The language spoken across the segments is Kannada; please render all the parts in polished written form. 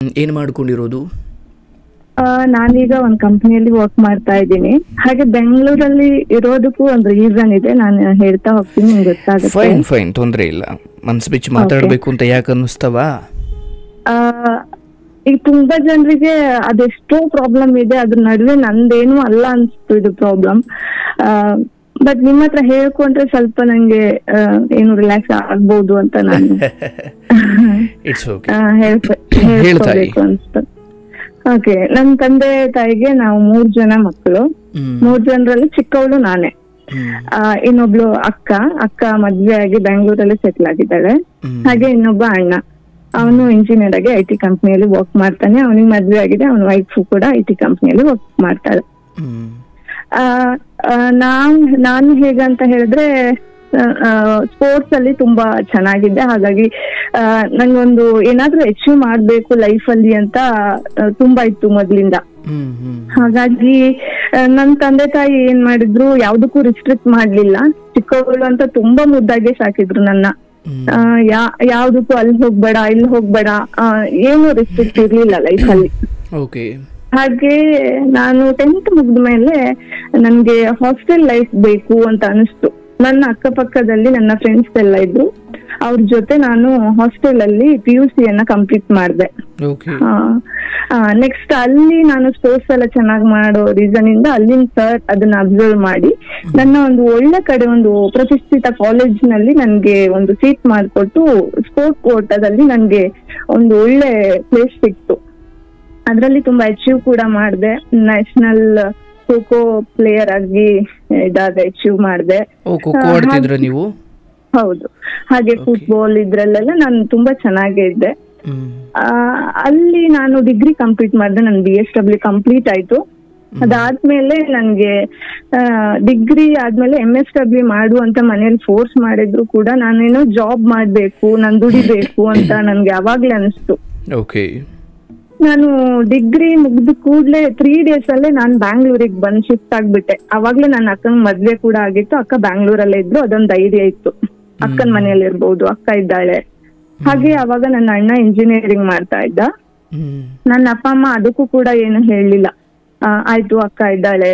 ಏನು ಮಾಡ್ಕೊಂಡಿರೋದು? ನಾನೀಗ ಒಂದು ಕಂಪನಿಯಲ್ಲಿ ವರ್ಕ್ ಮಾಡ್ತಾ ಇದ್ದೀನಿ. ಹಾಗೆ ಬೆಂಗಳೂರಲ್ಲಿ ಇರೋದಕ್ಕೂ ಒಂದು ರೀಸನ್ ಇದೆ, ನಾನು ಹೇಳ್ತಾ ಹೋಗ್ತೀನಿ, ನಿಮ್ಗೆ ಗೊತ್ತಾಗುತ್ತೆ. ಫೈನ್, ತೊಂದರೆ ಇಲ್ಲ. ಮನ್ಸು ಬಿಚ್ಚಿ ಮಾತಾಡಬೇಕು ಅಂತ ಯಾಕೆ ಅನ್ನಿಸ್ತವ? ಈಗ ತುಂಬಾ ಜನರಿಗೆ ಅದೆಷ್ಟೋ ಪ್ರಾಬ್ಲಮ್ ಇದೆ, ಅದ್ರ ನಡುವೆ ನಂದೇನು ಅಲ್ಲ ಅನ್ಸ್ತು ಇದು ಪ್ರಾಬ್ಲಮ್. ಬಟ್ ನಿಮ್ಮ ಹತ್ರ ಹೇಳ್ಕೊಂಡ್ರೆ ಸ್ವಲ್ಪ ನಂಗೆ ಏನು ರಿಲ್ಯಾಕ್ಸ್ ಆಗ್ಬೋದು ಅಂತ ನಾನು ಹೇಳ್ಬೇಕು ಅನ್ಸ್ತು. ಓಕೆ, ನನ್ ತಂದೆ ತಾಯಿಗೆ ನಾವು 3 ಜನ ಮಕ್ಕಳು. 3 ಜನರಲ್ಲಿ ಚಿಕ್ಕವಳು ನಾನೇ. ಇನ್ನೊಬ್ಳು ಅಕ್ಕ ಮದ್ವೆ ಆಗಿ ಬೆಂಗಳೂರಲ್ಲಿ ಸೆಟ್ಲ್ ಆಗಿದ್ದಾಳೆ. ಹಾಗೆ ಇನ್ನೊಬ್ಬ ಅಣ್ಣ, ಅವನು ಇಂಜಿನಿಯರ್ ಆಗಿ IT ಕಂಪ್ನಿಯಲ್ಲಿ ವರ್ಕ್ ಮಾಡ್ತಾನೆ. ಅವನಿಗೆ ಮದ್ವೆ ಆಗಿದೆ, ಅವನ ವೈಫ್ ಕೂಡ IT ಕಂಪ್ನಿಯಲ್ಲಿ ವರ್ಕ್ ಮಾಡ್ತಾಳೆ. ನಾನು ಹೇಗಂತ ಹೇಳಿದ್ರೆ ಸ್ಪೋರ್ಟ್ಸ್ ಅಲ್ಲಿ ತುಂಬಾ ಚೆನ್ನಾಗಿದ್ದೆ. ಹಾಗಾಗಿ ನಂಗೊಂದು ಏನಾದ್ರೂ ಅಚೀವ್ ಮಾಡ್ಬೇಕು ಲೈಫ್ ಅಲ್ಲಿ ಅಂತ ತುಂಬಾ ಇತ್ತು ಮೊದ್ಲಿಂದ. ಹಾಗಾಗಿ ನನ್ ತಂದೆ ತಾಯಿ ಏನ್ ಮಾಡಿದ್ರು, ಯಾವ್ದಕ್ಕೂ ರಿಸ್ಟ್ರಿಕ್ಟ್ ಮಾಡ್ಲಿಲ್ಲ. ಚಿಕ್ಕವಳು ಅಂತ ತುಂಬಾ ಮುದ್ದಾಗೆ ಸಾಕಿದ್ರು ನನ್ನ. ಯಾವ್ದಕ್ಕೂ ಅಲ್ಲಿ ಹೋಗ್ಬೇಡ ಇಲ್ಲಿ ಹೋಗ್ಬೇಡ, ಏನು ರಿಸ್ಟ್ರಿಕ್ಟ್ ಇರ್ಲಿಲ್ಲ ಲೈಫ್ ಅಲ್ಲಿ. ಹಾಗೆ ನಾನು 10th ಮುಗ್ದ ಮೇಲೆ ನನ್ಗೆ ಹಾಸ್ಟೆಲ್ ಲೈಫ್ ಬೇಕು ಅಂತ ಅನಿಸ್ತು. ನನ್ನ ಅಕ್ಕಪಕ್ಕದಲ್ಲಿ ನನ್ನ ಫ್ರೆಂಡ್ಸ್ ಎಲ್ಲ ಇದ್ರು, ಅವ್ರ ಜೊತೆ ನಾನು ಹಾಸ್ಟೆಲ್ ಅಲ್ಲಿ PUC ಕಂಪ್ಲೀಟ್ ಮಾಡಿದೆ. ನೆಕ್ಸ್ಟ್ ಅಲ್ಲಿ ನಾನು ಸ್ಪೋರ್ಟ್ಸ್ ಎಲ್ಲ ಚೆನ್ನಾಗಿ ಮಾಡೋ ರೀಸನ್ ಇಂದ ಅಲ್ಲಿನ ಸರ್ ಅದನ್ನ ಅಬ್ಸರ್ವ್ ಮಾಡಿ ನನ್ನ ಒಂದು ಒಳ್ಳೆ ಕಡೆ ಒಂದು ಪ್ರತಿಷ್ಠಿತ ಕಾಲೇಜ್ ನಲ್ಲಿ ನನ್ಗೆ ಒಂದು ಸೀಟ್ ಮಾಡಿಕೊಟ್ಟು ಸ್ಪೋರ್ಟ್ಸ್ ಕೋಟಾದಲ್ಲಿ ನನ್ಗೆ ಒಂದು ಒಳ್ಳೆ ಪ್ಲೇಸ್ ಸಿಕ್ತು. ಅದ್ರಲ್ಲಿ ತುಂಬಾ ಅಚೀವ್ ಕೂಡ ಮಾಡಿದೆ. ನ್ಯಾಷನಲ್ ಖೋ ಪ್ಲೇಯರ್ ಆಗಿ ಅಚೀವ್ ಮಾಡಿದೆ. ಹೌದು. ಹಾಗೆ ಫುಟ್ಬಾಲ್ ಇದ್ರಲ್ಲೆಲ್ಲ ನಾನು ತುಂಬಾ ಚೆನ್ನಾಗೇ ಇದ್ದೆ. ಅಲ್ಲಿ ನಾನು ಡಿಗ್ರಿ ಕಂಪ್ಲೀಟ್ ಮಾಡಿದೆ. ನನ್ BSW ಕಂಪ್ಲೀಟ್ ಆಯ್ತು. ಅದಾದ್ಮೇಲೆ ನನ್ಗೆ ಡಿಗ್ರಿ ಆದ್ಮೇಲೆ MSW ಮಾಡು ಅಂತ ಮನೇಲಿ ಫೋರ್ಸ್ ಮಾಡಿದ್ರು ಕೂಡ ನಾನೇನೋ ಜಾಬ್ ಮಾಡ್ಬೇಕು, ನಾನ್ ದುಡಿಬೇಕು ಅಂತ ನನ್ಗೆ ಅವಾಗ್ಲೇ ಅನಿಸ್ತು. ನಾನು ಡಿಗ್ರಿ ಮುಗ್ದ ಕೂಡ್ಲೆ 3 days ಅಲ್ಲೇ ನಾನು ಬ್ಯಾಂಗ್ಳೂರಿಗೆ ಬಂದ್ ಶಿಫ್ಟ್ ಆಗ್ಬಿಟ್ಟೆ. ಅವಾಗ್ಲೇ ನನ್ನ ಅಕ್ಕನ ಮದ್ವೆ ಕೂಡ ಆಗಿತ್ತು. ಅಕ್ಕ ಬ್ಯಾಂಗ್ಳೂರಲ್ಲೇ ಇದ್ರು, ಅದೊಂದು ಧೈರ್ಯ ಇತ್ತು, ಅಕ್ಕನ ಮನೆಯಲ್ಲಿ ಇರ್ಬೋದು, ಅಕ್ಕ ಇದ್ದಾಳೆ. ಹಾಗೆ ಅವಾಗ ನನ್ನ ಅಣ್ಣ ಇಂಜಿನಿಯರಿಂಗ್ ಮಾಡ್ತಾ ಇದ್ದ. ನನ್ನ ಅಪ್ಪ ಅಮ್ಮ ಅದಕ್ಕೂ ಕೂಡ ಏನು ಹೇಳಲಿಲ್ಲ. ಆಯ್ತು ಅಕ್ಕ ಇದ್ದಾಳೆ,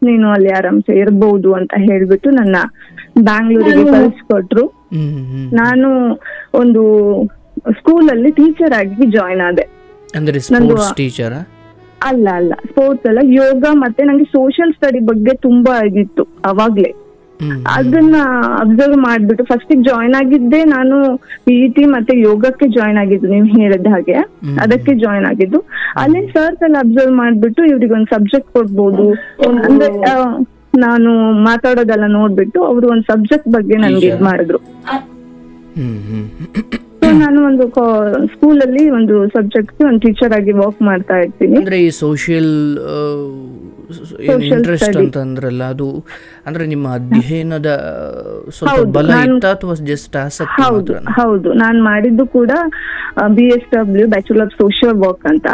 ನೀನು ಅಲ್ಲಿ ಆರಾಮ್ಸೆ ಇರ್ಬಹುದು ಅಂತ ಹೇಳ್ಬಿಟ್ಟು ನನ್ನ ಬ್ಯಾಂಗ್ಳೂರಿಗೆ ಕಳಿಸ್ಕೊಟ್ರು. ನಾನು ಒಂದು ಸ್ಕೂಲಲ್ಲಿ ಟೀಚರ್ ಆಗಿ ಜಾಯ್ನ್ ಆದೆ. ಅಲ್ಲ, ಸ್ಪೋರ್ಟ್ಸ್ ಅಲ್ಲ, ಯೋಗ ಮತ್ತೆ ನಂಗೆ ಸೋಷಿಯಲ್ ಸ್ಟಡಿ ಬಗ್ಗೆ ತುಂಬಾ ಇದಿತ್ತು ಅವಾಗ್ಲೇ. ಅದನ್ನ ಅಬ್ಸರ್ವ್ ಮಾಡ್ಬಿಟ್ಟು ಫಸ್ಟ್ ಜಾಯ್ನ್ ಆಗಿದ್ದೆ ನಾನು PET ಮತ್ತೆ ಯೋಗಕ್ಕೆ ಜಾಯ್ನ್ ಆಗಿದ್ದು, ನೀವು ಹೇಳಿದ ಹಾಗೆ ಅದಕ್ಕೆ ಜಾಯ್ನ್ ಆಗಿದ್ದು. ಅಲ್ಲಿನ ಸರ್ಸ್ ಎಲ್ಲ ಅಬ್ಸರ್ವ್ ಮಾಡ್ಬಿಟ್ಟು ಇವ್ರಿಗೆ ಒಂದು ಸಬ್ಜೆಕ್ಟ್ ಕೊಡ್ಬೋದು ಅಂದ್ರೆ ನಾನು ಮಾತಾಡೋದೆಲ್ಲ ನೋಡ್ಬಿಟ್ಟು ಅವರು ಒಂದು ಸಬ್ಜೆಕ್ಟ್ ಬಗ್ಗೆ ನನ್ಗೆ ಇದ್ ಮಾಡಿದ್ರು. ನಾನು ಒಂದು ಸ್ಕೂಲಲ್ಲಿ ಒಂದು ಸಬ್ಜೆಕ್ಟ್ ಒಂದು ಟೀಚರ್ ಆಗಿ ವರ್ಕ್ ಮಾಡ್ತಾ ಇರ್ತೀನಿ. ಅಂದ್ರೆ ಈ ಸೋಷಿಯಲ್ ಇಂಟ್ರೆಸ್ಟ್ ಅಂತ ಅಂದ್ರಲ್ಲ, ಅದು ಅಂದ್ರೆ ನಿಮ್ಮ ಅಧ್ಯಯನದ ಸ್ವಲ್ಪ ಬಲ ಇತ್ತಾ ಅಥವಾ ಜಸ್ಟ್ ಆಸಕ್ತಿ ಮಾತ್ರ? ಹೌದು, ನಾನು ಮಾಡಿದ್ದು ಕೂಡ BSW bachelor of social work ಅಂತ.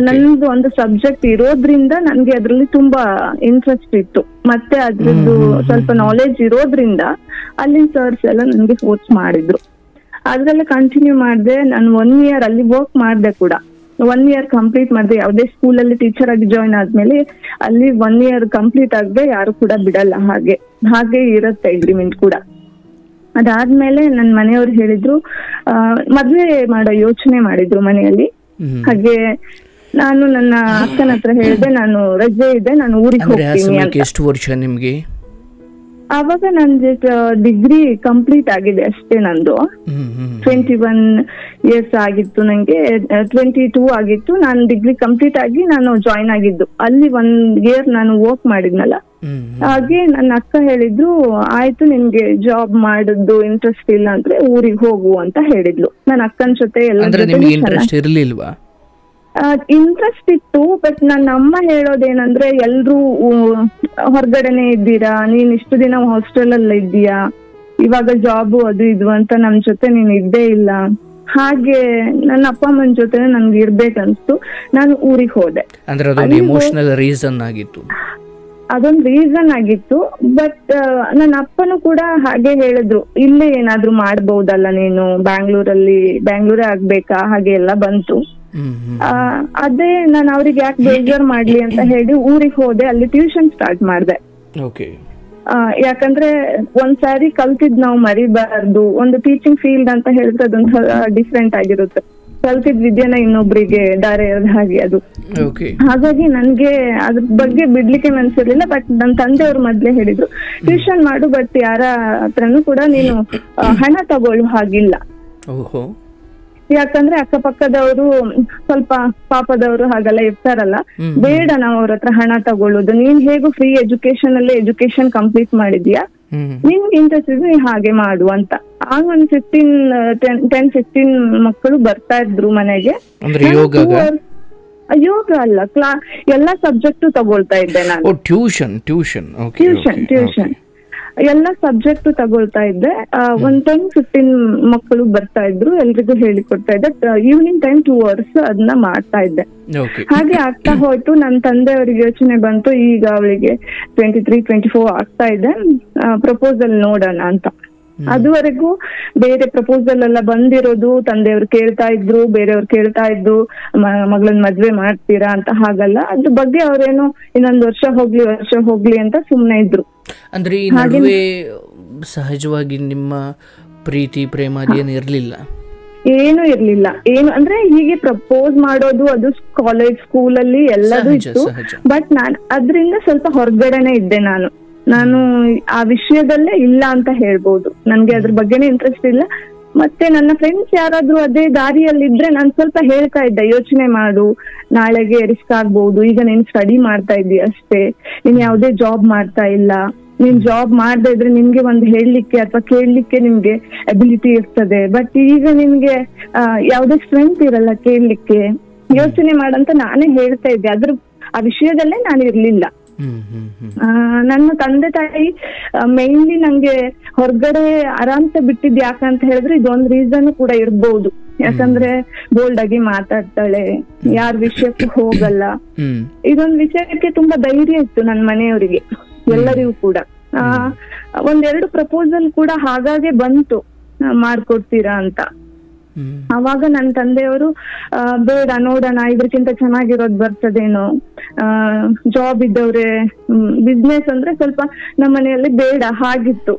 ನನ್ನದು ಒಂದು ಸಬ್ಜೆಕ್ಟ್ ಇರೋದ್ರಿಂದ ನನ್ಗೆ ಅದ್ರಲ್ಲಿ ತುಂಬಾ ಇಂಟ್ರೆಸ್ಟ್ ಇತ್ತು. ಮತ್ತೆ ಅದ್ರದ್ದು ಸ್ವಲ್ಪ ನಾಲೆಜ್ ಇರೋದ್ರಿಂದ ಅಲ್ಲಿನ ಸರ್ಸ್ ಎಲ್ಲ ನನ್ಗೆ ಫೋರ್ಸ್ ಮಾಡಿದ್ರು. ಅದ್ರಲ್ಲೇ ಕಂಟಿನ್ಯೂ ಮಾಡಿದೆ. ನಾನು 1 year ಅಲ್ಲಿ ವರ್ಕ್ ಮಾಡಿದೆ ಕೂಡ. 1 year ಕಂಪ್ಲೀಟ್ ಮಾಡಿದೆ. ಯಾವುದೇ ಸ್ಕೂಲಲ್ಲಿ ಟೀಚರ್ ಆಗಿ ಜಾಯ್ನ್ ಆದ್ಮೇಲೆ ಅಲ್ಲಿ 1 year ಕಂಪ್ಲೀಟ್ ಆಗದೆ ಯಾರು ಕೂಡ ಬಿಡಲ್ಲ, ಹಾಗೆ ಇರುತ್ತೆ ಅಗ್ರಿಮೆಂಟ್ ಕೂಡ. ಅದಾದ್ಮೇಲೆ ನನ್ನ ಮನೆಯವ್ರು ಹೇಳಿದ್ರು, ಮದ್ವೆ ಮಾಡೋ ಯೋಚನೆ ಮಾಡಿದ್ರು ಮನೆಯಲ್ಲಿ. ಹಾಗೆ ನಾನು ನನ್ನ ಅಕ್ಕನ ಹತ್ರ ಹೇಳಿದೆ, ನಾನು ರಜೆ ಇದೆ, ನಾನು ಊರಿಗೆ ಹೋಗ್ತೀನಿ ಅಂತ. ಎಷ್ಟು ವರ್ಷ ನಿಮ್ಗೆ? ಅವಾಗ ನಂದು ಡಿಗ್ರಿ ಕಂಪ್ಲೀಟ್ ಆಗಿದೆ ಅಷ್ಟೇ. ನಂದು 21 years ಆಗಿತ್ತು, ನಂಗೆ 22 ಆಗಿತ್ತು. ನಾನು ಡಿಗ್ರಿ ಕಂಪ್ಲೀಟ್ ಆಗಿ ನಾನು ಜಾಯ್ನ್ ಆಗಿದ್ದು. ಅಲ್ಲಿ 1 year ನಾನು ವರ್ಕ್ ಮಾಡಿದ್ನಲ್ಲ. ಹಾಗೆ ನನ್ನ ಅಕ್ಕ ಹೇಳಿದ್ರು, ಆಯ್ತು ನಿನ್ಗೆ ಜಾಬ್ ಮಾಡೋದು ಇಂಟ್ರೆಸ್ಟ್ ಇಲ್ಲ ಅಂದ್ರೆ ಊರಿಗೆ ಹೋಗು ಅಂತ ಹೇಳಿದ್ಲು. ನನ್ನ ಅಕ್ಕನ ಜೊತೆ ಎಲ್ಲ ಇಂಟ್ರೆಸ್ಟ್ ಇತ್ತು. ಬಟ್ ನನ್ನ ಅಮ್ಮ ಹೇಳೋದೇನಂದ್ರೆ, ಎಲ್ರೂ ಹೊರಗಡೆನೆ ಇದ್ದೀರಾ, ನೀನ್ ಇಷ್ಟು ದಿನ ಹಾಸ್ಟೆಲ್ ಅಲ್ಲ ಇದ್ದೀಯಾ, ಇವಾಗ ಜಾಬು ಅದು ಇದು ಅಂತ ನಮ್ ಜೊತೆ ನೀನ್ ಇದ್ದೇ ಇಲ್ಲ. ಹಾಗೆ ನನ್ನ ಅಪ್ಪ ಅಮ್ಮನ ಜೊತೆ ನನ್ಗೆ ಇರ್ಬೇಕನ್ಸ್ತು. ನಾನು ಊರಿಗೆ ಹೋದೆ. ಅದೊಂದು ರೀಸನ್ ಆಗಿತ್ತು. ಬಟ್ ನನ್ನ ಅಪ್ಪನು ಕೂಡ ಹಾಗೆ ಹೇಳಿದ್ರು, ಇಲ್ಲೇ ಏನಾದ್ರು ಮಾಡ್ಬಹುದಲ್ಲ ನೀನು, ಬ್ಯಾಂಗ್ಳೂರೇ ಆಗ್ಬೇಕಾ, ಹಾಗೆ ಎಲ್ಲ ಬಂತು. ಅದೇ ನಾನು ಅವ್ರಿಗೆ ಯಾಕೆ ಬೇಜಾರ್ ಮಾಡ್ಲಿ ಅಂತ ಹೇಳಿ ಊರಿಗೆ ಹೋದೆ, ಅಲ್ಲಿ ಟ್ಯೂಷನ್ ಸ್ಟಾರ್ಟ್ ಮಾಡ್ದೆ. ಯಾಕಂದ್ರೆ ಒಂದ್ಸಾರಿ ಕಲ್ತಿದ್ ನಾವು ಮರಿಬಾರ್ದು. ಒಂದು ಟೀಚಿಂಗ್ ಫೀಲ್ಡ್ ಅಂತ ಹೇಳಿದ್ರೆ ಅದೊಂದು ಡಿಫ್ರೆಂಟ್ ಆಗಿರುತ್ತೆ. ಕಲ್ತಿದ್ ವಿದ್ಯೆನ ಇನ್ನೊಬ್ರಿಗೆ ದಾರೆ ಹಾಗೆ ಅದು. ಹಾಗಾಗಿ ನನ್ಗೆ ಅದ್ರ ಬಗ್ಗೆ ಬಿಡ್ಲಿಕ್ಕೆ ಮನ್ಸಿರ್ಲಿಲ್ಲ. ಬಟ್ ನನ್ನ ತಂದೆಯವ್ರು ಮೊದ್ಲೇ ಹೇಳಿದ್ರು ಟ್ಯೂಷನ್ ಮಾಡು, ಬಟ್ ಯಾರ ಹತ್ರನೂ ಕೂಡ ನೀನು ಹಣ ತಗೊಳ್ಳೋ ಹಾಗಿಲ್ಲ. ಯಾಕಂದ್ರೆ ಅಕ್ಕಪಕ್ಕದವರು ಸ್ವಲ್ಪ ಪಾಪದವರು ಹಾಗೆಲ್ಲ ಇರ್ತಾರಲ್ಲ, ಬೇಡ ನಾವು ಅವ್ರ ಹತ್ರ ಹಣ ತಗೊಳ್ಳೋದು. ನೀನ್ ಹೇಗೂ ಫ್ರೀ ಎಜುಕೇಶನ್ ಅಲ್ಲೇ ಎಜುಕೇಶನ್ ಕಂಪ್ಲೀಟ್ ಮಾಡಿದ್ಯಾ, ನಿನ್ಗೆ ಇಂಟ್ರೆಸ್ಟ್ ಇದ್ರೆ ನೀ ಹಾಗೆ ಮಾಡು ಅಂತ. ಆಗ ಒಂದು 10-15 ಮಕ್ಕಳು ಬರ್ತಾ ಇದ್ರು ಮನೆಗೆ. ಯೋಗ ಅಲ್ಲ, ಎಲ್ಲಾ ಸಬ್ಜೆಕ್ಟ್ ತಗೊಳ್ತಾ ಇದ್ದೆ ನಾನು. ಟ್ಯೂಷನ್ ಎಲ್ಲಾ ಸಬ್ಜೆಕ್ಟ್ ತಗೊಳ್ತಾ ಇದ್ದೆ. 10-15 ಮಕ್ಕಳು ಬರ್ತಾ ಇದ್ರು, ಎಲ್ರಿಗೂ ಹೇಳಿಕೊಡ್ತಾ ಇದ್ದೆ. ಈವ್ನಿಂಗ್ ಟೈಮ್ 2 hours ಅದನ್ನ ಮಾಡ್ತಾ ಇದ್ದೆ. ಹಾಗೆ ಆಗ್ತಾ ಹೋಯ್ತು. ನನ್ನ ತಂದೆಯವರಿಗೆ ಯೋಚನೆ ಬಂತು, ಈಗ ಅವಳಿಗೆ 23-24 ಆಗ್ತಾ ಇದೆ, ಪ್ರಪೋಸಲ್ ನೋಡೋಣ ಅಂತ. ಅದುವರೆಗೂ ಬೇರೆ ಪ್ರಪೋಸಲ್ ಎಲ್ಲ ಬಂದಿರೋದು ತಂದೆಯವ್ರು ಕೇಳ್ತಾ ಇದ್ರು, ಬೇರೆಯವ್ರು ಕೇಳ್ತಾ ಇದ್ರು ಮಗಳನ್ನ ಮದ್ವೆ ಮಾಡ್ತೀರಾ ಅಂತ. ಹಾಗಲ್ಲ, ಅದ್ರ ಬಗ್ಗೆ ಅವ್ರೇನು ಇನ್ನೊಂದು ವರ್ಷ ಹೋಗ್ಲಿ ಅಂತ ಸುಮ್ನೆ ಇದ್ರು. ಅಂದ್ರೆ ಈ ನಡುವೆ ಸಹಜವಾಗಿ ನಿಮ್ಮ ಪ್ರೀತಿ ಪ್ರೇಮ ಏನು ಇರ್ಲಿಲ್ಲ? ಏನು ಇರ್ಲಿಲ್ಲ. ಏನು ಅಂದ್ರೆ ಹೀಗೆ ಪ್ರಪೋಸ್ ಮಾಡೋದು ಅದು ಕಾಲೇಜ್ ಸ್ಕೂಲಲ್ಲಿ ಎಲ್ಲದೂ ಇತ್ತು. ಬಟ್ ನಾನ್ ಅದ್ರಿಂದ ಸ್ವಲ್ಪ ಹೊರಗಡೆನೆ ಇದ್ದೆ. ನಾನು ಆ ವಿಷಯದಲ್ಲೇ ಇಲ್ಲ ಅಂತ ಹೇಳ್ಬೋದು. ನನ್ಗೆ ಅದ್ರ ಬಗ್ಗೆನೇ ಇಂಟ್ರೆಸ್ಟ್ ಇಲ್ಲ. ಮತ್ತೆ ನನ್ನ ಫ್ರೆಂಡ್ಸ್ ಯಾರಾದ್ರೂ ಅದೇ ದಾರಿಯಲ್ಲಿ ಇದ್ರೆ ನಾನು ಸ್ವಲ್ಪ ಹೇಳ್ತಾ ಇದ್ದೆ, ಯೋಚನೆ ಮಾಡು, ನಾಳೆಗೆ ರಿಸ್ಕ್ ಆಗ್ಬಹುದು. ಈಗ ನೀನ್ ಸ್ಟಡಿ ಮಾಡ್ತಾ ಇದ್ದೀಯ ಅಷ್ಟೇ, ನೀನ್ ಯಾವ್ದೇ ಜಾಬ್ ಮಾಡ್ತಾ ಇಲ್ಲ. ನೀನ್ ಜಾಬ್ ಮಾಡದೇ ಇದ್ರೆ ನಿಮ್ಗೆ ಒಂದು ಹೇಳಲಿಕ್ಕೆ ಅಥವಾ ಕೇಳಲಿಕ್ಕೆ ನಿಮ್ಗೆ ಅಬಿಲಿಟಿ ಇರ್ತದೆ. ಬಟ್ ಈಗ ನಿಮ್ಗೆ ಯಾವ್ದೇ ಸ್ಟ್ರೆಂತ್ ಇರಲ್ಲ ಕೇಳಲಿಕ್ಕೆ. ಯೋಚನೆ ಮಾಡಂತ ನಾನೇ ಹೇಳ್ತಾ ಇದ್ದೆ. ಆ ವಿಷಯದಲ್ಲೇ ನಾನು ಇರ್ಲಿಲ್ಲ. ನನ್ನ ತಂದೆ ತಾಯಿ ಮೇನ್ಲಿ ನಂಗೆ ಹೊರಗಡೆ ಆರಾಮ್ಸೆ ಬಿಟ್ಟಿದ್ ಯಾಕಂತ ಹೇಳಿದ್ರೆ ಇದೊಂದ್ ರೀಸನ್ ಕೂಡ ಇರ್ಬಹುದು. ಯಾಕಂದ್ರೆ ಬೋಲ್ಡ್ ಆಗಿ ಮಾತಾಡ್ತಾಳೆ, ಯಾರ ವಿಷಯಕ್ಕೂ ಹೋಗಲ್ಲ. ಇದೊಂದ್ ವಿಷಯಕ್ಕೆ ತುಂಬಾ ಧೈರ್ಯ ಇತ್ತು ನನ್ನ ಮನೆಯವರಿಗೆ, ಎಲ್ಲರಿಗೂ ಕೂಡ. 1-2 ಪ್ರಪೋಸಲ್ ಕೂಡ ಹಾಗಾಗೆ ಬಂತು, ಮಾಡ್ಕೊಡ್ತೀರಾ ಅಂತ. ಅವಾಗ ನನ್ನ ತಂದೆಯವರು ಬೇಡ ನೋಡೋಣ, ಇದ್ರಕ್ಕಿಂತ ಚೆನ್ನಾಗಿರೋದ್ ಬರ್ತದೇನೋ, ಜಾಬ್ ಇದ್ದವ್ರೆ, ಬಿಸ್ನೆಸ್ ಅಂದ್ರೆ ಸ್ವಲ್ಪ ನಮ್ಮ ಮನೆಯಲ್ಲಿ ಬೇಡ ಹಾಗಿತ್ತು.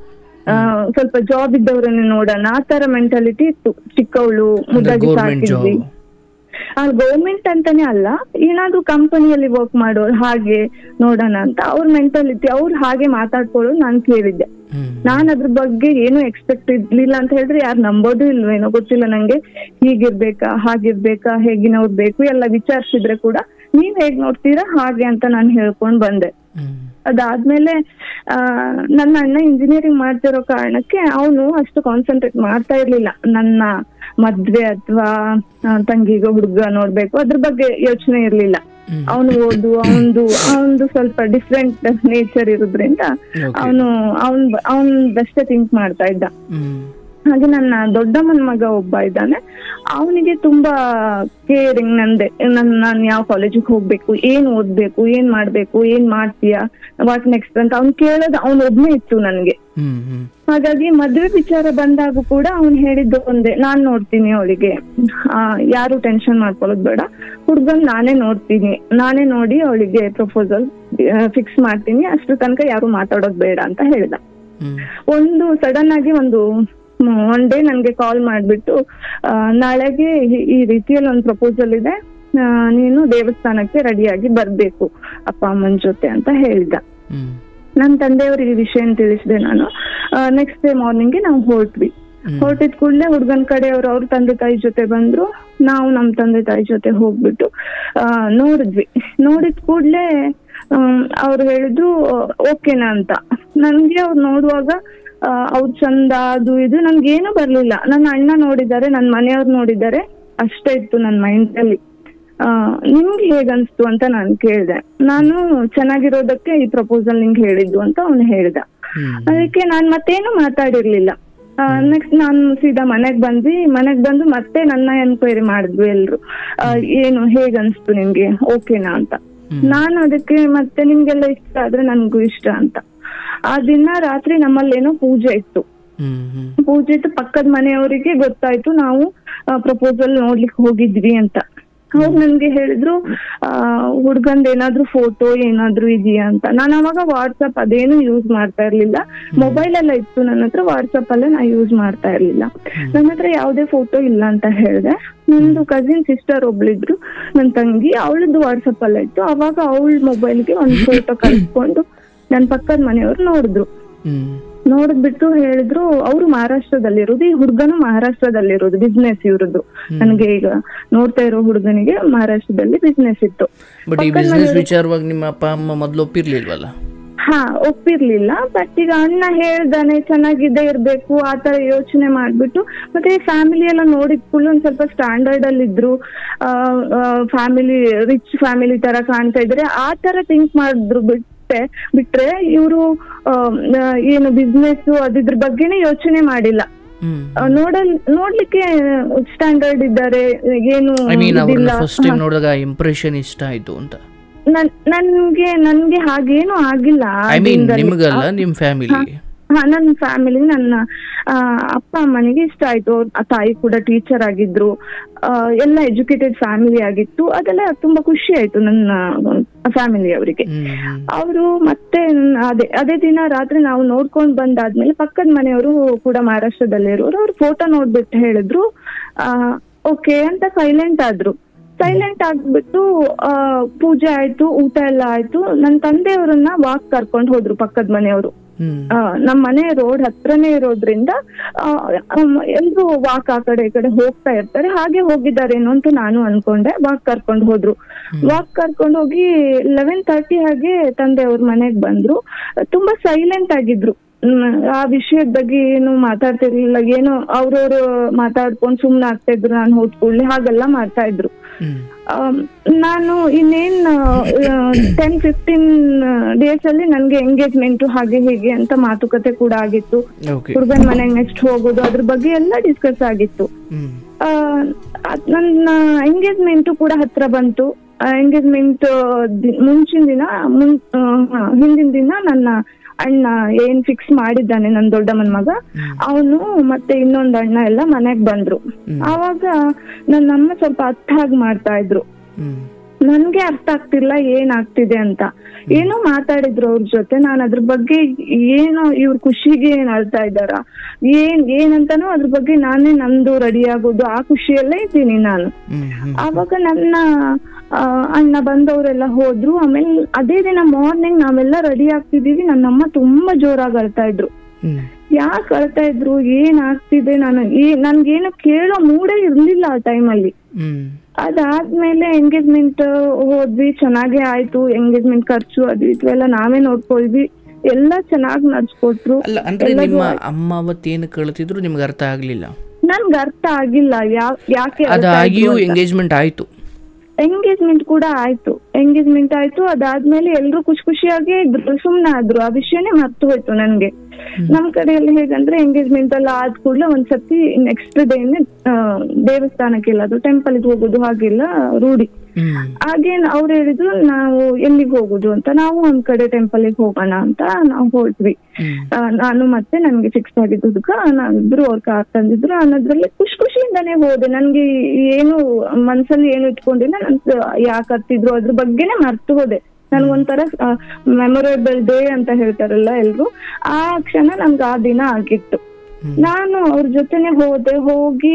ಸ್ವಲ್ಪ ಜಾಬ್ ಇದ್ದವ್ರನ್ನೇ ನೋಡೋಣ ಆ ತರ ಮೆಂಟಾಲಿಟಿ ಇತ್ತು. ಚಿಕ್ಕವಳು, ಮುದ್ದಾಗಿ ಸಾಕಿದ್ವಿ. ಗೌರ್ಮೆಂಟ್ ಅಂತಾನೆ ಅಲ್ಲ, ಏನಾದ್ರು ಕಂಪನಿಯಲ್ಲಿ ವರ್ಕ್ ಮಾಡೋರು ಹಾಗೆ ನೋಡೋಣ ಅಂತ ಅವ್ರ ಮೆಂಟಾಲಿಟಿ. ಅವ್ರು ಹಾಗೆ ಮಾತಾಡ್ಕೊಳ್ಳೋದು ನಾನ್ ಕೇಳಿದ್ದೆ. ನಾನ್ ಅದ್ರ ಬಗ್ಗೆ ಏನು ಎಕ್ಸ್ಪೆಕ್ಟ್ ಇರ್ಲಿಲ್ಲ ಅಂತ ಹೇಳಿದ್ರೆ ಯಾರು ನಂಬೋದು ಇಲ್ವೇನೋ ಗೊತ್ತಿಲ್ಲ ನಂಗೆ. ಹೀಗಿರ್ಬೇಕಾ ಹಾಗಿರ್ಬೇಕಾ, ಹೇಗಿನವ್ರು ಬೇಕು ಎಲ್ಲ ವಿಚಾರಿಸಿದ್ರೆ ಕೂಡ ನೀವ್ ಹೇಗ್ ನೋಡ್ತೀರಾ ಹಾಗೆ ಅಂತ ನಾನು ಹೇಳ್ಕೊಂಡ್ ಬಂದೆ. ಅದಾದ್ಮೇಲೆ ನನ್ನ ಅಣ್ಣ ಇಂಜಿನಿಯರಿಂಗ್ ಮಾಡ್ತಿರೋ ಕಾರಣಕ್ಕೆ ಅವನು ಅಷ್ಟು ಕಾನ್ಸಂಟ್ರೇಟ್ ಮಾಡ್ತಾ ಇರ್ಲಿಲ್ಲ. ನನ್ನ ಮದ್ವೆ ಅಥವಾ ತಂಗಿಗೆ ಹುಡುಗ ನೋಡ್ಬೇಕು ಅದ್ರ ಬಗ್ಗೆ ಯೋಚನೆ ಇರ್ಲಿಲ್ಲ. ಅವನು ಅವನದು ಸ್ವಲ್ಪ ಡಿಫ್ರೆಂಟ್ ನೇಚರ್ ಇರೋದ್ರಿಂದ ಅವನ್ ಬೆಸ್ಟ್ ಥಿಂಕ್ ಮಾಡ್ತಾ ಇದ್ದ. ಹಾಗೆ ನನ್ನ ದೊಡ್ಡಮ್ಮನ ಮಗ ಒಬ್ಬ ಇದ್ದಾನೆ, ಅವನಿಗೆ ತುಂಬಾ ಕೇರಿಂಗ್ ನಂದೆ. ನಾನು ಯಾವ ಕಾಲೇಜಿಗೆ ಹೋಗ್ಬೇಕು, ಏನ್ ಓದ್ಬೇಕು, ಏನ್ ಮಾಡ್ಬೇಕು, ಏನ್ ಮಾಡ್ತೀಯಾ, ವಾಟ್ ನೆಕ್ಸ್ಟ್ ಅಂತ ಅವ್ನ್ ಕೇಳೋದು ಒಬ್ನೇ ಇತ್ತು ನನ್ಗೆ. ಹಾಗಾಗಿ ಮದ್ವೆ ವಿಚಾರ ಬಂದಾಗ ಕೂಡ ಅವ್ನ್ ಹೇಳಿದ್ದು ಒಂದೇ, ನಾನ್ ನೋಡ್ತೀನಿ ಅವಳಿಗೆ, ಯಾರು ಟೆನ್ಷನ್ ಮಾಡ್ಕೊಳ್ಳೋದು ಬೇಡ, ಹುಡ್ಗನ್ ನಾನೇ ನೋಡ್ತೀನಿ, ನಾನೇ ನೋಡಿ ಅವಳಿಗೆ ಪ್ರಪೋಸಲ್ ಫಿಕ್ಸ್ ಮಾಡ್ತೀನಿ, ಅಷ್ಟ್ರ ತನಕ ಯಾರು ಮಾತಾಡೋದ್ ಬೇಡ ಅಂತ ಹೇಳ್ದ. ಸಡನ್ ಆಗಿ ಒನ್ ಡೇ ನನ್ಗೆ ಕಾಲ್ ಮಾಡ್ಬಿಟ್ಟು, ನಾಳೆಗೆ ಈ ರೀತಿಯಲ್ಲಿ ಒಂದು ಪ್ರಪೋಸಲ್ ಇದೆ, ನೀನು ದೇವಸ್ಥಾನಕ್ಕೆ ರೆಡಿಯಾಗಿ ಬರ್ಬೇಕು ಅಪ್ಪ ಅಮ್ಮನ ಜೊತೆ ಅಂತ ಹೇಳ್ದ. ನನ್ ತಂದೆಯವ್ರಿಗೆ ಈ ವಿಷಯ ತಿಳಿಸಿದೆ ನಾನು. ನೆಕ್ಸ್ಟ್ ಡೇ ಮಾರ್ನಿಂಗ್ ನಾವು ಹೊರಟಿದ್ ಕೂಡಲೇ ಹುಡ್ಗನ್ ಕಡೆಯವ್ರು ಅವ್ರ ತಂದೆ ತಾಯಿ ಜೊತೆ ಬಂದ್ರು, ನಾವು ನಮ್ ತಂದೆ ತಾಯಿ ಜೊತೆ ಹೋಗ್ಬಿಟ್ಟು ನೋಡಿದ್ ಕೂಡ್ಲೆ ಅವ್ರು ಹೇಳಿದ್ರು ಓಕೆನಾ ಅಂತ. ನನ್ಗೆ ಅವ್ರು ನೋಡುವಾಗ ಅವ್ರು ಚಂದ ಅದು ಇದು ನನ್ಗೇನು ಬರ್ಲಿಲ್ಲ. ನನ್ನ ಅಣ್ಣ ನೋಡಿದ್ದಾರೆ, ನನ್ ಮನೆಯವ್ರು ನೋಡಿದ್ದಾರೆ, ಅಷ್ಟೇ ಇತ್ತು ನನ್ನ ಮೈಂಡ್ ಅಲ್ಲಿ. ನಿಮ್ಗೆ ಹೇಗನ್ಸ್ತು ಅಂತ ನಾನು ಕೇಳ್ದೆ. ನಾನು ಚೆನ್ನಾಗಿರೋದಕ್ಕೆ ಈ ಪ್ರಪೋಸಲ್ ನಿಂಗೆ ಹೇಳಿದ್ದು ಅಂತ ಅವ್ನು ಹೇಳ್ದ. ಅದಕ್ಕೆ ನಾನ್ ಮತ್ತೇನು ಮಾತಾಡಿರ್ಲಿಲ್ಲ. ನೆಕ್ಸ್ಟ್ ನಾನು ಸೀದಾ ಮನೆಗ್ ಬಂದು ಮತ್ತೆ ನನ್ನ ಎನ್ಕ್ವೈರಿ ಮಾಡಿದ್ವಿ ಎಲ್ರು, ಏನು ಹೇಗನ್ಸ್ತು ನಿಮ್ಗೆ, ಓಕೆನಾ ಅಂತ. ನಾನು ಅದಕ್ಕೆ ಮತ್ತೆ ನಿಮ್ಗೆಲ್ಲ ಇಷ್ಟ ಆದ್ರೆ ನನ್ಗೂ ಇಷ್ಟ ಅಂತ. ಆ ದಿನ ರಾತ್ರಿ ನಮ್ಮಲ್ಲೇನೋ ಪೂಜೆ ಇತ್ತು. ಪಕ್ಕದ ಮನೆಯವರಿಗೆ ಗೊತ್ತಾಯ್ತು ನಾವು ಪ್ರಪೋಸಲ್ ನೋಡ್ಲಿಕ್ಕೆ ಹೋಗಿದ್ವಿ ಅಂತ. ಅವ್ರು ನನ್ಗೆ ಹೇಳಿದ್ರು ಹುಡ್ಗಂದ್ ಏನಾದ್ರು ಫೋಟೋ ಏನಾದ್ರು ಇದೆಯಾ ಅಂತ. ನಾನು ಅವಾಗ ವಾಟ್ಸಪ್ ಅದೇನು ಯೂಸ್ ಮಾಡ್ತಾ ಇರ್ಲಿಲ್ಲ, ಮೊಬೈಲ್ ಎಲ್ಲ ಇತ್ತು ನನ್ನ ಹತ್ರ, ವಾಟ್ಸಪ್ ಅಲ್ಲೇ ನಾ ಯೂಸ್ ಮಾಡ್ತಾ ಇರ್ಲಿಲ್ಲ. ನನ್ನ ಹತ್ರ ಯಾವ್ದೇ ಫೋಟೋ ಇಲ್ಲ ಅಂತ ಹೇಳ್ದೆ. ನಂದು ಕಸಿನ್ ಸಿಸ್ಟರ್ ಒಬ್ಳಿದ್ರು, ನನ್ ತಂಗಿ, ಅವಳದ್ದು ವಾಟ್ಸಪ್ ಅಲ್ಲ ಇತ್ತು. ಅವಾಗ ಅವಳ ಮೊಬೈಲ್ಗೆ ಒಂದ್ ಫೋಟೋ ಕಳ್ಸ್ಕೊಂಡು ನನ್ ಪಕ್ಕದ ಮನೆಯವ್ರು ನೋಡಿದ್ರು. ನೋಡ್ಬಿಟ್ಟು ಹೇಳಿದ್ರು, ಅವ್ರು ಮಹಾರಾಷ್ಟ್ರದಲ್ಲಿರೋದು, ಈ ಹುಡ್ಗನು ಮಹಾರಾಷ್ಟ್ರದಲ್ಲಿರೋದು, ಬಿಸ್ನೆಸ್ ಇವ್ರದ್ದು. ನನ್ಗೆ ಈಗ ನೋಡ್ತಾ ಇರೋ ಹುಡುಗನಿಗೆ ಮಹಾರಾಷ್ಟ್ರದಲ್ಲಿ ಬಿಸ್ನೆಸ್ ಇತ್ತು. ಬಟ್ ಈ ಬಿಸ್ನೆಸ್ ವಿಚಾರವಾಗಿ ನಿಮ್ಮ ಅಪ್ಪ ಅಮ್ಮ ಮೊದಲು ಒಪ್ಪಿರ್ಲಿಲ್ವಲ್ಲ? ಒಪ್ಪಿರ್ಲಿಲ್ಲ. ಬಟ್ ಈಗ ಅಣ್ಣ ಹೇಳ್ದಾನೆ ಚೆನ್ನಾಗಿದೆ ಇರ್ಬೇಕು ಆತರ ಯೋಚನೆ ಮಾಡ್ಬಿಟ್ಟು, ಮತ್ತೆ ಫ್ಯಾಮಿಲಿ ಎಲ್ಲ ನೋಡಿದ್ ಫುಲ್ ಒಂದ್ ಸ್ವಲ್ಪ ಸ್ಟ್ಯಾಂಡರ್ಡ್ ಅಲ್ಲಿ ಇದ್ರು, ಫ್ಯಾಮಿಲಿ ರಿಚ್ ಫ್ಯಾಮಿಲಿ ತರ ಕಾಣ್ತಾ ಇದ್ರೆ ಆ ತರ ಥಿಂಕ್ ಮಾಡಿದ್ರು. ಬಿಟ್ರೆ ಇವರು ಏನು ಬಿಸ್ನೆಸ್ ಅದಿದ್ರ ಬಗ್ಗೆನೇ ಯೋಚನೆ ಮಾಡಿಲ್ಲ. ನೋಡ್ಲಿಕ್ಕೆ ಸ್ಟ್ಯಾಂಡರ್ಡ್ ಇದ್ದಾರೆ, ಏನು ನೋಡಿದಾಗ ಇಂಪ್ರೆಷನ್ ಇಷ್ಟ ಆಯ್ತು ಅಂತ ನನ್ಗೆ ಹಾಗೇನು ಆಗಿಲ್ಲ. ನನ್ನ ಫ್ಯಾಮಿಲಿ, ನನ್ನ ಅಪ್ಪ ಅಮ್ಮನಿಗೆ ಇಷ್ಟ ಆಯ್ತು. ತಾಯಿ ಕೂಡ ಟೀಚರ್ ಆಗಿದ್ರು, ಎಲ್ಲ ಎಜುಕೇಟೆಡ್ ಫ್ಯಾಮಿಲಿ ಆಗಿತ್ತು. ಅದೆಲ್ಲ ತುಂಬಾ ಖುಷಿ ಆಯ್ತು ನನ್ನ ಫ್ಯಾಮಿಲಿ ಅವರಿಗೆ. ಅವರು ಮತ್ತೆ ಅದೇ ದಿನ ರಾತ್ರಿ ನಾವು ನೋಡ್ಕೊಂಡ್ ಬಂದಾದ್ಮೇಲೆ ಪಕ್ಕದ ಮನೆಯವರು ಕೂಡ ಮಹಾರಾಷ್ಟ್ರದಲ್ಲೇ ಇರೋರು, ಅವ್ರು ಫೋಟೋ ನೋಡ್ಬಿಟ್ಟು ಹೇಳಿದ್ರು ಓಕೆ ಅಂತ ಸೈಲೆಂಟ್ ಆದ್ರು. ಸೈಲೆಂಟ್ ಆಗ್ಬಿಟ್ಟು ಪೂಜೆ ಆಯ್ತು, ಊಟ ಎಲ್ಲ ಆಯ್ತು. ನನ್ನ ತಂದೆಯವ್ರನ್ನ ವಾಕ್ ಕರ್ಕೊಂಡ್ ಹೋದ್ರು ಪಕ್ಕದ ಮನೆಯವರು. ನಮ್ ಮನೆ ರೋಡ್ ಹತ್ರನೇ ಇರೋದ್ರಿಂದ ಎಲ್ರು ವಾಕ್ ಆ ಕಡೆ ಈ ಕಡೆ ಹೋಗ್ತಾ ಇರ್ತಾರೆ, ಹಾಗೆ ಹೋಗಿದ್ದಾರೇನೋ ಅಂತ ನಾನು ಅನ್ಕೊಂಡೆ. ವಾಕ್ ಕರ್ಕೊಂಡ್ ಹೋದ್ರು. ವಾಕ್ ಕರ್ಕೊಂಡ್ ಹೋಗಿ 11:30 ಹಾಗೆ ತಂದೆಯವ್ರ ಮನೆಗ್ ಬಂದ್ರು. ತುಂಬಾ ಸೈಲೆಂಟ್ ಆಗಿದ್ರು. ಆ ವಿಷಯದ ಬಗ್ಗೆ ಏನು ಮಾತಾಡ್ತಿರ್ಲಿಲ್ಲ, ಏನೋ ಅವ್ರವ್ರು ಮಾತಾಡ್ಕೊಂಡ್ ಸುಮ್ನೆ ಆಗ್ತಾ ಇದ್ರು. ನಾನು ಹೋದ್ಕೊಳ್ಳಿ ಹಾಗೆಲ್ಲ ಮಾಡ್ತಾ ಇದ್ರು. ನಾನು ಇನ್ನೇನ್ 10-15 ಡೇಸ್ ಅಲ್ಲಿ ನನ್ಗೆ ಎಂಗೇಜ್ಮೆಂಟ್ ಹಾಗೆ ಹೀಗೆ ಅಂತ ಮಾತುಕತೆ ಕೂಡ ಆಗಿತ್ತು. ಹುಡುಗನ್ ಮನೆಗ್ ನೆಕ್ಸ್ಟ್ ಹೋಗೋದು ಅದ್ರ ಬಗ್ಗೆ ಎಲ್ಲ ಡಿಸ್ಕಸ್ ಆಗಿತ್ತು. ನನ್ನ ಎಂಗೇಜ್ಮೆಂಟ್ ಕೂಡ ಹತ್ರ ಬಂತು. ಎಂಗೇಜ್ಮೆಂಟ್ ಮುಂಚಿನ ದಿನ ಹಿಂದಿನ ದಿನ ನನ್ನ ಅಣ್ಣ ಏನ್ ಫಿಕ್ಸ್ ಮಾಡಿದ್ದಾನೆ, ನನ್ ದೊಡ್ಡಮ್ಮನ ಮಗ, ಅವನು ಮತ್ತೆ ಇನ್ನೊಂದ್ ಅಣ್ಣ ಎಲ್ಲ ಮನೆಗ್ ಬಂದ್ರು. ಆವಾಗ ನನ್ನಮ್ಮ ಸ್ವಲ್ಪ ಅರ್ಥಾಗ್ ಮಾಡ್ತಾ ಇದ್ರು. ನನ್ಗೆ ಅರ್ಥ ಆಗ್ತಿಲ್ಲ ಏನ್ ಆಗ್ತಿದೆ ಅಂತ. ಏನೋ ಮಾತಾಡಿದ್ರು ಅವ್ರ ಜೊತೆ. ನಾನು ಅದ್ರ ಬಗ್ಗೆ ಏನೋ ಇವ್ರ ಖುಷಿಗೆ ಏನ್ ಅಳ್ತಾ ಇದ್ದಾರ ಏನಂತಾನೋ ಅದ್ರ ಬಗ್ಗೆ ನಾನೇ ನಂದು ರೆಡಿ ಆಗೋದು ಆ ಖುಷಿಯಲ್ಲೇ ಇದ್ದೀನಿ ನಾನು. ಆವಾಗ ನನ್ನ ಅಣ್ಣ ಬಂದವರೆಲ್ಲ ಹೋದ್ರು. ಆಮೇಲೆ ಅದೇ ದಿನ ಮಾರ್ನಿಂಗ್ ನಾವೆಲ್ಲ ರೆಡಿ ಆಗ್ತಿದೀವಿ. ನನ್ನಮ್ಮ ತುಂಬಾ ಜೋರಾಗಿ ಅಳ್ತಾ ಇದ್ರು. ಯಾಕೆ ಅಳ್ತಾ ಇದ್ರು, ಏನ್ ಆಗ್ತಿದೆ, ನನ್ಗೇನು ಕೇಳೋ ಮೂಡೇ ಇರ್ಲಿಲ್ಲ ಆ ಟೈಮಲ್ಲಿ. ಅದಾದ್ಮೇಲೆ ಎಂಗೇಜ್ಮೆಂಟ್ ಹೋದ್ವಿ, ಚೆನ್ನಾಗೇ ಆಯ್ತು. ಎಂಗೇಜ್ಮೆಂಟ್ ಖರ್ಚು ಅದು ಇದು ಎಲ್ಲ ನಾವೇ ನೋಡ್ಕೊಳ್ವಿ, ಎಲ್ಲ ಚೆನ್ನಾಗಿ ನಡ್ಸ್ಕೊಟ್ರು. ಅಮ್ಮ ಅವತ್ತೇನು ಕೇಳ್ತಿದ್ರು ನಿಮ್ಗೆ ಅರ್ಥ ಆಗ್ಲಿಲ್ಲ? ನನ್ಗೆ ಅರ್ಥ ಆಗಿಲ್ಲ ಯಾಕೆ. ಎಂಗೇಜ್ಮೆಂಟ್ ಆಯ್ತು, ಎಂಗೇಜ್ಮೆಂಟ್ ಕೂಡ ಆಯ್ತು. ಎಂಗೇಜ್ಮೆಂಟ್ ಆಯ್ತು. ಅದಾದ್ಮೇಲೆ ಎಲ್ರು ಖುಷಿಯಾಗಿ ಇದ್ರು, ಸುಮ್ನೆ ಆದ್ರು. ಆ ವಿಷಯನೇ ಮರ್ತು ಹೋಯ್ತು ನನ್ಗೆ. ನಮ್ ಕಡೆಯಲ್ಲಿ ಹೇಗಂದ್ರೆ ಎಂಗೇಜ್ಮೆಂಟ್ ಎಲ್ಲ ಆದ ಕೂಡಲೇ ಒಂದ್ಸತಿ ನೆಕ್ಸ್ಟ್ ಡೇನೆ ದೇವಸ್ಥಾನಕ್ಕೆ ಎಲ್ಲಾದ್ರು ಟೆಂಪಲ್ ಹೋಗುದು ಹಾಗೆಲ್ಲ ರೂಢಿ. ಹಾಗೆ ಅವ್ರು ಹೇಳಿದ್ರು ನಾವು ಎಲ್ಲಿಗೆ ಹೋಗುದು ಅಂತ. ನಾವು ಒಂದ್ ಕಡೆ ಟೆಂಪಲ್ ಹೋಗೋಣ ಅಂತ ನಾವು ಹೋದ್ವಿ. ನಾನು ಮತ್ತೆ ನನ್ಗೆ ಫಿಕ್ಸ್ ಆಗಿದ್ದು ಹುಡುಗ, ನಾವಿಬ್ರು ಅವ್ರ ಕಾರ್ ತಂದಿದ್ರು. ಅನ್ನೋದ್ರಲ್ಲಿ ಖುಷಿಯಿಂದಾನೇ ಹೋದೆ. ನನ್ಗೆ ಏನು ಮನ್ಸಲ್ಲಿ ಏನು ಇಟ್ಕೊಂಡಿಲ್ಲ. ನನ್ ಯಾಕೆ ಹತ್ತಿದ್ರು ಅದ್ರ ಬಗ್ಗೆನೆ ಮರ್ತು ಹೋದೆ. ನನ್ಗೊಂಥರ ಮೆಮೊರೇಬಲ್ ಡೇ ಅಂತ ಹೇಳ್ತಾರಲ್ಲ ಎಲ್ರು, ಆ ಕ್ಷಣ ನನ್ಗೆ ಆ ದಿನ ಆಗಿತ್ತು. ನಾನು ಅವ್ರ ಜೊತೆನೆ ಹೋಗಿ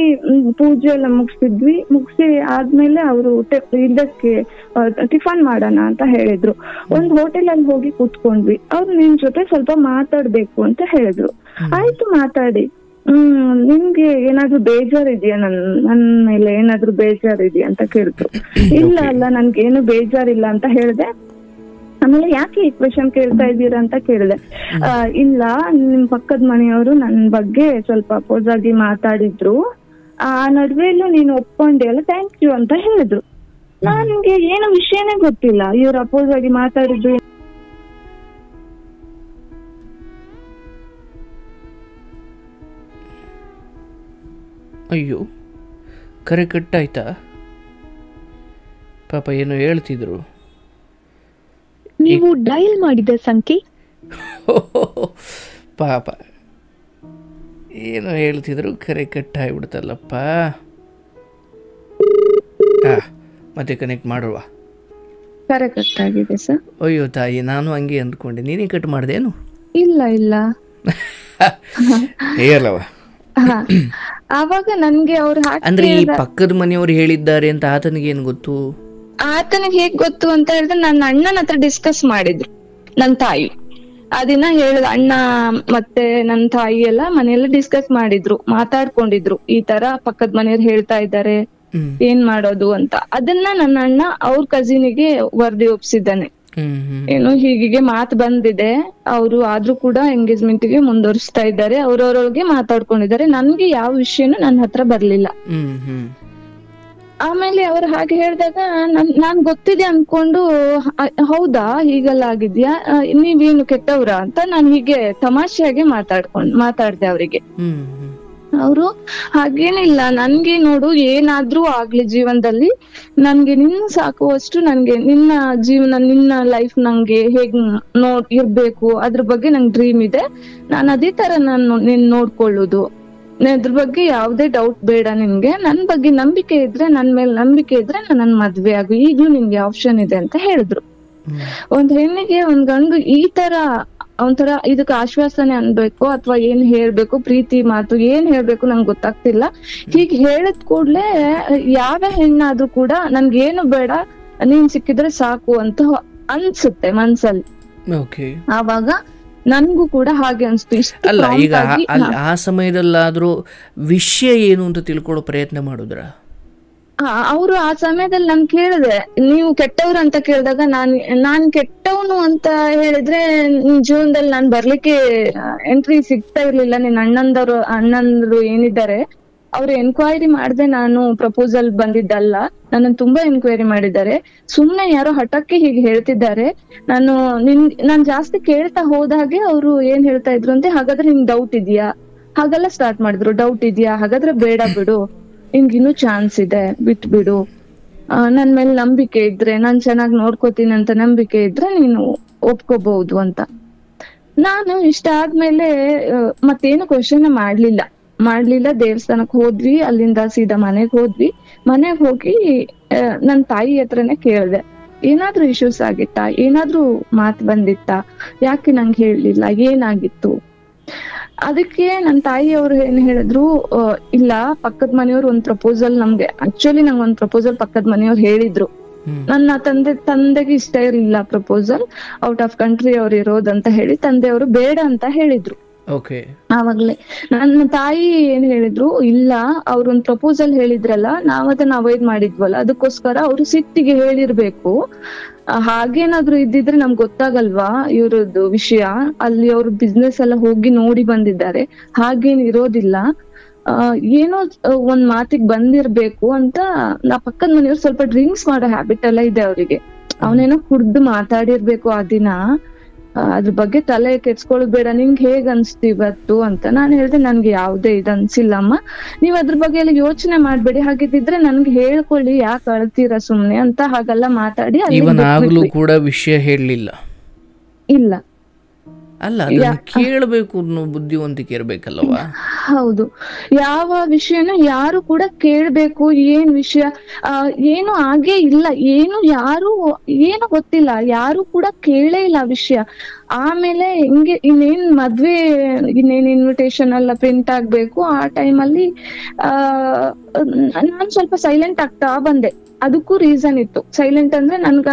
ಪೂಜೆ ಎಲ್ಲ ಮುಗಿಸಿ ಆದ್ಮೇಲೆ ಅವರು ಇದಕ್ಕೆ ಟಿಫನ್ ಮಾಡೋಣ ಅಂತ ಹೇಳಿದ್ರು. ಒಂದ್ ಹೋಟೆಲ್ ಅಲ್ಲಿ ಹೋಗಿ ಕೂತ್ಕೊಂಡ್ವಿ. ಅವ್ರು ನಿನ್ ಜೊತೆ ಸ್ವಲ್ಪ ಮಾತಾಡ್ಬೇಕು ಅಂತ ಹೇಳಿದ್ರು. ಆಯ್ತು ಮಾತಾಡಿ. ನಿಮ್ಗೆ ಏನಾದ್ರು ಬೇಜಾರಿದ್ಯಾ, ನನ್ ಮೇಲೆ ಏನಾದ್ರು ಬೇಜಾರಿದ್ಯಾ ಅಂತ ಕೇಳಿದ್ರು. ಇಲ್ಲ ಅಲ್ಲ ನನ್ಗೇನು ಬೇಜಾರಿಲ್ಲ ಅಂತ ಹೇಳ್ದೆ. ಆಮೇಲೆ ಯಾಕೆ ಈ ಕ್ವೆಶನ್ ಕೇಳ್ತಾ ಇದ್ದೀರಾ ಅಂತ ಕೇಳಿದೆ. ಇಲ್ಲ, ನಿಮ್ ಪಕ್ಕದ ಮನೆಯವರು ನನ್ ಬಗ್ಗೆ ಸ್ವಲ್ಪ ಅಪೋಸ್ ಆಗಿ ಮಾತಾಡಿದ್ರು, ಆ ನಡುವೆಲ್ಲೂ ನೀನು ಒಪ್ಕೊಂಡೆ ಅಲ್ಲ, ಥ್ಯಾಂಕ್ ಯು ಅಂತ ಹೇಳಿದ್ರು. ನನ್ಗೆ ಏನು ವಿಷಯನೇ ಗೊತ್ತಿಲ್ಲ, ಇವ್ರು ಅಪೋಸ್ ಆಗಿ ಮಾತಾಡಿದ್ರು. ಅಯ್ಯೋ, ಕರೆ ಕಟ್ಟಾಯ್ತಾ? ಪಾಪ ಏನೋ ಹೇಳ್ತಿದ್ರು. ನೀವು ಡಯಲ್ ಮಾಡಿದ ಸಂಖ್ಯೆ. ಪಾಪ ಏನೋ ಹೇಳ್ತಿದ್ರು, ಕರೆ ಕಟ್ಟಾಗ್ಬಿಡ್ತಲ್ಲಪ್ಪ. ಮತ್ತೆ ಕನೆಕ್ಟ್ ಮಾಡುವ. ಕರೆಕ್ಟ್ ಆಗಿದೆ ಸರ್. ಅಯ್ಯೋ ತಾಯಿ, ನಾನು ಹಂಗೆ ಅಂದ್ಕೊಂಡೆ, ನೀನೇ ಕಟ್ ಮಾಡ್ದೇನು? ಇಲ್ಲ ಹೇಳವ. ಆವಾಗ ನನ್ಗೆ ಅವ್ರು ಅಂದ್ರೆ ಈ ಪಕ್ಕದ ಮನೆಯವರು ಹೇಳಿದ್ದಾರೆ ಅಂತ ಆತನಿಗೆ ಏನ್ ಗೊತ್ತು? ಆತನಿಗೆ ಹೇಗ್ ಗೊತ್ತು ಅಂತ ಹೇಳಿದ್ರೆ ನನ್ನ ಅಣ್ಣನ ಹತ್ರ ಡಿಸ್ಕಸ್ ಮಾಡಿದ್ರು ನನ್ ತಾಯಿ. ಅದನ್ನ ಹೇಳಿದ ಅಣ್ಣ ಮತ್ತೆ ನನ್ ತಾಯಿ ಎಲ್ಲ ಮನೆಯಲ್ಲ ಡಿಸ್ಕಸ್ ಮಾಡಿದ್ರು, ಮಾತಾಡ್ಕೊಂಡಿದ್ರು, ಈ ತರ ಪಕ್ಕದ ಮನೆಯವ್ರು ಹೇಳ್ತಾ ಇದ್ದಾರೆ, ಏನ್ ಮಾಡೋದು ಅಂತ. ಅದನ್ನ ನನ್ನ ಅಣ್ಣ ಅವ್ರ ಕಸಿನಿಗೆ ವರದಿ ಒಪ್ಸಿದ್ದಾನೆ. ಏನು ಹೀಗೆ ಮಾತು ಬಂದಿದೆ, ಅವರು ಆದ್ರೂ ಕೂಡ ಎಂಗೇಜ್ಮೆಂಟ್ ಗೆ ಮುಂದುವರಿಸ್ತಾ ಇದ್ದಾರೆ, ಅವ್ರವ್ರೊಳಗೆ ಮಾತಾಡ್ಕೊಂಡಿದ್ದಾರೆ, ನನ್ಗೆ ಯಾವ ವಿಷಯನೂ ನನ್ನ ಹತ್ರ ಬರ್ಲಿಲ್ಲ. ಆಮೇಲೆ ಅವ್ರು ಹಾಗೆ ಹೇಳಿದಾಗ ನಾನ್ ಗೊತ್ತಿದೆ ಅನ್ಕೊಂಡು, ಹೌದಾ ಹೀಗೆಲ್ಲ ಆಗಿದ್ಯಾ, ನೀವೇನು ಕೆಟ್ಟವ್ರ ಅಂತ ನಾನು ಹೀಗೆ ತಮಾಷೆಯಾಗಿ ಮಾತಾಡ್ದೆ ಅವರಿಗೆ. ಅವರು ಹಾಗೇನಿಲ್ಲ, ನನ್ಗೆ ನೋಡು ಏನಾದ್ರೂ ಆಗ್ಲಿ ಜೀವನದಲ್ಲಿ ನನ್ಗೆ ನಿನ್ನ ಸಾಕುವಷ್ಟು, ನನ್ಗೆ ನಿನ್ನ ಜೀವನ, ನಿನ್ನ ಲೈಫ್ ನಂಗೆ ಹೇಗ್ ಇರ್ಬೇಕು ಅದ್ರ ಬಗ್ಗೆ ನಂಗೆ ಡ್ರೀಮ್ ಇದೆ, ನಾನು ಅದೇ ತರ ನಿನ್ ನೋಡ್ಕೊಳ್ಳುದು, ಅದ್ರ ಬಗ್ಗೆ ಯಾವ್ದೇ ಡೌಟ್ ಬೇಡ ನಿನ್ಗೆ, ನನ್ ಬಗ್ಗೆ ನಂಬಿಕೆ ಇದ್ರೆ, ನನ್ ಮೇಲೆ ನಂಬಿಕೆ ಇದ್ರೆ ನನ್ನ ಮದ್ವೆ ಆಗು, ಈಗ್ಲೂ ನಿನ್ಗೆ ಆಪ್ಷನ್ ಇದೆ ಅಂತ ಹೇಳಿದ್ರು. ಒಂದ್ ಹೆಣ್ಣಿಗೆ ಒಂದ್ ಗಂಡು ಈ ತರ ಒಂಥರ ಇದಕ್ಕೆ ಆಶ್ವಾಸನೆ ಅನ್ಬೇಕು ಅಥವಾ ಏನ್ ಹೇಳ್ಬೇಕು, ಪ್ರೀತಿ ಮಾತು ಏನ್ ಹೇಳ್ಬೇಕು ನಂಗೆ ಗೊತ್ತಾಗ್ತಿಲ್ಲ. ಹೀಗ್ ಹೇಳಿದ ಕೂಡ್ಲೆ ಯಾವ ಹೆಣ್ಣಾದ್ರೂ ಕೂಡ ನನ್ಗೇನು ಬೇಡ, ನೀನ್ ಸಿಕ್ಕಿದ್ರೆ ಸಾಕು ಅಂತ ಅನ್ಸುತ್ತೆ ಮನ್ಸಲ್ಲಿ. ಆವಾಗ ನನ್ಗೂ ಕೂಡ ಹಾಗೆ ಅನ್ಸ್ತು. ಅಲ್ಲ, ಈಗ ಆ ಸಮಯದಲ್ಲಾದ್ರೂ ವಿಷಯ ಏನು ಅಂತ ತಿಳ್ಕೊಳ್ಳೋ ಪ್ರಯತ್ನ ಮಾಡುದ್ರ? ಅವರು ಆ ಸಮಯದಲ್ಲಿ ನಾನು ಕೇಳಿದೆ, ನೀವು ಕೆಟ್ಟವ್ರು ಅಂತ ಕೇಳಿದಾಗ ನಾನ್ ಕೆಟ್ಟವನು ಅಂತ ಹೇಳಿದ್ರೆ ಜೀವನದಲ್ಲಿ ನಾನ್ ಬರ್ಲಿಕ್ಕೆ ಎಂಟ್ರಿ ಸಿಗ್ತಾ ಇರ್ಲಿಲ್ಲ. ನಿನ್ ಅಣ್ಣಂದ್ರು ಏನಿದ್ದಾರೆ ಅವ್ರು ಎನ್ಕ್ವೈರಿ ಮಾಡ್ದೆ ನಾನು ಪ್ರಪೋಸಲ್ ಬಂದಿದ್ದಲ್ಲ, ನನ್ನ ತುಂಬಾ ಎನ್ಕ್ವೈರಿ ಮಾಡಿದ್ದಾರೆ. ಸುಮ್ನೆ ಯಾರೋ ಹಠಕ್ಕೆ ಹೀಗೆ ಹೇಳ್ತಿದ್ದಾರೆ. ನಾನ್ ಜಾಸ್ತಿ ಕೇಳ್ತಾ ಹೋದಾಗೆ ಅವ್ರು ಏನ್ ಹೇಳ್ತಾ ಇದ್ರು ಅಂತ, ಹಾಗಾದ್ರೆ ನಿನ್ ಡೌಟ್ ಇದೆಯಾ, ಹಾಗೆಲ್ಲ ಸ್ಟಾರ್ಟ್ ಮಾಡಿದ್ರು. ಡೌಟ್ ಇದೆಯಾ, ಹಾಗಾದ್ರೆ ಬೇಡ ಬಿಡು, ನಿನ್ಗಿನ್ನೂ ಚಾನ್ಸ್ ಇದೆ, ಬಿಟ್ಬಿಡು, ನನ್ ಮೇಲೆ ನಂಬಿಕೆ ಇದ್ರೆ, ನಾನ್ ಚೆನ್ನಾಗಿ ನೋಡ್ಕೋತೀನಿ ಅಂತ ನಂಬಿಕೆ ಇದ್ರೆ ನೀನು ಒಪ್ಕೋಬಹುದು ಅಂತ. ನಾನು ಇಷ್ಟ ಆದ್ಮೇಲೆ ಮತ್ತೇನು ಕ್ವಶನ್ ಮಾಡ್ಲಿಲ್ಲ. ದೇವಸ್ಥಾನಕ್ ಹೋದ್ವಿ, ಅಲ್ಲಿಂದ ಸೀದಾ ಮನೆಗ್ ಹೋದ್ವಿ. ಮನೆಗ್ ಹೋಗಿ ನನ್ ತಾಯಿ ಹತ್ರನೇ ಕೇಳ್ದೆ, ಏನಾದ್ರೂ ಇಶ್ಯೂಸ್ ಆಗಿತ್ತಾ, ಏನಾದ್ರೂ ಮಾತ್ ಬಂದಿತ್ತಾ, ಯಾಕೆ ನಂಗೆ ಹೇಳ್ಲಿಲ್ಲ, ಏನಾಗಿತ್ತು? ಅದಕ್ಕೆ ನನ್ ತಾಯಿ ಅವ್ರು ಏನ್ ಹೇಳಿದ್ರು, ಇಲ್ಲ ಪಕ್ಕದ ಮನೆಯವ್ರು ಒಂದ್ ಪ್ರಪೋಸಲ್ ನಂಗೆ ಒಂದ್ ಪ್ರಪೋಸಲ್ ಪಕ್ಕದ ಮನೆಯವ್ರು ಹೇಳಿದ್ರು. ನನ್ನ ತಂದೆಗೆ ಇಷ್ಟ ಇರ್ಲಿಲ್ಲ ಪ್ರಪೋಸಲ್, ಔಟ್ ಆಫ್ ಕಂಟ್ರಿ ಅವ್ರು ಇರೋದಂತ ಹೇಳಿ ತಂದೆಯವರು ಬೇಡ ಅಂತ ಹೇಳಿದ್ರು. ಆವಾಗ್ಲೇ ನನ್ನ ತಾಯಿ ಏನ್ ಹೇಳಿದ್ರು, ಇಲ್ಲ ಅವ್ರೊಂದ್ ಪ್ರಪೋಸಲ್ ಹೇಳಿದ್ರಲ್ಲ, ನಾವದನ್ನ ಅವಾಯ್ಡ್ ಮಾಡಿದ್ವಲ್ಲ, ಅದಕ್ಕೋಸ್ಕರ ಅವ್ರು ಸಿಟ್ಟಿಗೆ ಹೇಳಿರ್ಬೇಕು. ಹಾಗೇನಾದ್ರು ಇದ್ದಿದ್ರೆ ನಮ್ಗೆ ಗೊತ್ತಾಗಲ್ವಾ ಇವ್ರದ್ದು ವಿಷಯ, ಅಲ್ಲಿ ಅವ್ರ ಬಿಸ್ನೆಸ್ ಎಲ್ಲ ಹೋಗಿ ನೋಡಿ ಬಂದಿದ್ದಾರೆ, ಹಾಗೇನ್ ಇರೋದಿಲ್ಲ, ಏನೋ ಒಂದ್ ಮಾತಿಗೆ ಬಂದಿರ್ಬೇಕು ಅಂತ. ನಾ ಪಕ್ಕದ ಮನೆಯವ್ರು ಸ್ವಲ್ಪ ಡ್ರಿಂಕ್ಸ್ ಮಾಡೋ ಹ್ಯಾಬಿಟ್ ಎಲ್ಲ ಇದೆ ಅವ್ರಿಗೆ, ಅವನೇನೋ ಕುಡ್ದು ಮಾತಾಡಿರ್ಬೇಕು ಆ ದಿನ, ಅದ್ರ ಬಗ್ಗೆ ತಲೆ ಕೆಡ್ಸ್ಕೊಳ್ಳೋದ್ ಬೇಡ, ನಿಂಗೆ ಹೇಗ್ ಅನ್ಸ್ತು ಇವತ್ತು ಅಂತ. ನಾನ್ ಹೇಳ್ದೆ, ನನ್ಗೆ ಯಾವ್ದೇ ಇದು ಅನ್ಸಿಲ್ಲಮ್ಮ, ನೀವ್ ಅದ್ರ ಬಗ್ಗೆ ಎಲ್ಲ ಯೋಚನೆ ಮಾಡ್ಬೇಡಿ, ಹಾಗಿದ್ರೆ ನನ್ಗೆ ಹೇಳ್ಕೊಳ್ಳಿ, ಯಾಕೆ ಅಳ್ತೀರಾ ಸುಮ್ನೆ ಅಂತ ಹಾಗೆಲ್ಲ ಮಾತಾಡಿ ಕೂಡ ವಿಷಯ ಹೇಳಲಿಲ್ಲ. ಇಲ್ಲ, ಅಲ್ಲ ಅದನ್ನ ಕೇಳಬೇಕು ಅನ್ನೋ ಬುದ್ಧಿವಂತಿಕೆ ಇರ್ಬೇಕಲ್ವಾ? ಹೌದು, ಯಾವ ವಿಷಯನ ಯಾರು ಕೂಡ ಕೇಳ್ಬೇಕು. ಏನ್ ವಿಷಯ ಏನು ಹಾಗೆ ಇಲ್ಲ, ಏನು ಗೊತ್ತಿಲ್ಲ, ಯಾರು ಕೂಡ ಕೇಳೇ ಇಲ್ಲ ವಿಷಯ. ಆಮೇಲೆ ಹಿಂಗೆ ಇನ್ನೇನ್ ಮದ್ವೆ, ಇನ್ನೇನ್ ಇನ್ವಿಟೇಷನ್ ಎಲ್ಲ ಪ್ರಿಂಟ್ ಆಗ್ಬೇಕು, ಆ ಟೈಮಲ್ಲಿ ನಾನ್ ಸ್ವಲ್ಪ ಸೈಲೆಂಟ್ ಆಗ್ತಾ ಬಂದೆ. ಅದಕ್ಕೂ ರೀಸನ್ ಇತ್ತು. ಸೈಲೆಂಟ್ ಅಂದ್ರೆ ನನ್ಗ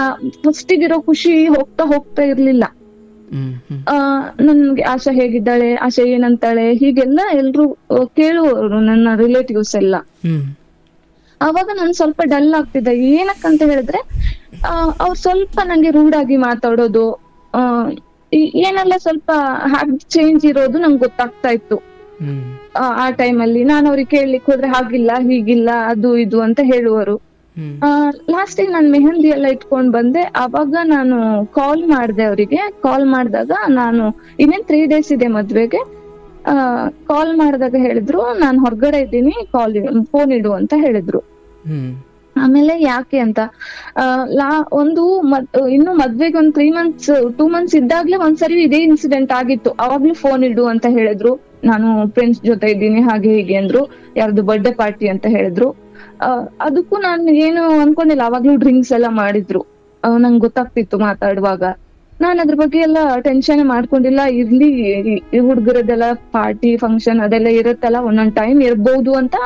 ಫಸ್ಟಿಗಿರೋ ಖುಷಿ ಹೋಗ್ತಾ ಇರ್ಲಿಲ್ಲ. ನನ್ಗೆ ಆಶಾ ಹೇಗಿದ್ದಾಳೆ, ಆಶಾ ಏನಂತಾಳೆ, ಹೀಗೆಲ್ಲ ಎಲ್ರು ಕೇಳುವವರು ನನ್ನ ರಿಲೇಟಿವ್ಸ್ ಎಲ್ಲ. ಅವಾಗ ನನ್ ಸ್ವಲ್ಪ ಡಲ್ ಆಗ್ತಿದ್ದೆ. ಏನಕ್ಕಂತ ಹೇಳಿದ್ರೆ ಅವ್ರು ಸ್ವಲ್ಪ ನಂಗೆ ರೂಡ್ ಆಗಿ ಮಾತಾಡೋದು, ಏನೆಲ್ಲ ಸ್ವಲ್ಪ ಹ್ಯಾಬಿಟ್ ಚೇಂಜ್ ಇರೋದು ನಂಗೆ ಗೊತ್ತಾಗ್ತಾ ಇತ್ತು. ಆ ಟೈಮಲ್ಲಿ ನಾನು ಅವ್ರಿಗೆ ಕೇಳ್ಲಿಕ್ಕೆ ಹೋದ್ರೆ ಹಾಗಿಲ್ಲ ಹೀಗಿಲ್ಲ ಅದು ಇದು ಅಂತ ಹೇಳುವರು. ಲಾಸ್ಟಿಗೆ ನಾನ್ ಮೆಹಂದಿ ಎಲ್ಲ ಇಟ್ಕೊಂಡ್ ಬಂದೆ. ಅವಾಗ ನಾನು ಕಾಲ್ ಮಾಡ್ದೆ ಅವರಿಗೆ. ಕಾಲ್ ಮಾಡಿದಾಗ ನಾನು ಇನ್ನೇನ್ 3 days ಇದೆ ಮದ್ವೆಗೆ. ಕಾಲ್ ಮಾಡಿದಾಗ ಹೇಳಿದ್ರು, ನಾನ್ ಹೊರಗಡೆ ಇದ್ದೀನಿ, ಫೋನ್ ಇಡು ಅಂತ ಹೇಳಿದ್ರು. ಆಮೇಲೆ ಯಾಕೆ ಅಂತ ಇನ್ನು ಮದ್ವೆಗೆ ಒಂದ್ 2 months ಇದ್ದಾಗ್ಲೇ ಒಂದ್ಸರಿ ಇದೇ ಇನ್ಸಿಡೆಂಟ್ ಆಗಿತ್ತು. ಅವಾಗ್ಲೂ ಫೋನ್ ಇಡು ಅಂತ ಹೇಳಿದ್ರು. ನಾನು ಫ್ರೆಂಡ್ಸ್ ಜೊತೆ ಇದ್ದೀನಿ ಹಾಗೆ ಹೀಗೆ ಅಂದ್ರು. ಯಾರ್ದು ಬರ್ಡೇ ಪಾರ್ಟಿ ಅಂತ ಹೇಳಿದ್ರು. ಅದಕ್ಕೂ ನಾನು ಏನು ಅನ್ಕೊಂಡಿಲ್ಲ. ಅವಾಗ್ಲೂ ಡ್ರಿಂಕ್ಸ್ ಎಲ್ಲ ಮಾಡಿದ್ರು, ನಂಗೆ ಗೊತ್ತಾಗ್ತಿತ್ತು ಮಾತಾಡುವಾಗ. ನಾನ್ ಅದ್ರ ಬಗ್ಗೆ ಎಲ್ಲ ಟೆನ್ಷನ್ ಮಾಡ್ಕೊಂಡಿಲ್ಲ. ಇರ್ಲಿ, ಹುಡುಗರದೆಲ್ಲ ಪಾರ್ಟಿ ಫಂಕ್ಷನ್ ಅದೆಲ್ಲ ಇರುತ್ತಲ್ಲ, ಒಂದೊಂದ್ ಟೈಮ್ ಇರ್ಬೋದು ಅಂತ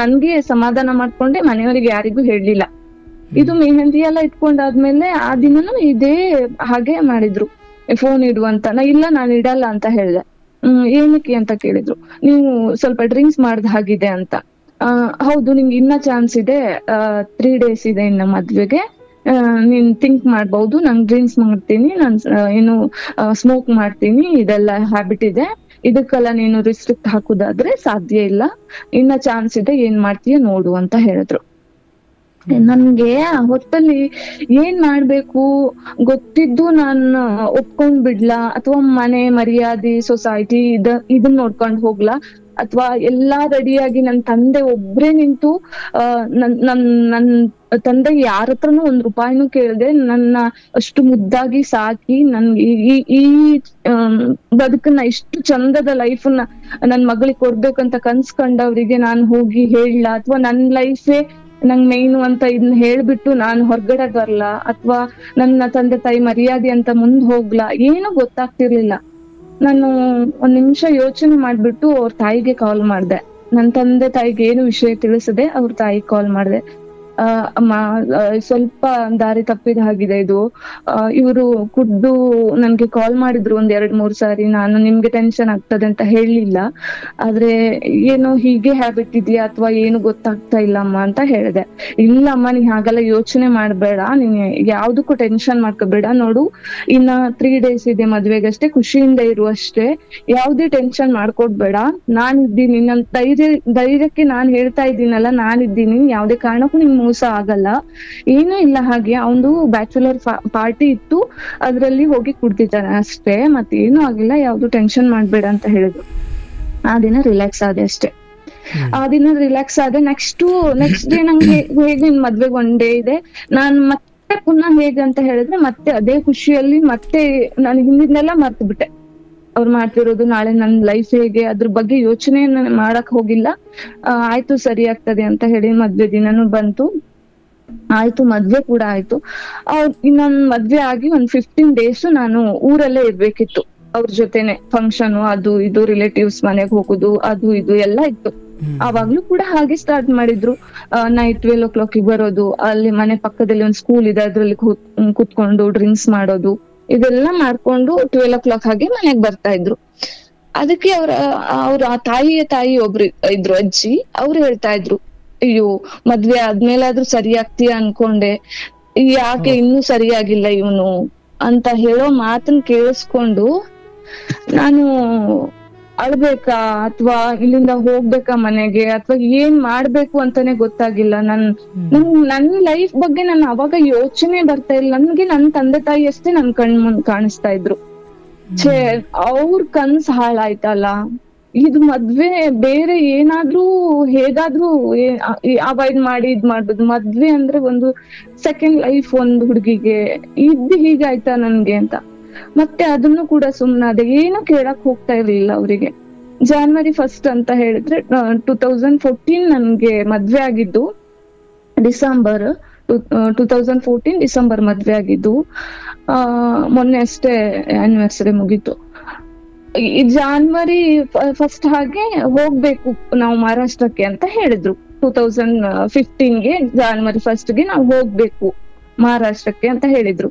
ನನ್ಗೆ ಸಮಾಧಾನ ಮಾಡ್ಕೊಂಡೆ. ಮನೆಯವರಿಗೆ ಯಾರಿಗೂ ಹೇಳಲಿಲ್ಲ. ಇದು ಮೆಹಂದಿ ಎಲ್ಲ ಇಟ್ಕೊಂಡಾದ್ಮೇಲೆ ಆ ದಿನನೂ ಇದೇ ಹಾಗೆ ಮಾಡಿದ್ರು, ಫೋನ್ ಇಡು ಅಂತ. ಇಲ್ಲ ನಾನು ಇಡಲ್ಲ ಅಂತ ಹೇಳ್ದೆ. ಏನಕ್ಕೆ ಅಂತ ಕೇಳಿದ್ರು. ನೀವು ಸ್ವಲ್ಪ ಡ್ರಿಂಕ್ಸ್ ಮಾಡ್ದ ಹಾಗಿದೆ ಅಂತ. ಹೌದು, ನಿಮ್ಗೆ ಇನ್ನ ಚಾನ್ಸ್ ಇದೆ, 3 days ಇದೆ ಇನ್ನ ಮದ್ವೆಗೆ, ನೀನ್ ಥಿಂಕ್ ಮಾಡ್ಬಹುದು. ನಂಗೆ ಡ್ರಿಂಕ್ಸ್ ಮಾಡ್ತೀನಿ, ನಾನು ಏನು ಸ್ಮೋಕ್ ಮಾಡ್ತೀನಿ, ಇದೆಲ್ಲ ಹ್ಯಾಬಿಟ್ ಇದೆ, ಇದಕ್ಕೆಲ್ಲ ನೀನು ರಿಸ್ಟ್ರಿಕ್ಟ್ ಹಾಕುದಾದ್ರೆ ಸಾಧ್ಯ ಇಲ್ಲ, ಇನ್ನ ಚಾನ್ಸ್ ಇದೆ, ಏನ್ ಮಾಡ್ತೀಯ ನೋಡು ಅಂತ ಹೇಳಿದ್ರು. ನನ್ಗೆ ಹೊತ್ತಲ್ಲಿ ಏನ್ ಮಾಡ್ಬೇಕು ಗೊತ್ತಿದ್ದು ನಾನು ಒಪ್ಕೊಂಡ್ ಬಿಡ್ಲಾ, ಅಥವಾ ಮನೆ ಮರ್ಯಾದೆ ಸೊಸೈಟಿ ಇದನ್ನ ನೋಡ್ಕೊಂಡ್ ಹೋಗ್ಲಾ, ಅಥವಾ ಎಲ್ಲಾ ರೆಡಿಯಾಗಿ ನನ್ ತಂದೆ ಒಬ್ರೇ ನಿಂತು ನನ್ ತಂದೆ ಯಾರ ಹತ್ರನೂ 1 ರೂಪಾಯಿನೂ ಕೇಳ್ದೆ ನನ್ನ ಅಷ್ಟು ಮುದ್ದಾಗಿ ಸಾಕಿ ನನ್ಗೆ ಈ ಬದುಕನ್ನ ಇಷ್ಟು ಚಂದದ ಲೈಫನ್ನ ನನ್ ಮಗಳಿಗೆ ಕೊಡ್ಬೇಕಂತ ಕನ್ಸ್ಕೊಂಡವ್ರಿಗೆ ನಾನು ಹೋಗಿ ಹೇಳಲ್ಲ, ಅಥವಾ ನನ್ ಲೈಫೇ ನಂಗ್ ಮೇಯ್ನು ಅಂತ ಇದನ್ನ ಹೇಳ್ಬಿಟ್ಟು ನಾನು ಹೊರಗಡೆ ಬರ್ಲ, ಅಥವಾ ನನ್ನ ತಂದೆ ತಾಯಿ ಮರ್ಯಾದೆ ಅಂತ ಮುಂದ್ ಹೋಗ್ಲಾ, ಏನು ಗೊತ್ತಾಗ್ತಿರ್ಲಿಲ್ಲ. ನಾನು 1 ನಿಮಿಷ ಯೋಚನೆ ಮಾಡ್ಬಿಟ್ಟು ಅವ್ರ ತಾಯಿಗೆ ಕಾಲ್ ಮಾಡ್ದೆ. ನನ್ ತಂದೆ ತಾಯಿಗೆ ಏನು ವಿಷಯ ತಿಳಿಸದೆ ಅವ್ರ ತಾಯಿಗೆ ಕಾಲ್ ಮಾಡ್ದೆ. ಅಮ್ಮ, ಸ್ವಲ್ಪ ದಾರಿ ತಪ್ಪಿದ ಹಾಗಿದೆ ಇದು, ಇವರು ಖುದ್ದು ನನ್ಗೆ ಕಾಲ್ ಮಾಡಿದ್ರು 1-2-3 ಸಾರಿ. ನಾನು ನಿಮ್ಗೆ ಟೆನ್ಷನ್ ಆಗ್ತದೆ ಅಂತ ಹೇಳಲಿಲ್ಲ, ಆದ್ರೆ ಏನೋ ಹೀಗೆ ಹ್ಯಾಬಿಟ್ ಇದೆಯಾ ಅಥವಾ ಏನು ಗೊತ್ತಾಗ್ತಾ ಇಲ್ಲ ಅಮ್ಮ ಅಂತ ಹೇಳಿದೆ. ಇಲ್ಲ ಅಮ್ಮ, ನೀ ಹಾಗೆಲ್ಲ ಯೋಚನೆ ಮಾಡ್ಬೇಡ, ನೀನ್ ಯಾವ್ದಕ್ಕೂ ಟೆನ್ಷನ್ ಮಾಡ್ಕೋಬೇಡ, ನೋಡು ಇನ್ನ 3 days ಇದೆ ಮದ್ವೆಗಷ್ಟೇ, ಖುಷಿಯಿಂದ ಇರು ಅಷ್ಟೇ, ಯಾವ್ದೇ ಟೆನ್ಷನ್ ಮಾಡ್ಕೊಡ್ಬೇಡ, ನಾನಿದ್ದೀನಿ, ನನ್ ಧೈರ್ಯಕ್ಕೆ ನಾನ್ ಹೇಳ್ತಾ ಇದ್ದೀನಲ್ಲ, ನಾನಿದ್ದೀನಿ, ಯಾವ್ದೇ ಕಾರಣಕ್ಕೂ ನಿಮ್ ಮೋಸ ಆಗಲ್ಲ, ಏನೂ ಇಲ್ಲ. ಹಾಗೆ ಅವನು ಬ್ಯಾಚುಲರ್ ಪಾರ್ಟಿ ಇತ್ತು, ಅದ್ರಲ್ಲಿ ಹೋಗಿ ಕುಡ್ದಿದ್ದಾನೆ ಅಷ್ಟೇ, ಮತ್ತೇನು ಆಗಿಲ್ಲ, ಯಾವ್ದು ಟೆನ್ಷನ್ ಮಾಡ್ಬೇಡ ಅಂತ ಹೇಳಿದ್ರು. ಆ ದಿನ ರಿಲ್ಯಾಕ್ಸ್ ಆದೆ ಅಷ್ಟೇ. ಆ ದಿನ ರಿಲ್ಯಾಕ್ಸ್ ಆದೆ. ನೆಕ್ಸ್ಟ್ ಡೇ ನಂಗೆ ಹೇಗೆ ನಿನ್ ಮದ್ವೆಗೆ 1 day ಇದೆ, ನಾನ್ ಮತ್ತೆ ಪುನಃ ಹೇಗೆ ಅಂತ ಹೇಳಿದ್ರೆ ಮತ್ತೆ ಅದೇ ಖುಷಿಯಲ್ಲಿ ಮತ್ತೆ ನಾನು ಹಿಂದಿನೆಲ್ಲ ಮರ್ತು ಬಿಟ್ಟೆ. ಅವ್ರು ಮಾಡ್ತಿರೋದು ನಾಳೆ ನನ್ ಲೈಫ್ ಹೇಗೆ ಅದ್ರ ಬಗ್ಗೆ ಯೋಚನೆ ಮಾಡಕ್ ಹೋಗಿಲ್ಲ. ಆಯ್ತು, ಸರಿ ಆಗ್ತದೆ ಅಂತ ಹೇಳಿ ಮದ್ವೆ ದಿನನೂ ಬಂತು, ಆಯ್ತು, ಮದ್ವೆ ಕೂಡ ಆಯ್ತು. ನನ್ ಮದ್ವೆ ಆಗಿ 15 days ನಾನು ಊರಲ್ಲೇ ಇರ್ಬೇಕಿತ್ತು ಅವ್ರ ಜೊತೆನೆ. ಫಂಕ್ಷನ್ ಅದು ಇದು, ರಿಲೇಟಿವ್ಸ್ ಮನೆಗ್ ಹೋಗುದು ಅದು ಇದು ಎಲ್ಲ ಇತ್ತು. ಅವಾಗ್ಲೂ ಕೂಡ ಹಾಗೆ ಸ್ಟಾರ್ಟ್ ಮಾಡಿದ್ರು. ನೈಟ್ 12 o'clock ಬರೋದು, ಅಲ್ಲಿ ಮನೆ ಪಕ್ಕದಲ್ಲಿ ಒಂದ್ ಸ್ಕೂಲ್ ಇದೆ, ಅದ್ರಲ್ಲಿ ಕೂತ್ಕೊಂಡು ಡ್ರಿಂಕ್ಸ್ ಮಾಡೋದು, ಇದೆಲ್ಲ ಮಾಡ್ಕೊಂಡು 12 o'clock ಹಾಗೆ ಮನೆಗ್ ಬರ್ತಾ ಇದ್ರು. ಅದಕ್ಕೆ ಅವ್ರ ತಾಯಿ ಒಬ್ರು ಇದ್ರು, ಅಜ್ಜಿ. ಅವ್ರು ಹೇಳ್ತಾ ಇದ್ರು, ಅಯ್ಯೋ ಮದ್ವೆ ಆದ್ಮೇಲಾದ್ರೂ ಸರಿ ಆಗ್ತೀಯ ಅನ್ಕೊಂಡೆ, ಯಾಕೆ ಇನ್ನೂ ಸರಿಯಾಗಿಲ್ಲ ಇವನು ಅಂತ ಹೇಳೋ ಮಾತನ್ನ ಕೇಳಿಸ್ಕೊಂಡು ನಾನು ಅಳ್ಬೇಕಾ ಅಥವಾ ಇಲ್ಲಿಂದ ಹೋಗ್ಬೇಕಾ ಮನೆಗೆ, ಅಥವಾ ಏನ್ ಮಾಡ್ಬೇಕು ಅಂತಾನೆ ಗೊತ್ತಾಗಿಲ್ಲ. ನನ್ ಲೈಫ್ ಬಗ್ಗೆ ನಾನು ಅವಾಗ ಯೋಚನೆ ಬರ್ತಾ ಇಲ್ಲ. ನನ್ಗೆ ನನ್ ತಂದೆ ತಾಯಿ ಅಷ್ಟೇ ನನ್ ಮುಂದ್ ಕಾಣಿಸ್ತಾ ಇದ್ರು. ಅವ್ರ ಕನ್ಸ್ ಹಾಳಾಯ್ತಲ್ಲ, ಇದು ಮದ್ವೆ ಬೇರೆ ಏನಾದ್ರೂ ಹೇಗಾದ್ರೂ ಅವಾಯ್ಡ್ ಮಾಡಿ ಇದ್ ಮಾಡ್ಬೋದು. ಮದ್ವೆ ಅಂದ್ರೆ ಒಂದು ಸೆಕೆಂಡ್ ಲೈಫ್ ಒಂದು ಹುಡುಗಿಗೆ, ಹೀಗಾಯ್ತಾ ನನ್ಗೆ ಅಂತ. ಮತ್ತೆ ಅದನ್ನು ಕೂಡ ಸುಮ್ನಾದೆ, ಏನು ಕೇಳಕ್ ಹೋಗ್ತಾ ಇರ್ಲಿಲ್ಲ ಅವರಿಗೆ. January 1st ಅಂತ ಹೇಳಿದ್ರೆ 2014 ನನ್ಗೆ ಮದ್ವೆ ಆಗಿದ್ದು. ಡಿಸೆಂಬರ್ 2014 ಡಿಸೆಂಬರ್ ಮದ್ವೆ ಆಗಿದ್ದು. ಮೊನ್ನೆ ಅಷ್ಟೇ ಆನಿವರ್ಸರಿ ಮುಗೀತು. ಈ January 1st ಹಾಗೆ ಹೋಗ್ಬೇಕು ನಾವು ಮಹಾರಾಷ್ಟ್ರಕ್ಕೆ ಅಂತ ಹೇಳಿದ್ರು. 2015ಗೆ January 1st ನಾವು ಹೋಗ್ಬೇಕು ಮಹಾರಾಷ್ಟ್ರಕ್ಕೆ ಅಂತ ಹೇಳಿದ್ರು.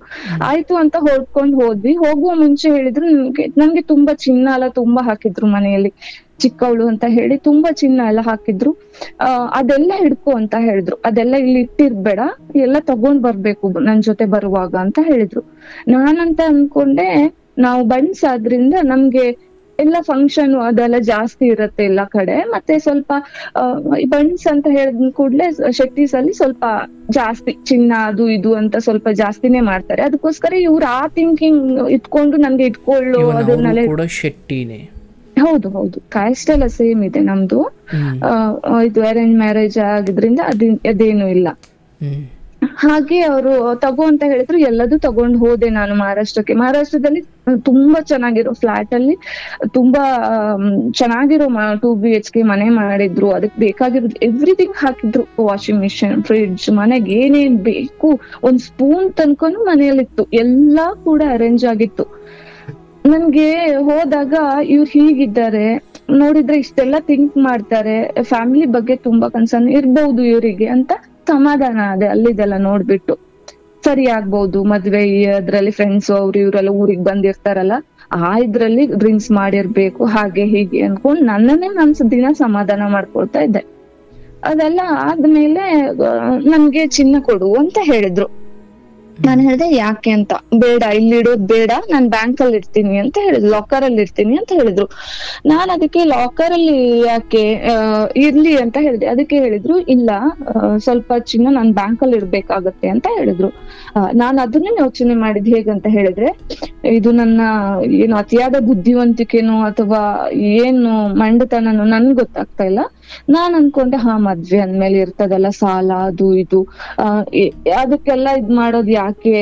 ಆಯ್ತು ಅಂತ ಹೊಡ್ಕೊಂಡ್ ಹೋದ್ವಿ. ಹೋಗುವ ಮುಂಚೆ ಹೇಳಿದ್ರು, ನನ್ಗೆ ತುಂಬಾ ಚಿನ್ನ ಎಲ್ಲ ತುಂಬಾ ಹಾಕಿದ್ರು ಮನೆಯಲ್ಲಿ, ಚಿಕ್ಕವಳು ಅಂತ ಹೇಳಿ ತುಂಬಾ ಚಿನ್ನ ಎಲ್ಲ ಹಾಕಿದ್ರು. ಅದೆಲ್ಲ ಹಿಡ್ಕೊ ಅಂತ ಹೇಳಿದ್ರು, ಅದೆಲ್ಲ ಇಲ್ಲಿ ಇಟ್ಟಿರ್ಬೇಡ, ಎಲ್ಲ ತಗೊಂಡ್ ಬರ್ಬೇಕು ನನ್ ಜೊತೆ ಬರುವಾಗ ಅಂತ ಹೇಳಿದ್ರು. ನಾನಂತ ಅನ್ಕೊಂಡೆ, ನಾವು ಬನ್ಸ್ ಆದ್ರಿಂದ ನಮ್ಗೆ ಎಲ್ಲ ಫಂಕ್ಷನ್ ಅದೆಲ್ಲ ಜಾಸ್ತಿ ಇರತ್ತೆ ಎಲ್ಲ ಕಡೆ. ಮತ್ತೆ ಸ್ವಲ್ಪ ಬನ್ಸ್ ಅಂತ ಹೇಳಿದ ಕೂಡ್ಲೆ ಶೆಟ್ಟೀಸ್ ಅಲ್ಲಿ ಸ್ವಲ್ಪ ಜಾಸ್ತಿ ಚಿನ್ನ ಅದು ಇದು ಅಂತ ಸ್ವಲ್ಪ ಜಾಸ್ತಿನೇ ಮಾಡ್ತಾರೆ. ಅದಕ್ಕೋಸ್ಕರ ಇವ್ರು ಆ ಥಿಂಕಿಂಗ್ ಇಟ್ಕೊಂಡು ನನ್ಗೆ ಇಟ್ಕೊಳ್ಳು ಅದನ್ನೆಲ್ಲ. ಶೆಟ್ಟಿನೇ? ಹೌದು, ಕಾಸ್ಟ್ ಎಲ್ಲ ಸೇಮ್ ಇದೆ ನಮ್ದು. ಇದು ಅರೇಂಜ್ ಮ್ಯಾರೇಜ್ ಆಗಿದ್ರಿಂದ ಅದೇನು ಇಲ್ಲ. ಹಾಗೆ ಅವರು ತಗೋ ಅಂತ ಹೇಳಿದ್ರು, ಎಲ್ಲದೂ ತಗೊಂಡ್ ಹೋದೆ ನಾನು ಮಹಾರಾಷ್ಟ್ರಕ್ಕೆ. ಮಹಾರಾಷ್ಟ್ರದಲ್ಲಿ ತುಂಬಾ ಚೆನ್ನಾಗಿರೋ ಫ್ಲಾಟ್ ಅಲ್ಲಿ ತುಂಬಾ ಚೆನ್ನಾಗಿರೋ 2 BHK ಮನೆ ಮಾಡಿದ್ರು. ಅದಕ್ಕೆ ಬೇಕಾಗಿರೋದು ಎವ್ರಿಥಿಂಗ್ ಹಾಕಿದ್ರು. ವಾಷಿಂಗ್ ಮಿಷಿನ್, ಫ್ರಿಡ್ಜ್, ಮನೆಗೆ ಏನೇನ್ ಬೇಕು ಒಂದ್ ಸ್ಪೂನ್ ತನ್ಕೊಂಡು ಮನೆಯಲ್ಲಿತ್ತು. ಎಲ್ಲಾ ಕೂಡ ಅರೇಂಜ್ ಆಗಿತ್ತು. ನನ್ಗೆ ಹೋದಾಗ ಇವ್ರು ಹೀಗಿದ್ದಾರೆ ನೋಡಿದ್ರೆ, ಇಷ್ಟೆಲ್ಲ ಥಿಂಕ್ ಮಾಡ್ತಾರೆ, ಫ್ಯಾಮಿಲಿ ಬಗ್ಗೆ ತುಂಬಾ ಕನ್ಸರ್ನ್ ಇರ್ಬಹುದು ಇವರಿಗೆ ಅಂತ ಸಮಾಧಾನ ಅದೇ ಅಲ್ಲಿದೆಲ್ಲ ನೋಡ್ಬಿಟ್ಟು. ಸರಿ ಆಗ್ಬಹುದು, ಮದ್ವೆ ಅದ್ರಲ್ಲಿ ಫ್ರೆಂಡ್ಸ್ ಅವ್ರು ಇವರೆಲ್ಲ ಊರಿಗೆ ಬಂದಿರ್ತಾರಲ್ಲ, ಇದ್ರಲ್ಲಿ ಡ್ರಿಂಕ್ಸ್ ಮಾಡಿರ್ಬೇಕು ಹಾಗೆ ಹೀಗೆ ಅನ್ಕೊಂಡ್ ನನ್ನನ್ನೇ ದಿನ ಸಮಾಧಾನ ಮಾಡ್ಕೊಳ್ತಾ ಇದ್ದೆ. ಅದೆಲ್ಲ ಆದ್ಮೇಲೆ ನನ್ಗೆ ಚಿನ್ನ ಕೊಡು ಅಂತ ಹೇಳಿದ್ರು. ನಾನು ಹೇಳ್ದೆ ಯಾಕೆ ಅಂತ. ಬೇಡ, ಇಲ್ಲಿ ಇಡೋದ್ ಬೇಡ, ನಾನ್ ಬ್ಯಾಂಕ್ ಅಲ್ಲಿ ಇಡ್ತೀನಿ ಅಂತ ಹೇಳಿದ್ರು, ಲಾಕರ್ ಅಲ್ಲಿ ಇಡ್ತೀನಿ ಅಂತ ಹೇಳಿದ್ರು. ನಾನ್ ಅದಕ್ಕೆ ಲಾಕರ್ ಅಲ್ಲಿ ಯಾಕೆ ಇರ್ಲಿ ಅಂತ ಹೇಳಿದೆ. ಅದಕ್ಕೆ ಹೇಳಿದ್ರು ಇಲ್ಲ, ಸ್ವಲ್ಪ ಚಿನ್ನ ನಾನ್ ಬ್ಯಾಂಕ್ ಅಲ್ಲಿ ಇಡ್ಬೇಕಾಗತ್ತೆ ಅಂತ ಹೇಳಿದ್ರು. ನಾನ್ ಅದನ್ನೇ ಯೋಚನೆ ಮಾಡಿದ್ ಹೇಗಂತ ಹೇಳಿದ್ರೆ, ಇದು ನನ್ನ ಏನು ಅತಿಯಾದ ಬುದ್ಧಿವಂತಿಕೆನೋ ಅಥವಾ ಏನು ಮಂಡತನನೋ ನನ್ಗೆ ಗೊತ್ತಾಗ್ತಾ ಇಲ್ಲ. ನಾನ್ ಅನ್ಕೊಂಡೆ ಮದ್ವೆ ಅಂದ್ಮೇಲೆ ಇರ್ತದಲ್ಲ ಸಾಲ ಅದು ಇದು, ಅದಕ್ಕೆಲ್ಲ ಇದ್ ಮಾಡೋದ್ ಯಾಕೆ,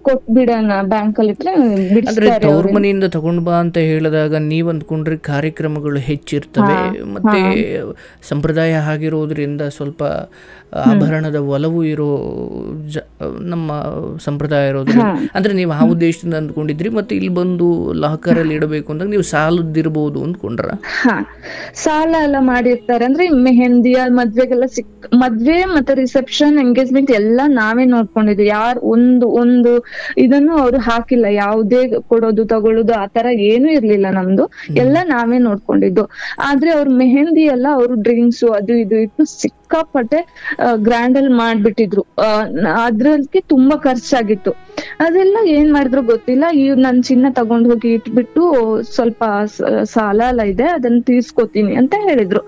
ಕೊಟ್ಬಿಡೋಣ ಬ್ಯಾಂಕ್ ಅಲ್ಲಿ ಇಟ್ರೆ ಬಿಡಿಸ್ತಾರೆ. ಅವ್ರ ಮನೆಯಿಂದ ತಗೊಂಡ್ ಬಾ ಅಂತ ಹೇಳಿದಾಗ ನೀವ್ ಅಂದ್ಕೊಂಡ್ರೆ ಕಾರ್ಯಕ್ರಮಗಳು ಹೆಚ್ಚಿರ್ತವೆ, ಮತ್ತೆ ಸಂಪ್ರದಾಯ ಆಗಿರೋದ್ರಿಂದ ಸ್ವಲ್ಪ ಆಭರಣದ ಒಲವು ಇರೋ ನಮ್ಮ ಸಂಪ್ರದಾಯ ಇರೋದ್ರಿಂದ, ಅಂದ್ರೆ ನೀವು ಆ ಉದ್ದೇಶದಿಂದ ಅಂದ್ಕೊಂಡಿದ್ರಿ. ಮತ್ತೆ ಇಲ್ಲಿ ಬಂದು ಲಾಕರ್ ಅಲ್ಲಿ ಇಡಬೇಕು ಅಂದಾಗ ನೀವು ಸಾಲದಿರ್ಬೋದು ಅಂದ್ಕೊಂಡ್ರ? ಸಾಲ ಎಲ್ಲ ಮಾಡಿರ್ತಾರೆ. ಅಂದ್ರೆ ಮೆಹಂದಿಯ ಮದ್ವೆಗೆಲ್ಲ ಮದ್ವೆ ಮತ್ತೆ ರಿಸೆಪ್ಷನ್, ಎಂಗೇಜ್ಮೆಂಟ್ ಎಲ್ಲ ನಾವೇ ನೋಡ್ಕೊಂಡಿದ್ವಿ. ಒಂದು ಇದನ್ನು ಅವ್ರು ಹಾಕಿಲ್ಲ. ಯಾವುದೇ ಕೊಡೋದು ತಗೊಳ್ಳೋದು ಆತರ ಏನು ಇರ್ಲಿಲ್ಲ ನಮ್ದು, ಎಲ್ಲ ನಾವೇ ನೋಡ್ಕೊಂಡಿದ್ದು. ಆದ್ರೆ ಅವ್ರ ಮೆಹಂದಿ ಎಲ್ಲ ಅವ್ರು ಡ್ರಿಂಕ್ಸ್ ಅದು ಇದು ಇಟ್ಟು ಸಿಕ್ಕಾಪಟ್ಟೆ ಗ್ರ್ಯಾಂಡ್ ಅಲ್ಲಿ ಮಾಡ್ಬಿಟ್ಟಿದ್ರು. ಅದ್ರಲ್ಲಿ ತುಂಬಾ ಖರ್ಚಾಗಿತ್ತು. ಅದೆಲ್ಲ ಏನ್ ಮಾಡಿದ್ರು ಗೊತ್ತಿಲ್ಲ. ನನ್ ಚಿನ್ನ ತಗೊಂಡ್ ಹೋಗಿ ಇಟ್ಬಿಟ್ಟು ಸ್ವಲ್ಪ ಸಾಲ ಎಲ್ಲ ಇದೆ ಅದನ್ನ ತೀರ್ಸ್ಕೊತೀನಿ ಅಂತ ಹೇಳಿದ್ರು.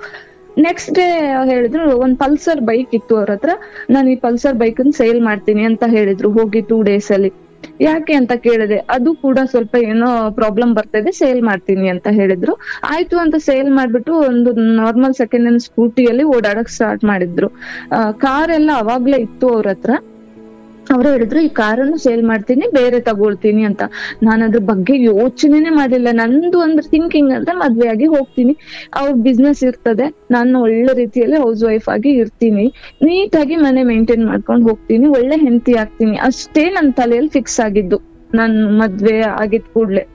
ನೆಕ್ಸ್ಟ್ ಡೇ ಹೇಳಿದ್ರು, ಒಂದ್ ಪಲ್ಸರ್ ಬೈಕ್ ಇತ್ತು ಅವ್ರ ಹತ್ರ, ನಾನು ಈ ಪಲ್ಸರ್ ಬೈಕ್ ಅನ್ನ ಸೇಲ್ ಮಾಡ್ತೀನಿ ಅಂತ ಹೇಳಿದ್ರು. ಹೋಗಿ 2 days ಅಲ್ಲಿ. ಯಾಕೆ ಅಂತ ಕೇಳಿದೆ. ಅದು ಕೂಡ ಸ್ವಲ್ಪ ಏನೋ ಪ್ರಾಬ್ಲಮ್ ಬರ್ತಾ ಇದೆ, ಸೇಲ್ ಮಾಡ್ತೀನಿ ಅಂತ ಹೇಳಿದ್ರು. ಆಯ್ತು ಅಂತ ಸೇಲ್ ಮಾಡ್ಬಿಟ್ಟು ಒಂದು ನಾರ್ಮಲ್ ಸೆಕೆಂಡ್ ಹ್ಯಾಂಡ್ ಸ್ಕೂಟಿಯಲ್ಲಿ ಓಡಾಡಕ್ ಸ್ಟಾರ್ಟ್ ಮಾಡಿದ್ರು. ಕಾರ್ ಎಲ್ಲ ಅವಾಗ್ಲೇ ಇತ್ತು ಅವ್ರ ಹತ್ರ. ಅವ್ರು ಹೇಳಿದ್ರು ಈ ಕಾರನ್ನು ಸೇಲ್ ಮಾಡ್ತೀನಿ, ಬೇರೆ ತಗೊಳ್ತೀನಿ ಅಂತ. ನಾನು ಅದ್ರ ಬಗ್ಗೆ ಯೋಚನೆನೇ ಮಾಡಿಲ್ಲ. ನಂದು ಅಂದ್ರೆ ಥಿಂಕಿಂಗ್ ಅಂದ್ರೆ ಮದ್ವೆ ಆಗಿ ಹೋಗ್ತೀನಿ, ಅವ್ರ ಬಿಸ್ನೆಸ್ ಇರ್ತದೆ, ನಾನು ಒಳ್ಳೆ ರೀತಿಯಲ್ಲಿ ಹೌಸ್ ವೈಫ್ ಆಗಿ ಇರ್ತೀನಿ, ನೀಟಾಗಿ ಮನೆ ಮೇಂಟೈನ್ ಮಾಡ್ಕೊಂಡು ಹೋಗ್ತೀನಿ, ಒಳ್ಳೆ ಹೆಂಡತಿ ಆಗ್ತೀನಿ, ಅಷ್ಟೇ ನನ್ನ ತಲೆಯಲ್ಲಿ ಫಿಕ್ಸ್ ಆಗಿದ್ದು. ನನ್ ಮದ್ವೆ ಆಗಿದ್ ಕೂಡ್ಲೆ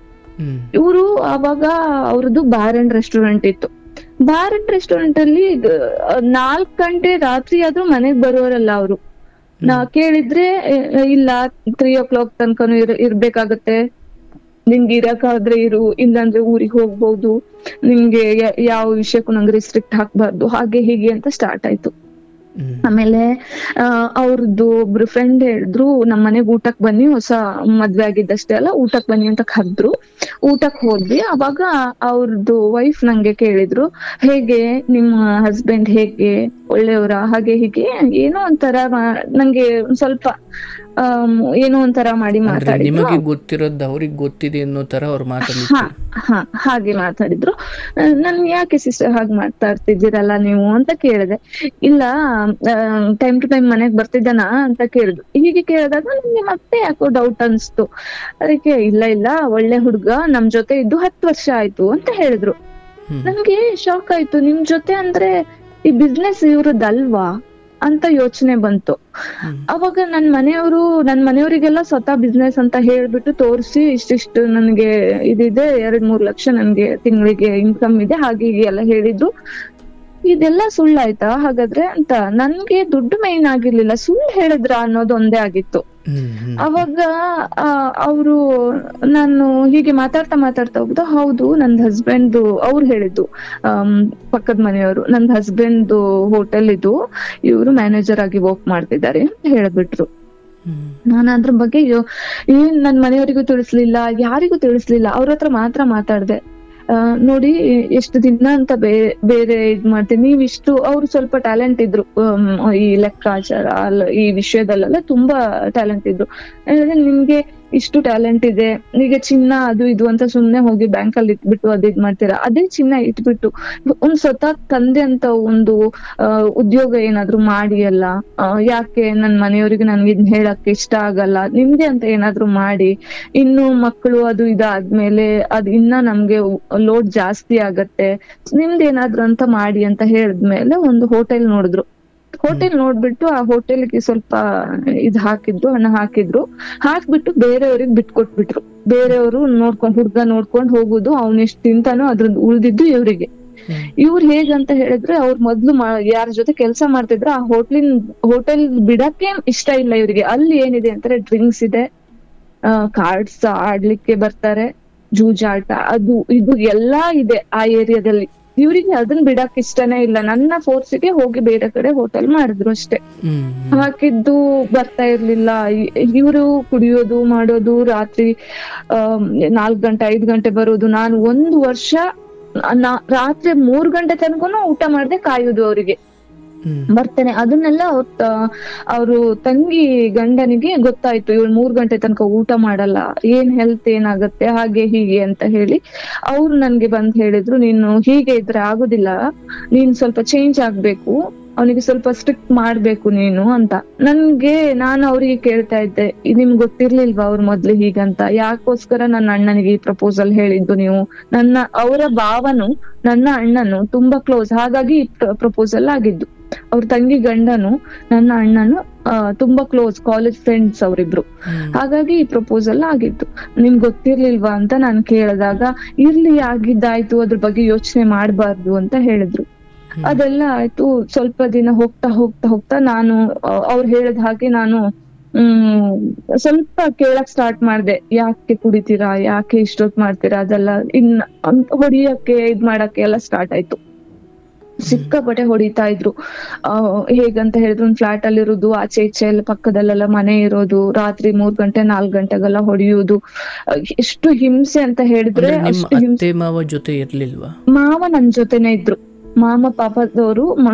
ಇವ್ರು ಅವಾಗ ಅವ್ರದ್ದು ಬಾರ್ ಅಂಡ್ ರೆಸ್ಟೋರೆಂಟ್ ಇತ್ತು. ಬಾರ್ ಅಂಡ್ ರೆಸ್ಟೋರೆಂಟ್ ಅಲ್ಲಿ 4 ಗಂಟೆ ರಾತ್ರಿ ಆದ್ರೂ ಮನೆಗ್ ಬರೋರಲ್ಲ ಅವರು. ನಾ ಕೇಳಿದ್ರೆ ಇಲ್ಲ 3 o'clock ತನಕನು ಇರ್ಬೇಕಾಗತ್ತೆ, ನಿಂಗೆ ಇರಕಾದ್ರೆ ಇರು, ಇಲ್ಲಾಂದ್ರೆ ಊರಿಗೆ ಹೋಗ್ಬಹುದು, ನಿಮ್ಗೆ ಯಾವ ವಿಷಯಕ್ಕೂ ನಂಗೆ ರಿಸ್ಟ್ರಿಕ್ಟ್ ಹಾಕ್ಬಾರ್ದು, ಹಾಗೆ ಹೀಗೆ ಅಂತ ಸ್ಟಾರ್ಟ್ ಆಯ್ತು. ಆಮೇಲೆ ಅವ್ರದ್ದು ಒಬ್ರು ಫ್ರೆಂಡ್ ಹೇಳಿದ್ರು, ನಮ್ ಮನೆಗ್ ಊಟಕ್ ಬನ್ನಿ, ಹೊಸ ಮದ್ವೆ ಆಗಿದ್ದಷ್ಟೇ ಅಲ್ಲ, ಊಟಕ್ ಬನ್ನಿ ಅಂತ ಕರೆದ್ರು. ಊಟಕ್ ಹೋದ್ವಿ. ಅವಾಗ ಅವ್ರದ್ದು ವೈಫ್ ನಂಗೆ ಕೇಳಿದ್ರು, ಹೇಗೆ ನಿಮ್ಮ ಹಸ್ಬೆಂಡ್, ಹೇಗೆ ಒಳ್ಳೆಯವರ, ಹಾಗೆ ಹೀಗೆ ಏನೋ ಒಂಥರ ನಂಗೆ ಸ್ವಲ್ಪ ಏನೋ ಒಂಥರ ಮಾಡಿ ಮಾತಾಡಿದ್ರು. ನಿಮಗೆ ಗೊತ್ತಿರೋದು ಅವ್ರಿಗೆ ಗೊತ್ತಿದೆ ಅನ್ನೋ ತರ ಅವ್ರು ಮಾತಾಡಿದ್ರು. ಹಾಗೆ ಮಾತಾಡಿದ್ರು. ನನ್ ಯಾಕೆ ಸಿಸ್ಟರ್ ಹಾಗೆ ಮಾತಾಡ್ತಿದ್ದೀರಲ್ಲ ನೀವು ಅಂತ ಕೇಳಿದೆ. ಇಲ್ಲ, ಟೈಮ್ ಟು ಟೈಮ್ ಮನೆಗ್ ಬರ್ತಿದ್ದಾನ ಅಂತ ಕೇಳಿದ್ರು. ಹೀಗೆ ಕೇಳಿದಾಗ ನನ್ಗೆ ಮತ್ತೆ ಯಾಕೋ ಡೌಟ್ ಅನ್ಸ್ತು. ಅದಕ್ಕೆ ಇಲ್ಲ ಒಳ್ಳೆ ಹುಡ್ಗ, ನಮ್ ಜೊತೆ ಇದ್ದು 10 ವರ್ಷ ಆಯ್ತು ಅಂತ ಹೇಳಿದ್ರು. ನನ್ಗೆ ಶಾಕ್ ಆಯ್ತು. ನಿಮ್ ಜೊತೆ ಅಂದ್ರೆ ಈ ಬಿಸ್ನೆಸ್ ಇವ್ರದ್ದಲ್ವಾ ಅಂತ ಯೋಚನೆ ಬಂತು. ಅವಾಗ ನನ್ ಮನೆಯವರಿಗೆಲ್ಲ ಸ್ವತಃ ಬಿಸ್ನೆಸ್ ಅಂತ ಹೇಳ್ಬಿಟ್ಟು ತೋರಿಸಿ, ಇಷ್ಟಿಷ್ಟು ನನ್ಗೆ ಇದಿದೆ, 2-3 ಲಕ್ಷ ನನ್ಗೆ ತಿಂಗಳಿಗೆ ಇನ್ಕಮ್ ಇದೆ, ಹಾಗೆ ಹೀಗೆ ಎಲ್ಲ ಹೇಳಿದ್ರು. ಇದೆಲ್ಲ ಸುಳ್ಳಾಯ್ತಾ ಹಾಗಾದ್ರೆ ಅಂತ. ನನ್ಗೆ ದುಡ್ಡು ಮೈನ್ ಆಗಿರ್ಲಿಲ್ಲ, ಸುಳ್ಳು ಹೇಳಿದ್ರ ಅನ್ನೋದು ಒಂದೇ ಆಗಿತ್ತು. ಅವಾಗ ಅವರು, ನಾನು ಹೀಗೆ ಮಾತಾಡ್ತಾ ಹೋಗ್ದು, ಹೌದು ನಂದ್ ಹಸ್ಬೆಂಡ್, ಅವ್ರು ಹೇಳಿದ್ದು ಪಕ್ಕದ ಮನೆಯವರು, ನಂದ್ ಹಸ್ಬೆಂಡ್ ಹೋಟೆಲ್ ಇದು, ಇವ್ರು ಮ್ಯಾನೇಜರ್ ಆಗಿ ವರ್ಕ್ ಮಾಡ್ತಿದ್ದಾರೆ ಅಂತ ಹೇಳ್ಬಿಟ್ರು. ನಾನು ಅದ್ರ ಬಗ್ಗೆ ಏನ್ ನನ್ ಮನೆಯವರಿಗೂ ತಿಳಿಸ್ಲಿಲ್ಲ, ಯಾರಿಗೂ ತಿಳಿಸ್ಲಿಲ್ಲ, ಅವ್ರ ಹತ್ರ ಮಾತ್ರ ಮಾತಾಡ್ದೆ. ನೋಡಿ ಎಷ್ಟು ದಿನ ಅಂತ ಬೇರೆ ಇದ್ ಮಾಡ್ತೀನಿ, ನೀವಿಷ್ಟು. ಅವ್ರು ಸ್ವಲ್ಪ ಟ್ಯಾಲೆಂಟ್ ಇದ್ರು ಈ ಲೆಕ್ಕಾಚಾರ ಈ ವಿಷಯದಲ್ಲೆಲ್ಲ ತುಂಬಾ ಟ್ಯಾಲೆಂಟ್ ಇದ್ರು. ನಿಮ್ಗೆ ಇಷ್ಟು ಟ್ಯಾಲೆಂಟ್ ಇದೆ, ಈಗ ಚಿನ್ನ ಅದು ಇದು ಅಂತ ಸುಮ್ನೆ ಹೋಗಿ ಬ್ಯಾಂಕ್ ಅಲ್ಲಿ ಇಟ್ಬಿಟ್ಟು ಇದ್ ಮಾಡ್ತೀರಾ, ಅದೇ ಚಿನ್ನ ಇಟ್ಬಿಟ್ಟು ಒಂದ್ ಸ್ವತಃ ತಂದೆ ಅಂತ ಒಂದು ಉದ್ಯೋಗ ಏನಾದ್ರು ಮಾಡಿ ಅಲ್ಲ. ಯಾಕೆ ನನ್ ಮನೆಯವ್ರಿಗೆ ನನ್ಗೆ ಇದ್ನ ಹೇಳಕ್ ಇಷ್ಟ ಆಗಲ್ಲ, ನಿಮ್ದೆ ಅಂತ ಏನಾದ್ರು ಮಾಡಿ. ಇನ್ನು ಮಕ್ಕಳು ಅದು ಇದಾದ್ಮೇಲೆ ಅದ್ ಇನ್ನ ನಮ್ಗೆ ಲೋಡ್ ಜಾಸ್ತಿ ಆಗತ್ತೆ, ನಿಮ್ದೇನಾದ್ರು ಅಂತ ಮಾಡಿ ಅಂತ ಹೇಳಿದ್ಮೇಲೆ ಒಂದು ಹೋಟೆಲ್ ನೋಡಿದ್ರು. ಹೋಟೆಲ್ ನೋಡ್ಬಿಟ್ಟು ಆ ಹೋಟೆಲ್ಗೆ ಸ್ವಲ್ಪ ಹಣ ಹಾಕ್ಬಿಟ್ಟು ಬೇರೆಯವ್ರಿಗೆ ಬಿಟ್ಕೊಟ್ಬಿಟ್ರು. ಬೇರೆಯವರು ಹುಡ್ಗ ನೋಡ್ಕೊಂಡ್ ಹೋಗುದು, ಅವ್ನೆಷ್ಟ್ ತಿಂತಾನೋ ಅದ್ರದ್ದು ಉಳ್ದಿದ್ದು ಇವ್ರಿಗೆ. ಇವ್ರು ಹೇಗಂತ ಹೇಳಿದ್ರೆ, ಅವ್ರು ಮೊದ್ಲು ಯಾರ ಜೊತೆ ಕೆಲಸ ಮಾಡ್ತಿದ್ರು ಆ ಹೋಟೆಲ್ ಬಿಡಕ್ಕೆ ಇಷ್ಟ ಇಲ್ಲ ಇವ್ರಿಗೆ. ಅಲ್ಲಿ ಏನಿದೆ ಅಂತಾರೆ, ಡ್ರಿಂಕ್ಸ್ ಇದೆ, ಕಾರ್ಡ್ಸ್ ಆಡ್ಲಿಕ್ಕೆ ಬರ್ತಾರೆ, ಜೂಜಾಟ ಅದು ಇದು ಎಲ್ಲಾ ಇದೆ ಆ ಏರಿಯಾದಲ್ಲಿ. ಇವ್ರಿಗೆ ಅದನ್ನ ಬಿಡಕ್ ಇಷ್ಟನೇ ಇಲ್ಲ. ನನ್ನ ಫೋರ್ಸಿಗೆ ಹೋಗಿ ಬೇರೆ ಕಡೆ ಹೋಟೆಲ್ ಮಾಡಿದ್ರು ಅಷ್ಟೇ. ಹಾಕಿದ್ದು ಬರ್ತಾ ಇರ್ಲಿಲ್ಲ. ಇವರು ಕುಡಿಯೋದು ಮಾಡೋದು, ರಾತ್ರಿ 4 ಗಂಟೆ 5 ಗಂಟೆ ಬರೋದು. ನಾನು 1 ವರ್ಷ ರಾತ್ರಿ 3 ಗಂಟೆ ತನಕನೂ ಊಟ ಮಾಡ್ದೆ ಕಾಯೋದು ಅವರಿಗೆ ಬರ್ತೇನೆ. ಅದನ್ನೆಲ್ಲ ಅವ್ರು ತಂಗಿ ಗಂಡನಿಗೆ ಗೊತ್ತಾಯ್ತು, ಇವಳು 3 ಗಂಟೆ ತನಕ ಊಟ ಮಾಡಲ್ಲ, ಏನ್ ಹೆಲ್ತ್ ಏನಾಗತ್ತೆ ಹಾಗೆ ಹೀಗೆ ಅಂತ ಹೇಳಿ ಅವ್ರು ನನ್ಗೆ ಬಂದ್ ಹೇಳಿದ್ರು, ನೀನು ಹೀಗೆ ಇದ್ರೆ ಆಗುದಿಲ್ಲ, ನೀನ್ ಸ್ವಲ್ಪ ಚೇಂಜ್ ಆಗ್ಬೇಕು, ಅವನಿಗೆ ಸ್ವಲ್ಪ ಸ್ಟ್ರಿಕ್ಟ್ ಮಾಡ್ಬೇಕು ನೀನು ಅಂತ. ನಾನು ಅವ್ರಿಗೆ ಕೇಳ್ತಾ ಇದ್ದೆ, ನಿಮ್ಗೆ ಗೊತ್ತಿರ್ಲಿಲ್ವಾ ಅವ್ರು ಮೊದ್ಲು ಹೀಗಂತ? ಯಾಕೋಸ್ಕರ ನನ್ನ ಅಣ್ಣನಿಗೆ ಈ ಪ್ರಪೋಸಲ್ ಹೇಳಿದ್ದು ನೀವು? ಅವರ ಭಾವನು ನನ್ನ ಅಣ್ಣನು ತುಂಬಾ ಕ್ಲೋಸ್, ಹಾಗಾಗಿ ಈ ಪ್ರಪೋಸಲ್ ಆಗಿದ್ದು. ಅವ್ರ ತಂಗಿ ಗಂಡನು ನನ್ನ ಅಣ್ಣನು ತುಂಬಾ ಕ್ಲೋಸ್, ಕಾಲೇಜ್ ಫ್ರೆಂಡ್ಸ್ ಅವರಿಬ್ರು. ಹಾಗಾಗಿ ಈ ಪ್ರಪೋಸಲ್ ಆಗಿತ್ತು. ನಿಮ್ಗೆ ಗೊತ್ತಿರ್ಲಿಲ್ವಾ ಅಂತ ನಾನು ಕೇಳಿದಾಗ, ಇರ್ಲಿ ಆಗಿದ್ದಾಯ್ತು, ಅದ್ರ ಬಗ್ಗೆ ಯೋಚನೆ ಮಾಡ್ಬಾರ್ದು ಅಂತ ಹೇಳಿದ್ರು. ಅದೆಲ್ಲ ಆಯ್ತು. ಸ್ವಲ್ಪ ದಿನ ಹೋಗ್ತಾ ಹೋಗ್ತಾ ಹೋಗ್ತಾ ನಾನು ಅವ್ರು ಹೇಳಿದ ಹಾಗೆ ನಾನು ಸ್ವಲ್ಪ ಕೇಳಕ್ ಸ್ಟಾರ್ಟ್ ಮಾಡ್ದೆ. ಯಾಕೆ ಕುಡಿತೀರಾ, ಯಾಕೆ ಇಷ್ಟೊತ್ ಮಾಡ್ತೀರಾ, ಅದೆಲ್ಲ ಹೊಡಿಯಕ್ಕೆ ಇದ್ ಮಾಡಕ್ಕೆ ಎಲ್ಲ ಸ್ಟಾರ್ಟ್ ಆಯ್ತು. ಸಿಕ್ಕಾಪಟ್ಟೆ ಹೊಡಿತಾ ಇದ್ರು. ಹೇಗಂತ ಹೇಳಿದ್ರು, ಒಂದ್ ಫ್ಲಾಟ್ ಅಲ್ಲಿ ಇರೋದು, ಆಚೆ ಈಚೆ ಎಲ್ಲ ಪಕ್ಕದಲ್ಲೆಲ್ಲ ಮನೆ ಇರೋದು, ರಾತ್ರಿ 3 ಗಂಟೆ 4 ಗಂಟೆಗೆಲ್ಲ ಹೊಡೆಯುವುದು. ಎಷ್ಟು ಹಿಂಸೆ ಅಂತ ಹೇಳಿದ್ರೆ ಅಷ್ಟು ಹಿಂಸೆ. ಮಾವ ಜೊತೆ ಇರ್ಲಿಲ್ವಾ? ಮಾವ ನನ್ ಜೊತೆನೆ ಇದ್ರು. ಮಾಮ ಪಾಪದವರು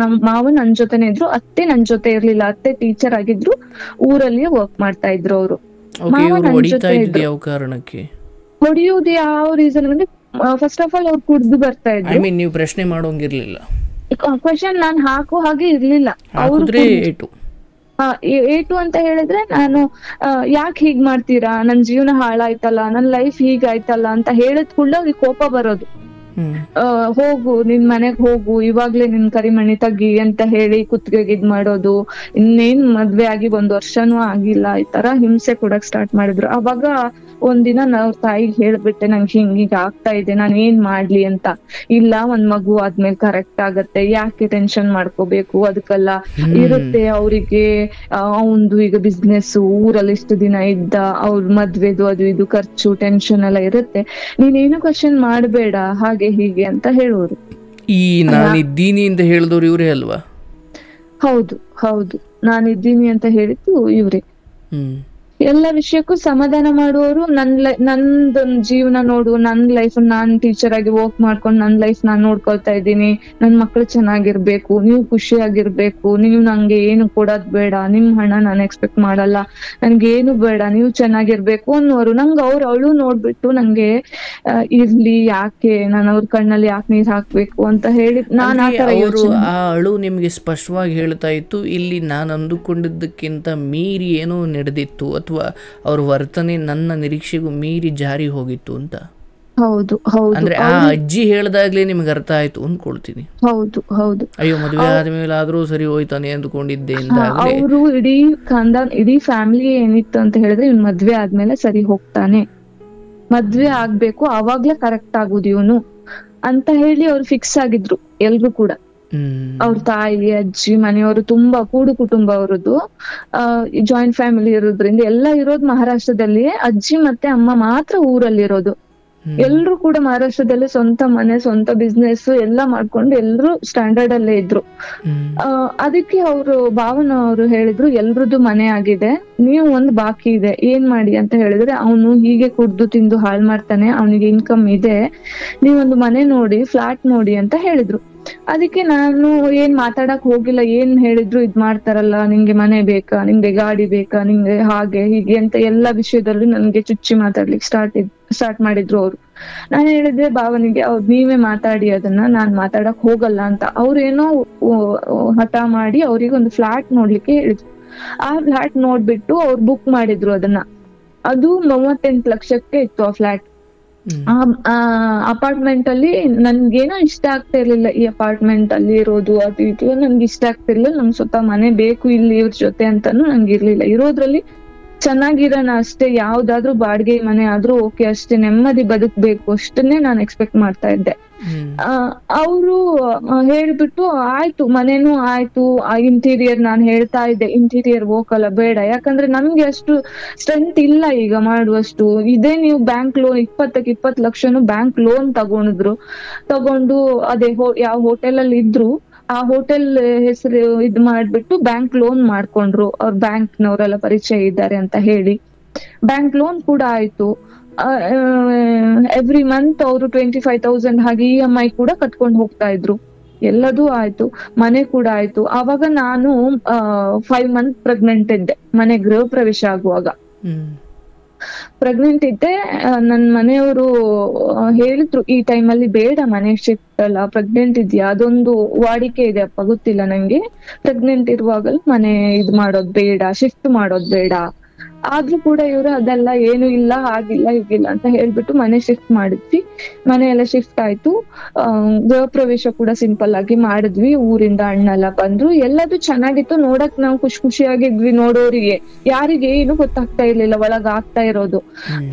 ಮಾವ ನನ್ ಜೊತೆನೆ ಇದ್ರು, ಅತ್ತೆ ನನ್ ಜೊತೆ ಇರ್ಲಿಲ್ಲ. ಅತ್ತೆ ಟೀಚರ್ ಆಗಿದ್ರು, ಊರಲ್ಲಿಯೇ ವರ್ಕ್ ಮಾಡ್ತಾ ಇದ್ರು ಅವರು. ಮಾವ ನನ್ ಜೊತೆ ಇದ್ರು. ಹೊಡಿಯುವುದು ಯಾವ ರೀಸನ್ ಅಂದ್ರೆ, ಫಸ್ಟ್ ಆಫ್ ಆಲ್ ಅವ್ರು ಕುಡ್ದು ಬರ್ತಾ ಇದ್ರು. ನೀವು ಪ್ರಶ್ನೆ ಮಾಡೋಂಗಿರ್ಲಿಲ್ಲ, ಕ್ವಶನ್ ನಾನ್ ಹಾಕೋ ಹಾಗೆ ಇರ್ಲಿಲ್ಲ. ಏಟು ಅಂತ ಹೇಳಿದ್ರೆ ನಾನು ಯಾಕೆ ಹೀಗ್ ಮಾಡ್ತೀರಾ, ನನ್ ಜೀವನ ಹಾಳಾಯ್ತಲ್ಲ, ನನ್ ಲೈಫ್ ಹೀಗಾಯ್ತಲ್ಲ ಅಂತ ಹೇಳಿದ್ ಕೂಡ ಅವ್ರಿಗೆ ಕೋಪ ಬರೋದು. ಹೋಗು ನಿನ್ ಮನೆಗ್ ಹೋಗು, ಇವಾಗ್ಲೇ ನಿನ್ ಕರಿಮಣಿ ತಗ್ಗಿ ಅಂತ ಹೇಳಿ ಕುತ್ತಿಗೆಗೆ ಇದ್ ಮಾಡೋದು. ಇನ್ನೇನ್ ಮದ್ವೆ ಆಗಿ 1 ವರ್ಷನೂ ಆಗಿಲ್ಲ, ಈ ತರ ಹಿಂಸೆ ಕೊಡಕ್ ಸ್ಟಾರ್ಟ್ ಮಾಡಿದ್ರು. ಅವಾಗ ಒಂದಿನ ನಾವ್ ತಾಯಿಗೆ ಹೇಳ್ಬಿಟ್ಟೆ, ನಂಗೆ ಹಿಂಗೀಗ ಆಗ್ತಾ ಇದೆ, ನಾನ್ ಏನ್ ಮಾಡ್ಲಿ ಅಂತ. ಇಲ್ಲ, ಒಂದ್ ಮಗು ಆದ್ಮೇಲೆ ಕರೆಕ್ಟ್ ಆಗತ್ತೆ, ಯಾಕೆ ಟೆನ್ಷನ್ ಮಾಡ್ಕೋಬೇಕು, ಅದಕ್ಕೆಲ್ಲ ಇರುತ್ತೆ ಅವ್ರಿಗೆ. ಅವಂದು ಈಗ ಬಿಸ್ನೆಸ್, ಊರಲ್ಲಿ ಇಷ್ಟು ದಿನ ಇದ್ದ, ಅವ್ರ ಮದ್ವೆದು ಅದು ಇದು ಖರ್ಚು ಟೆನ್ಷನ್ ಎಲ್ಲ ಇರುತ್ತೆ, ನೀನೇನು ಕ್ವಶನ್ ಮಾಡ್ಬೇಡ ಹಾಗೆ ಹೀಗೆ ಅಂತ ಹೇಳೋರು. ಈ ನಾನಿದ್ದೀನಿ ಅಂತ ಹೇಳಿದವ್ರು ಇವ್ರೇ ಅಲ್ವಾ? ಹೌದು ಹೌದು, ನಾನಿದ್ದೀನಿ ಅಂತ ಹೇಳಿದ್ದು ಇವ್ರೆ. ಎಲ್ಲ ವಿಷಯಕ್ಕೂ ಸಮಾಧಾನ ಮಾಡುವವರು. ನಂದೊಂದ್ ಜೀವನ ನೋಡು, ನನ್ ಲೈಫ್ ನಾನ್ ಟೀಚರ್ ಆಗಿ ವರ್ಕ್ ಮಾಡ್ಕೊಂಡು ನನ್ ಲೈಫ್ ನಾನ್ ನೋಡ್ಕೊಳ್ತಾ ಇದ್ದೀನಿ, ನನ್ ಮಕ್ಳು ಚೆನ್ನಾಗಿರ್ಬೇಕು, ನೀವು ಖುಷಿಯಾಗಿರ್ಬೇಕು, ನೀವು ನಂಗೆ ಏನು ಕೊಡೋದ್ ಬೇಡ, ನಿಮ್ ಹಣ ನಾನು ಎಕ್ಸ್ಪೆಕ್ಟ್ ಮಾಡಲ್ಲ, ನನ್ಗೆ ಏನು ಬೇಡ, ನೀವು ಚೆನ್ನಾಗಿರ್ಬೇಕು ಅನ್ನೋರು. ನಂಗೆ ಅವಳು ನೋಡ್ಬಿಟ್ಟು ನಂಗೆ ಇರ್ಲಿ, ಯಾಕೆ ನಾನು ಅವ್ರ ಕಣ್ಣಲ್ಲಿ ಯಾಕೆ ನೀರ್ ಹಾಕ್ಬೇಕು ಅಂತ ಹೇಳಿ ನಾನ್ ಆ ಅಳು ನಿಮ್ಗೆ ಸ್ಪಷ್ಟವಾಗಿ ಹೇಳ್ತಾ ಇತ್ತು, ಇಲ್ಲಿ ನಾನು ಅಂದುಕೊಂಡಿದ್ದಕ್ಕಿಂತ ಮೀರಿ ಏನೋ ನಡೆದಿತ್ತು, ಅಥವಾ ಅವ್ರ ವರ್ತನೆ ನನ್ನ ನಿರೀಕ್ಷೆಗೂ ಮೀರಿ ಜಾರಿ ಹೋಗಿತ್ತು ಅಂತ? ಹೌದು ಹೌದು. ಅಂದ್ರೆ ಆ ಅಜ್ಜಿ ಹೇಳ್ದಾಗ್ಲೇ ನಿಮ್ಗೆ ಅರ್ಥ ಆಯ್ತು ಅಂದ್ಕೊಳ್ತೀನಿ. ಹೌದು ಹೌದು. ಅಯ್ಯೋ, ಮದ್ವೆ ಆದ್ಮೇಲೆ ಆದ್ರೂ ಸರಿ ಹೋಯ್ತಾನೆ ಅಂದ್ಕೊಂಡಿದ್ದೆ. ಅವರು ಇಡೀ ಫ್ಯಾಮಿಲಿ ಏನಿತ್ತು ಅಂತ ಹೇಳಿದ್ರೆ, ಇವ್ನು ಮದ್ವೆ ಆದ್ಮೇಲೆ ಸರಿ ಹೋಗ್ತಾನೆ, ಮದ್ವೆ ಆಗ್ಬೇಕು, ಅವಾಗ್ಲೇ ಕರೆಕ್ಟ್ ಆಗುದು ಇವನು ಅಂತ ಹೇಳಿ ಅವ್ರು ಫಿಕ್ಸ್ ಆಗಿದ್ರು ಎಲ್ರು ಕೂಡ. ಅವ್ರ ತಾಯಿ ಅಜ್ಜಿ ಮನೆಯವರು ತುಂಬಾ ಕೂಡು ಕುಟುಂಬ ಅವರದ್ದು. ಜಾಯಿಂಟ್ ಫ್ಯಾಮಿಲಿ ಇರೋದ್ರಿಂದ ಎಲ್ಲ ಇರೋದು ಮಹಾರಾಷ್ಟ್ರದಲ್ಲಿ, ಅಜ್ಜಿ ಮತ್ತೆ ಅಮ್ಮ ಮಾತ್ರ ಊರಲ್ಲಿ ಇರೋದು. ಎಲ್ರು ಕೂಡ ಮಹಾರಾಷ್ಟ್ರದಲ್ಲಿ ಸ್ವಂತ ಮನೆ, ಸ್ವಂತ ಬಿಸ್ನೆಸ್ ಎಲ್ಲ ಮಾಡ್ಕೊಂಡು ಎಲ್ರು ಸ್ಟ್ಯಾಂಡರ್ಡ್ ಅಲ್ಲೇ ಇದ್ರು. ಅದಕ್ಕೆ ಅವರು ಭಾವನ ಅವರು ಹೇಳಿದ್ರು, ಎಲ್ರದ್ದು ಮನೆ ಆಗಿದೆ, ನೀವು ಒಂದು ಬಾಕಿ ಇದೆ, ಏನ್ ಮಾಡಿ ಅಂತ ಹೇಳಿದ್ರೆ, ಅವನು ಹೀಗೆ ಕುಡ್ದು ತಿಂದು ಹಾಳು ಮಾಡ್ತಾನೆ, ಅವನಿಗೆ ಇನ್ಕಮ್ ಇದೆ, ನೀವೊಂದು ಮನೆ ನೋಡಿ, ಫ್ಲಾಟ್ ನೋಡಿ ಅಂತ ಹೇಳಿದ್ರು. ಅದಕ್ಕೆ ನಾನು ಏನ್ ಮಾತಾಡಕ್ ಹೋಗಿಲ್ಲ. ಏನ್ ಹೇಳಿದ್ರು ಇದ್ ಮಾಡ್ತಾರಲ್ಲ, ನಿಂಗೆ ಮನೆ ಬೇಕಾ, ನಿಂಗೆ ಗಾಡಿ ಬೇಕಾ, ನಿಂಗೆ ಹಾಗೆ ಹೀಗೆ ಅಂತ ಎಲ್ಲಾ ವಿಷಯದಲ್ಲಿ ನನ್ಗೆ ಚುಚ್ಚಿ ಮಾತಾಡ್ಲಿಕ್ಕೆ ಸ್ಟಾರ್ಟ್ ಮಾಡಿದ್ರು ಅವ್ರು. ನಾನು ಹೇಳಿದ್ರೆ ಭಾವನಿಗೆ, ನೀವೇ ಮಾತಾಡಿ ಅದನ್ನ, ನಾನ್ ಮಾತಾಡಕ್ ಹೋಗಲ್ಲ ಅಂತ. ಅವ್ರೇನೋ ಹಠ ಮಾಡಿ ಅವ್ರಿಗೆ ಒಂದು ಫ್ಲಾಟ್ ನೋಡ್ಲಿಕ್ಕೆ ಹೇಳಿದ್ರು. ಆ ಫ್ಲಾಟ್ ನೋಡ್ಬಿಟ್ಟು ಅವ್ರು ಬುಕ್ ಮಾಡಿದ್ರು ಅದನ್ನ. ಅದು 38 ಲಕ್ಷಕ್ಕೆ ಇತ್ತು ಆ ಫ್ಲಾಟ್. ಆ ಅಪಾರ್ಟ್ಮೆಂಟ್ ಅಲ್ಲಿ ನನ್ಗೇನೋ ಇಷ್ಟ ಆಗ್ತಾ ಇರ್ಲಿಲ್ಲ, ಈ ಅಪಾರ್ಟ್ಮೆಂಟ್ ಅಲ್ಲಿ ಇರೋದು ಅದು ಇದು ನನ್ಗೆ ಇಷ್ಟ ಆಗ್ತಿರ್ಲಿಲ್ಲ. ನಮ್ಗೆ ಸ್ವತಃ ಮನೆ ಬೇಕು ಇಲ್ಲಿ ಇವ್ರ ಜೊತೆ ಅಂತಾನು ನಂಗೆ ಇರ್ಲಿಲ್ಲ. ಇರೋದ್ರಲ್ಲಿ ಚೆನ್ನಾಗಿರೋಣ ಅಷ್ಟೇ, ಯಾವ್ದಾದ್ರು ಬಾಡಿಗೆ ಮನೆ ಆದ್ರೂ ಓಕೆ ಅಷ್ಟೇ, ನೆಮ್ಮದಿ ಬದುಕ್ಬೇಕು ಅಷ್ಟನ್ನೇ ನಾನು ಎಕ್ಸ್ಪೆಕ್ಟ್ ಮಾಡ್ತಾ ಇದ್ದೆ. ಅವರು ಹೇಳ್ಬಿಟ್ಟು ಆಯ್ತು, ಮನೇನು ಆಯ್ತು. ಇಂಟೀರಿಯರ್ ನಾನು ಹೇಳ್ತಾ ಇದ್ದೆ, ಇಂಟೀರಿಯರ್ ಹೋಗಲ್ಲ ಬೇಡ, ಯಾಕಂದ್ರೆ ನಮ್ಗೆ ಅಷ್ಟು ಸ್ಟ್ರೆಂತ್ ಇಲ್ಲ ಈಗ ಮಾಡುವಷ್ಟು. ಇದೇ ನೀವು ಬ್ಯಾಂಕ್ ಲೋನ್ 20 ಲಕ್ಷನು ಬ್ಯಾಂಕ್ ಲೋನ್ ತಗೊಂಡು ಅದೇ ಯಾವ ಹೋಟೆಲ್ ಅಲ್ಲಿ ಇದ್ರು ಆ ಹೋಟೆಲ್ ಹೆಸರು ಇದ್ ಮಾಡ್ಬಿಟ್ಟು ಬ್ಯಾಂಕ್ ಲೋನ್ ಮಾಡ್ಕೊಂಡ್ರು. ಅವ್ರ ಬ್ಯಾಂಕ್ ನವರೆಲ್ಲ ಪರಿಚಯ ಇದ್ದಾರೆ ಅಂತ ಹೇಳಿ ಬ್ಯಾಂಕ್ ಲೋನ್ ಕೂಡ ಆಯ್ತು. ಎವ್ರಿ ಮಂತ್ ಅವರು 25,000 ಹಾಗೆ EMI ಕೂಡ ಕಟ್ಕೊಂಡು ಹೋಗ್ತಾ ಇದ್ರು. ಎಲ್ಲದೂ ಆಯ್ತು, ಮನೆ ಕೂಡ ಆಯ್ತು. ಆವಾಗ ನಾನು 5 ಮಂತ್ ಪ್ರೆಗ್ನೆಂಟ್ ಇದ್ದೆ, ಮನೆ ಗೃಹ ಪ್ರವೇಶ ಆಗುವಾಗ ಪ್ರೆಗ್ನೆಂಟ್ ಇದ್ದೆ. ನನ್ ಮನೆಯವರು ಹೇಳಿದ್ರು, ಈ ಟೈಮಲ್ಲಿ ಬೇಡ ಮನೆ ಶಿಫ್ಟ್ ಅಲ್ಲ, ಪ್ರೆಗ್ನೆಂಟ್ ಇದ್ಯಾ, ಅದೊಂದು ವಾಡಿಕೆ ಇದೆ ಅಪ್ಪ, ಗೊತ್ತಿಲ್ಲ ನಂಗೆ, ಪ್ರೆಗ್ನೆಂಟ್ ಇರುವಾಗಲೂ ಮನೆ ಇದ್ ಮಾಡೋದ್ ಬೇಡ, ಶಿಫ್ಟ್ ಮಾಡೋದ್ ಬೇಡ. ಆದ್ರೂ ಕೂಡ ಇವ್ರು ಅದೆಲ್ಲ ಏನು ಇಲ್ಲ, ಆಗಿಲ್ಲ ಹೀಗಿಲ್ಲ ಅಂತ ಹೇಳ್ಬಿಟ್ಟು ಮನೆ ಶಿಫ್ಟ್ ಮಾಡಿದ್ವಿ. ಮನೆ ಎಲ್ಲ ಶಿಫ್ಟ್ ಆಯ್ತು. ಗೃಹ ಪ್ರವೇಶ ಕೂಡ ಸಿಂಪಲ್ ಆಗಿ ಮಾಡಿದ್ವಿ. ಊರಿಂದ ಅಣ್ಣ ಎಲ್ಲ ಬಂದ್ರು, ಎಲ್ಲದು ಚೆನ್ನಾಗಿತ್ತು. ನೋಡಕ್ ನಾವು ಖುಷಿಯಾಗಿದ್ವಿ. ನೋಡೋರಿಗೆ ಯಾರಿಗೆ ಏನು ಗೊತ್ತಾಗ್ತಾ ಇರ್ಲಿಲ್ಲ ಒಳಗ ಆಗ್ತಾ ಇರೋದು.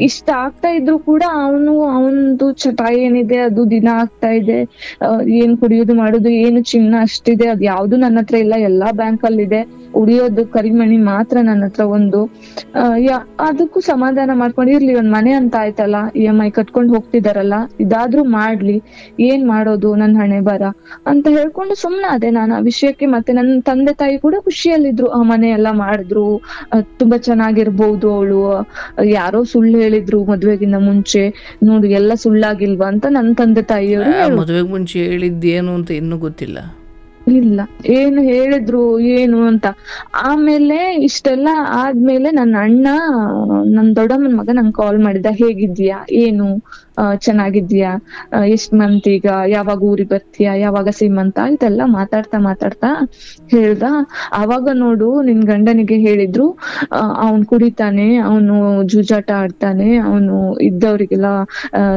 ಇಷ್ಟ ಆಗ್ತಾ ಇದ್ರು ಕೂಡ ಅವನದು ಚಟ ಏನಿದೆ ಅದು ದಿನ ಆಗ್ತಾ ಇದೆ. ಏನ್ ಕುಡಿಯೋದು ಮಾಡೋದು ಏನು ಚಿನ್ನ ಅಷ್ಟಿದೆ, ಅದ್ ಯಾವ್ದು ನನ್ನ ಹತ್ರ ಇಲ್ಲ, ಎಲ್ಲಾ ಬ್ಯಾಂಕ್ ಅಲ್ಲಿ ಇದೆ. ಉಳಿಯೋದು ಕರಿಮಣಿ ಮಾತ್ರ ನನ್ನ ಹತ್ರ ಒಂದು. ಅದಕ್ಕೂ ಸಮಾಧಾನ ಮಾಡ್ಕೊಂಡು ಇರ್ಲಿ, ಒಂದ್ ಮನೆ ಅಂತ ಆಯ್ತಲ್ಲ, EMI ಕಟ್ಕೊಂಡು ಹೋಗ್ತಿದಾರಲ್ಲ, ಇದಾದ್ರೂ ಮಾಡ್ಲಿ, ಏನ್ ಮಾಡೋದು ನನ್ ಹಣೆ ಬರ ಅಂತ ಹೇಳ್ಕೊಂಡು ಸುಮ್ನೆ ಅದೇ ನಾನು ಆ ವಿಷಯಕ್ಕೆ. ಮತ್ತೆ ನನ್ನ ತಂದೆ ತಾಯಿ ಕೂಡ ಖುಷಿಯಲ್ಲಿದ್ರು, ಆ ಮನೆ ಎಲ್ಲ ಮಾಡಿದ್ರು, ತುಂಬಾ ಚೆನ್ನಾಗಿರ್ಬಹುದು ಅವಳು, ಯಾರೋ ಸುಳ್ಳು ಹೇಳಿದ್ರು ಮದ್ವೆಗಿನ್ನ ಮುಂಚೆ, ನೋಡು ಎಲ್ಲ ಸುಳ್ಳಾಗಿಲ್ವಾ ಅಂತ ನನ್ನ ತಂದೆ ತಾಯಿಯವರು. ಮದ್ವೆಗ್ ಮುಂಚೆ ಹೇಳಿದ್ದೇನು ಅಂತ ಇನ್ನೂ ಗೊತ್ತಿಲ್ಲ, ಇಲ್ಲ ಏನು ಹೇಳಿದ್ರು ಏನು ಅಂತ. ಆಮೇಲೆ ಇಷ್ಟೆಲ್ಲ ಆದ್ಮೇಲೆ ನನ್ನ ಅಣ್ಣ, ನನ್ ದೊಡ್ಡಮ್ಮನ ಮಗ ನಂಗೆ ಕಾಲ್ ಮಾಡಿದ, ಹೇಗಿದ್ಯಾ, ಏನು ಚೆನ್ನಾಗಿದ್ಯಾ, ಎಷ್ಟ್ ಮಂತ್ ಈಗ, ಯಾವಾಗ ಊರಿಗೆ ಬರ್ತೀಯಾ, ಯಾವಾಗ ಸೀಮಂತ, ಇದೆಲ್ಲ ಮಾತಾಡ್ತಾ ಹೇಳ್ದ. ಅವಾಗ ನೋಡು ನಿನ್ ಗಂಡನಿಗೆ ಹೇಳಿದ್ರು, ಅವನ್ ಕುಡಿತಾನೆ, ಅವನು ಜೂಜಾಟ ಆಡ್ತಾನೆ, ಅವನು ಇದ್ದವ್ರಿಗೆಲ್ಲ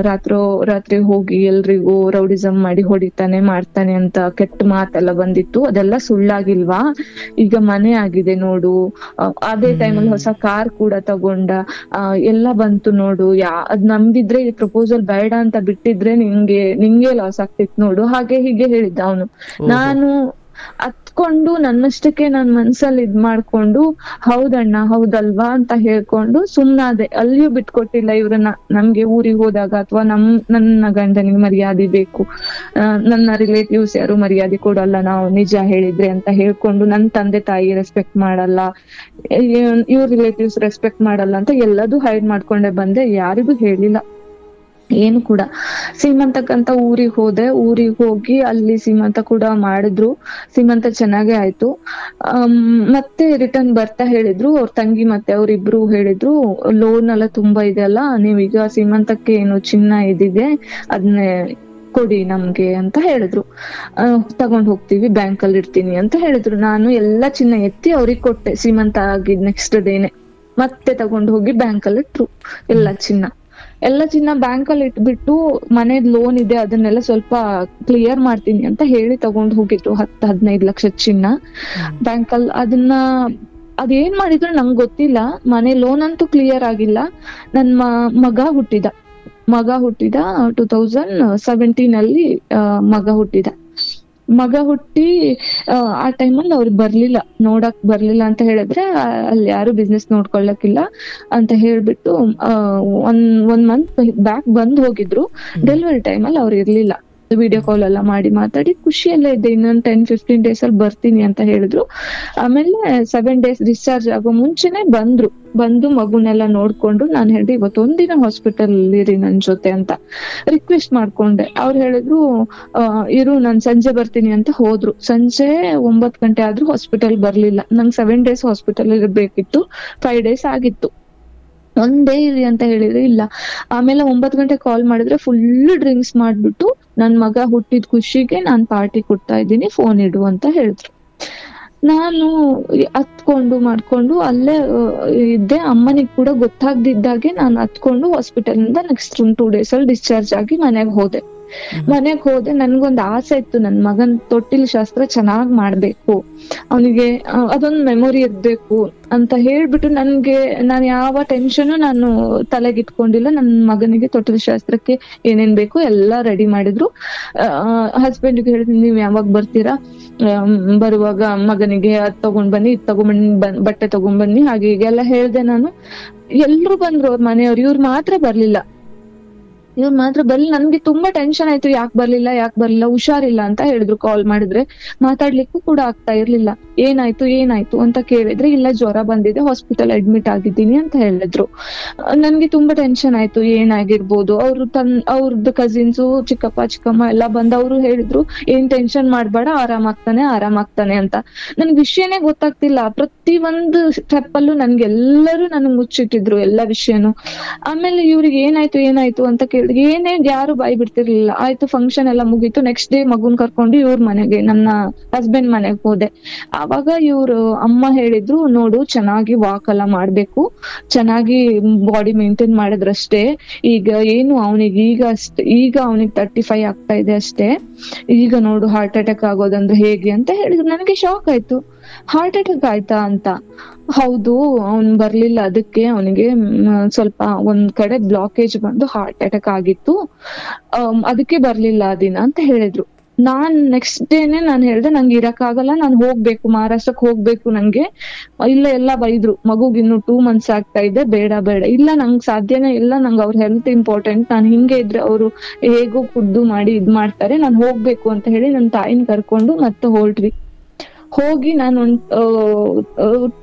ರಾತ್ರಿ ಹೋಗಿ ಎಲ್ರಿಗೂ ರೌಡಿಸಮ್ ಮಾಡಿ ಹೊಡಿತಾನೆ ಮಾಡ್ತಾನೆ ಅಂತ ಕೆಟ್ಟ ಮಾತೆಲ್ಲ ಬಂದಿತ್ತು. ಅದೆಲ್ಲ ಸುಳ್ಳಾಗಿಲ್ವಾ, ಈಗ ಮನೆ ಆಗಿದೆ ನೋಡು, ಅದೇ ಟೈಮಲ್ಲಿ ಹೊಸ ಕಾರ್ ಕೂಡ ತಗೊಂಡ, ಎಲ್ಲ ಬಂತು ನೋಡು, ಅದ್ ನಂಬಿದ್ರೆ ಈ ಪ್ರಪೋಸಲ್ ಬೇಡ ಅಂತ ಬಿಟ್ಟಿದ್ರೆ ನಿಂಗೆ ಲಾಸ್ ಆಗ್ತಿತ್ತು ನೋಡು, ಹಾಗೆ ಹೀಗೆ ಹೇಳಿದ್ದ ಅವನು. ನಾನು ಹತ್ಕೊಂಡು ನನ್ನಷ್ಟಕ್ಕೆ ನನ್ ಮನ್ಸಲ್ಲಿ ಇದ್ ಮಾಡ್ಕೊಂಡು, ಹೌದಣ್ಣ ಹೌದಲ್ವಾ ಅಂತ ಹೇಳ್ಕೊಂಡು ಸುಮ್ನಾದೆ. ಅಲ್ಲಿಯೂ ಬಿಟ್ಕೊಟ್ಟಿಲ್ಲ ಇವ್ರನ್ನ. ನಮ್ಗೆ ಊರಿಗೆ ಹೋದಾಗ ಅಥವಾ ನನ್ನ ಗಂಡನಿಗೆ ಮರ್ಯಾದೆ ಬೇಕು, ನನ್ನ ರಿಲೇಟಿವ್ಸ್ ಯಾರು ಮರ್ಯಾದೆ ಕೊಡಲ್ಲ ನಾವು ನಿಜ ಹೇಳಿದ್ರೆ ಅಂತ ಹೇಳ್ಕೊಂಡು, ನನ್ ತಂದೆ ತಾಯಿ ರೆಸ್ಪೆಕ್ಟ್ ಮಾಡಲ್ಲ, ಇವ್ರ ರಿಲೇಟಿವ್ಸ್ ರೆಸ್ಪೆಕ್ಟ್ ಮಾಡಲ್ಲ ಅಂತ ಎಲ್ಲದೂ ಹೈಡ್ ಮಾಡ್ಕೊಂಡೆ ಬಂದೆ. ಯಾರಿಗೂ ಹೇಳಿಲ್ಲ ಏನು ಕೂಡ. ಸೀಮಂತಕ್ಕಂತ ಊರಿಗೆ ಹೋದೆ. ಊರಿಗೆ ಹೋಗಿ ಅಲ್ಲಿ ಸೀಮಂತ ಕೂಡ ಮಾಡಿದ್ರು. ಸೀಮಂತ ಚೆನ್ನಾಗೇ ಆಯ್ತು. ಮತ್ತೆ ರಿಟರ್ನ್ ಬರ್ತಾ ಹೇಳಿದ್ರು ಅವ್ರ ತಂಗಿ ಮತ್ತೆ ಅವ್ರಿಬ್ರು ಹೇಳಿದ್ರು, ಲೋನ್ ಎಲ್ಲ ತುಂಬಾ ಇದೆ ಅಲ್ಲ, ನೀವೀಗ ಸೀಮಂತಕ್ಕೆ ಏನು ಚಿನ್ನ ಇದಿದೆ ಅದನ್ನೇ ಕೊಡಿ ನಮ್ಗೆ ಅಂತ ಹೇಳಿದ್ರು. ತಗೊಂಡ್ ಹೋಗ್ತೀವಿ, ಬ್ಯಾಂಕ್ ಅಲ್ಲಿ ಇಡ್ತೀನಿ ಅಂತ ಹೇಳಿದ್ರು. ನಾನು ಎಲ್ಲಾ ಚಿನ್ನ ಎತ್ತಿ ಅವ್ರಿಗೆ ಕೊಟ್ಟೆ. ಸೀಮಂತ ಆಗಿದ್ ನೆಕ್ಸ್ಟ್ ಡೇನೆ ಮತ್ತೆ ತಗೊಂಡು ಹೋಗಿ ಬ್ಯಾಂಕ್ ಅಲ್ಲಿ ಇಟ್ರು ಎಲ್ಲ ಚಿನ್ನ ಬ್ಯಾಂಕ್ ಅಲ್ಲಿ ಇಟ್ಬಿಟ್ಟು, ಮನೆದ್ ಲೋನ್ ಇದೆ ಅದನ್ನೆಲ್ಲ ಸ್ವಲ್ಪ ಕ್ಲಿಯರ್ ಮಾಡ್ತೀನಿ ಅಂತ ಹೇಳಿ ತಗೊಂಡ್ ಹೋಗಿದ್ರು 10-15 ಲಕ್ಷ ಚಿನ್ನ ಬ್ಯಾಂಕ್ ಅಲ್ಲಿ. ಅದೇನ್ ಮಾಡಿದ್ರು ನಂಗೆ ಗೊತ್ತಿಲ್ಲ. ಮನೆ ಲೋನ್ ಅಂತೂ ಕ್ಲಿಯರ್ ಆಗಿಲ್ಲ. ನನ್ ಮಗ ಹುಟ್ಟಿದ 2017 ಅಲ್ಲಿ ಮಗ ಹುಟ್ಟಿದ. ಮಗ ಹುಟ್ಟಿ ಆ ಟೈಮಲ್ಲಿ ಅವ್ರಿಗೆ ಬರ್ಲಿಲ್ಲ, ನೋಡಕ್ ಬರ್ಲಿಲ್ಲ ಅಂತ ಹೇಳಿದ್ರೆ ಅಲ್ಲಿ ಯಾರು ಬಿಸ್ನೆಸ್ ನೋಡ್ಕೊಳ್ಳಕ್ಕಿಲ್ಲ ಅಂತ ಹೇಳ್ಬಿಟ್ಟು ಒಂದ್ ಮಂತ್ ಬ್ಯಾಕ್ ಬಂದ್ ಹೋಗಿದ್ರು. ಡೆಲಿವರಿ ಟೈಮಲ್ಲಿ ಅವ್ರು ಇರ್ಲಿಲ್ಲ. ವಿಡಿಯೋ ಕಾಲ್ ಎಲ್ಲ ಮಾಡಿ ಮಾತಾಡಿ ಖುಷಿಯಲ್ಲೇ ಇದ್ದೆ, ಇನ್ನೊಂದ್ 10-15 days ಅಲ್ಲಿ ಬರ್ತೀನಿ ಅಂತ ಹೇಳಿದ್ರು. ಆಮೇಲೆ 7 days ಡಿಸ್ಚಾರ್ಜ್ ಆಗೋ ಮುಂಚೆನೆ ಬಂದು ಮಗುನೆಲ್ಲ ನೋಡ್ಕೊಂಡು ನಾನು ಹೇಳಿದೆ ಇವತ್ತು ಒಂದಿನ ಹಾಸ್ಪಿಟಲ್ ಇರಿ ನನ್ ಜೊತೆ ಅಂತ ರಿಕ್ವೆಸ್ಟ್ ಮಾಡ್ಕೊಂಡೆ. ಅವ್ರು ಹೇಳಿದ್ರು ಇರು ನಾನ್ ಸಂಜೆ ಬರ್ತೀನಿ ಅಂತ ಹೋದ್ರು. ಸಂಜೆ 9 ಗಂಟೆ ಆದ್ರೂ ಹಾಸ್ಪಿಟಲ್ ಬರ್ಲಿಲ್ಲ. ನಂಗೆ 7 days ಹಾಸ್ಪಿಟಲ್ ಇರ್ಬೇಕಿತ್ತು, 5 days ಆಗಿತ್ತು. ಒಂದೇ ಇರಿ ಅಂತ ಹೇಳಿದ್ರೆ ಇಲ್ಲ. ಆಮೇಲೆ 9 ಗಂಟೆ ಕಾಲ್ ಮಾಡಿದ್ರೆ ಫುಲ್ ಡ್ರಿಂಕ್ಸ್ ಮಾಡ್ಬಿಟ್ಟು ನನ್ ಮಗ ಹುಟ್ಟಿದ ಖುಷಿಗೆ ನಾನ್ ಪಾರ್ಟಿ ಕೊಡ್ತಾ ಇದ್ದೀನಿ, ಫೋನ್ ಇಡು ಅಂತ ಹೇಳಿದ್ರು. ನಾನು ಹತ್ಕೊಂಡು ಮಾಡ್ಕೊಂಡು ಅಲ್ಲೇ ಇದ್ದೆ. ಅಮ್ಮನಿಗೆ ಕೂಡ ಗೊತ್ತಾಗ್ದಿದ್ದಾಗೆ ನಾನು ಹತ್ಕೊಂಡು ಹಾಸ್ಪಿಟಲ್ ಇಂದ ನೆಕ್ಸ್ಟ್ 2 days ಅಲ್ಲಿ ಡಿಸ್ಚಾರ್ಜ್ ಆಗಿ ಮನೆಗ್ ಹೋದೆ. ನನ್ಗೊಂದ್ ಆಸೆ ಇತ್ತು, ನನ್ ಮಗನ್ ತೊಟ್ಟಿಲ್ ಶಾಸ್ತ್ರ ಚೆನ್ನಾಗ್ ಮಾಡ್ಬೇಕು, ಅವನಿಗೆ ಅದೊಂದ್ ಮೆಮೊರಿ ಇರ್ಬೇಕು ಅಂತ ಹೇಳ್ಬಿಟ್ಟು ನಾನು ಯಾವ ಟೆನ್ಷನ್ ನಾನು ತಲೆಗಿಟ್ಕೊಂಡಿಲ್ಲ. ನನ್ ಮಗನಿಗೆ ತೊಟ್ಟಿಲ್ ಶಾಸ್ತ್ರಕ್ಕೆ ಏನೇನ್ ಬೇಕು ಎಲ್ಲಾ ರೆಡಿ ಮಾಡಿದ್ರು. ಹಸ್ಬೆಂಡ್ಗೆ ಹೇಳಿದ್ವಿ ನೀವ್ ಯಾವಾಗ ಬರ್ತೀರಾ, ಬರುವಾಗ ಮಗನಿಗೆ ಅದ್ ತಗೊಂಡ್ ಬನ್ನಿ, ಇದ್ ತಗೊಂಡ್ಬನ್ನಿ, ಬಟ್ಟೆ ತಗೊಂಡ್ ಬನ್ನಿ, ಹಾಗೆ ಹೀಗೆಲ್ಲ ಹೇಳ್ದೆ ನಾನು. ಎಲ್ರು ಬಂದ್ರು ಅವ್ರ ಮನೆಯವ್ರು, ಇವ್ರು ಮಾತ್ರ ಬರ್ಲಿಲ್ಲ. ನನ್ಗೆ ತುಂಬಾ ಟೆನ್ಷನ್ ಆಯ್ತು, ಯಾಕೆ ಬರ್ಲಿಲ್ಲ, ಹುಷಾರಿಲ್ಲ ಅಂತ ಹೇಳಿದ್ರು. ಕಾಲ್ ಮಾಡಿದ್ರೆ ಮಾತಾಡ್ಲಿಕ್ಕೂ ಕೂಡ ಆಗ್ತಾ ಇರ್ಲಿಲ್ಲ. ಏನಾಯ್ತು ಅಂತ ಕೇಳಿದ್ರೆ ಇಲ್ಲ ಜ್ವರ ಬಂದಿದೆ, ಹಾಸ್ಪಿಟಲ್ ಅಡ್ಮಿಟ್ ಆಗಿದ್ದೀನಿ ಅಂತ ಹೇಳಿದ್ರು. ನನ್ಗೆ ತುಂಬಾ ಟೆನ್ಷನ್ ಆಯ್ತು, ಏನಾಗಿರ್ಬೋದು. ಅವ್ರದ್ದು ಕಸಿನ್ಸು, ಚಿಕ್ಕಮ್ಮ ಎಲ್ಲ ಬಂದವರು ಹೇಳಿದ್ರು ಏನ್ ಟೆನ್ಷನ್ ಮಾಡ್ಬೇಡ, ಆರಾಮಾಗ್ತಾನೆ ಅಂತ. ನನ್ಗೆ ವಿಷಯನೇ ಗೊತ್ತಾಗ್ತಿಲ್ಲ. ಪ್ರತಿ ಒಂದು ಸ್ಟೆಪ್ ಅಲ್ಲೂ ಎಲ್ಲರೂ ನನಗ್ ಮುಚ್ಚಿಟ್ಟಿದ್ರು ಎಲ್ಲ ವಿಷಯನು. ಆಮೇಲೆ ಇವ್ರಿಗೆ ಏನಾಯ್ತು ಅಂತ ಕೇಳಿದ್ರೆ ಯಾರು ಬಾಯಿ ಬಿಡ್ತಿರ್ಲಿಲ್ಲ. ಆಯ್ತು ಫಂಕ್ಷನ್ ಎಲ್ಲ ಮುಗೀತು. ನೆಕ್ಸ್ಟ್ ಡೇ ಮಗುನ್ ಕರ್ಕೊಂಡು ಇವ್ರ ಮನೆಗೆ, ನನ್ನ ಹಸ್ಬೆಂಡ್ ಮನೆಗೆ ಹೋದೆ. ಆವಾಗ ಇವ್ರು ಅಮ್ಮ ಹೇಳಿದ್ರು, ನೋಡು ಚೆನ್ನಾಗಿ ವಾಕ್ ಎಲ್ಲ ಮಾಡ್ಬೇಕು, ಚೆನ್ನಾಗಿ ಬಾಡಿ ಮೇಂಟೈನ್ ಮಾಡಿದ್ರಷ್ಟೇ. ಈಗ ಏನು ಅವನಿಗೆ ಈಗ ಅವನಿಗೆ 35 ಆಗ್ತಾ ಇದೆ ಅಷ್ಟೇ. ಈಗ ನೋಡು ಹಾರ್ಟ್ ಅಟ್ಯಾಕ್ ಆಗೋದಂದ್ರೆ ಹೇಗೆ ಅಂತ ಹೇಳಿದ್ರು. ನನಗೆ ಶಾಕ್ ಆಯ್ತು, ಹಾರ್ಟ್ ಅಟ್ಯಾಕ್ ಆಯ್ತಾ ಅಂತ. ಹೌದು, ಅವ್ನ್ ಬರ್ಲಿಲ್ಲ, ಅದಕ್ಕೆ ಅವನಿಗೆ ಸ್ವಲ್ಪ ಒಂದ್ ಕಡೆ ಬ್ಲಾಕೇಜ್ ಬಂದು ಹಾರ್ಟ್ ಅಟ್ಯಾಕ್ ಆಗಿತ್ತು, ಅದಕ್ಕೆ ಬರ್ಲಿಲ್ಲ ಆ ದಿನ ಅಂತ ಹೇಳಿದ್ರು. ನಾನ್ ನೆಕ್ಸ್ಟ್ ಡೇನೆ ನಾನು ಹೇಳ್ದೆ ನಂಗೆ ಇರಕ್ಕಾಗಲ್ಲ, ನಾನು ಹೋಗ್ಬೇಕು, ಮಹಾರಾಷ್ಟ್ರಕ್ಕೆ ಹೋಗ್ಬೇಕು ನಂಗೆ. ಇಲ್ಲ ಎಲ್ಲ ಬೈದ್ರು, ಮಗುಗ್ ಇನ್ನು 2 months ಆಗ್ತಾ ಇದೆ, ಬೇಡ ಇಲ್ಲ ನಂಗೆ ಸಾಧ್ಯನೇ ಇಲ್ಲ, ನಂಗೆ ಅವ್ರ ಹೆಲ್ತ್ ಇಂಪಾರ್ಟೆಂಟ್, ನಾನು ಹಿಂಗೆ ಇದ್ರೆ ಅವರು ಹೇಗೋ ಖುದ್ದು ಮಾಡಿ ಇದ್ ಮಾಡ್ತಾರೆ, ನಾನು ಹೋಗ್ಬೇಕು ಅಂತ ಹೇಳಿ ನನ್ನ ತಾಯಿನ ಕರ್ಕೊಂಡು ಮತ್ತೆ ಹೊರಟ್ವಿ. ಹೋಗಿ ನಾನು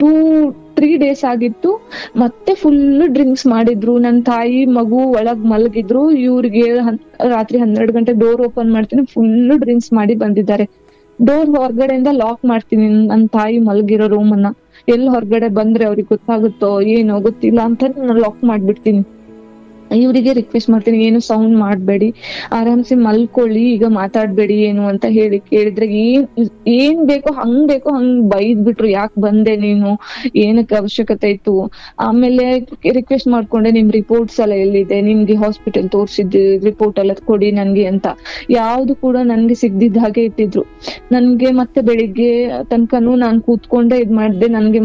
2-3 days ಆಗಿತ್ತು. ಮತ್ತೆ ಫುಲ್ ಡ್ರಿಂಕ್ಸ್ ಮಾಡಿದ್ರು. ನನ್ ತಾಯಿ ಮಗು ಒಳಗ್ ಮಲಗಿದ್ರು. ಇವ್ರಿಗೆ ರಾತ್ರಿ 12 ಗಂಟೆ ಡೋರ್ ಓಪನ್ ಮಾಡ್ತೀನಿ, ಫುಲ್ ಡ್ರಿಂಕ್ಸ್ ಮಾಡಿ ಬಂದಿದ್ದಾರೆ. ಡೋರ್ ಹೊರಗಡೆಯಿಂದ ಲಾಕ್ ಮಾಡ್ತೀನಿ, ನನ್ ತಾಯಿ ಮಲಗಿರೋ ರೂಮ್ ಅನ್ನ. ಎಲ್ಲಿ ಹೊರಗಡೆ ಬಂದ್ರೆ ಅವ್ರಿಗೆ ಗೊತ್ತಾಗುತ್ತೋ ಏನೋ ಗೊತ್ತಿಲ್ಲ ಅಂತ ನಾನು ಲಾಕ್ ಮಾಡ್ಬಿಡ್ತೀನಿ. ಇವರಿಗೆ ರಿಕ್ವೆಸ್ಟ್ ಮಾಡ್ತೀನಿ, ಏನು ಸೌಂಡ್ ಮಾಡ್ಬೇಡಿ, ಆರಾಮ್ಸೆ ಮಲ್ಕೊಳ್ಳಿ, ಈಗ ಮಾತಾಡ್ಬೇಡಿ ಏನು ಅಂತ ಹೇಳಿ ಕೇಳಿದ್ರೆ ಏನ್ ಬೇಕೋ ಹಂಗ್ ಬೈದ್ ಬಿಟ್ರು. ಯಾಕೆ ಬಂದೆ ನೀನು, ಏನಕ್ಕೆ ಅವಶ್ಯಕತೆ ಇತ್ತು. ಆಮೇಲೆ ರಿಕ್ವೆಸ್ಟ್ ಮಾಡ್ಕೊಂಡೆ, ನಿಮ್ ರಿಪೋರ್ಟ್ಸ್ ಎಲ್ಲ ಎಲ್ಲಿದೆ, ನಿಮ್ಗೆ ಹಾಸ್ಪಿಟಲ್ ತೋರ್ಸಿದ್ ರಿಪೋರ್ಟ್ ಎಲ್ಲ ಕೊಡಿ ನನ್ಗೆ ಅಂತ. ಯಾವ್ದು ಕೂಡ ನನ್ಗೆ ಸಿಗ್ದಿದ್ದ ಹಾಗೆ ಇಟ್ಟಿದ್ರು. ನನ್ಗೆ ಮತ್ತೆ ಬೆಳಿಗ್ಗೆ ತನಕನೂ ನಾನ್ ಕೂತ್ಕೊಂಡೆ ಇದ್ ಮಾಡ್ದೆ. ನನ್ಗೆ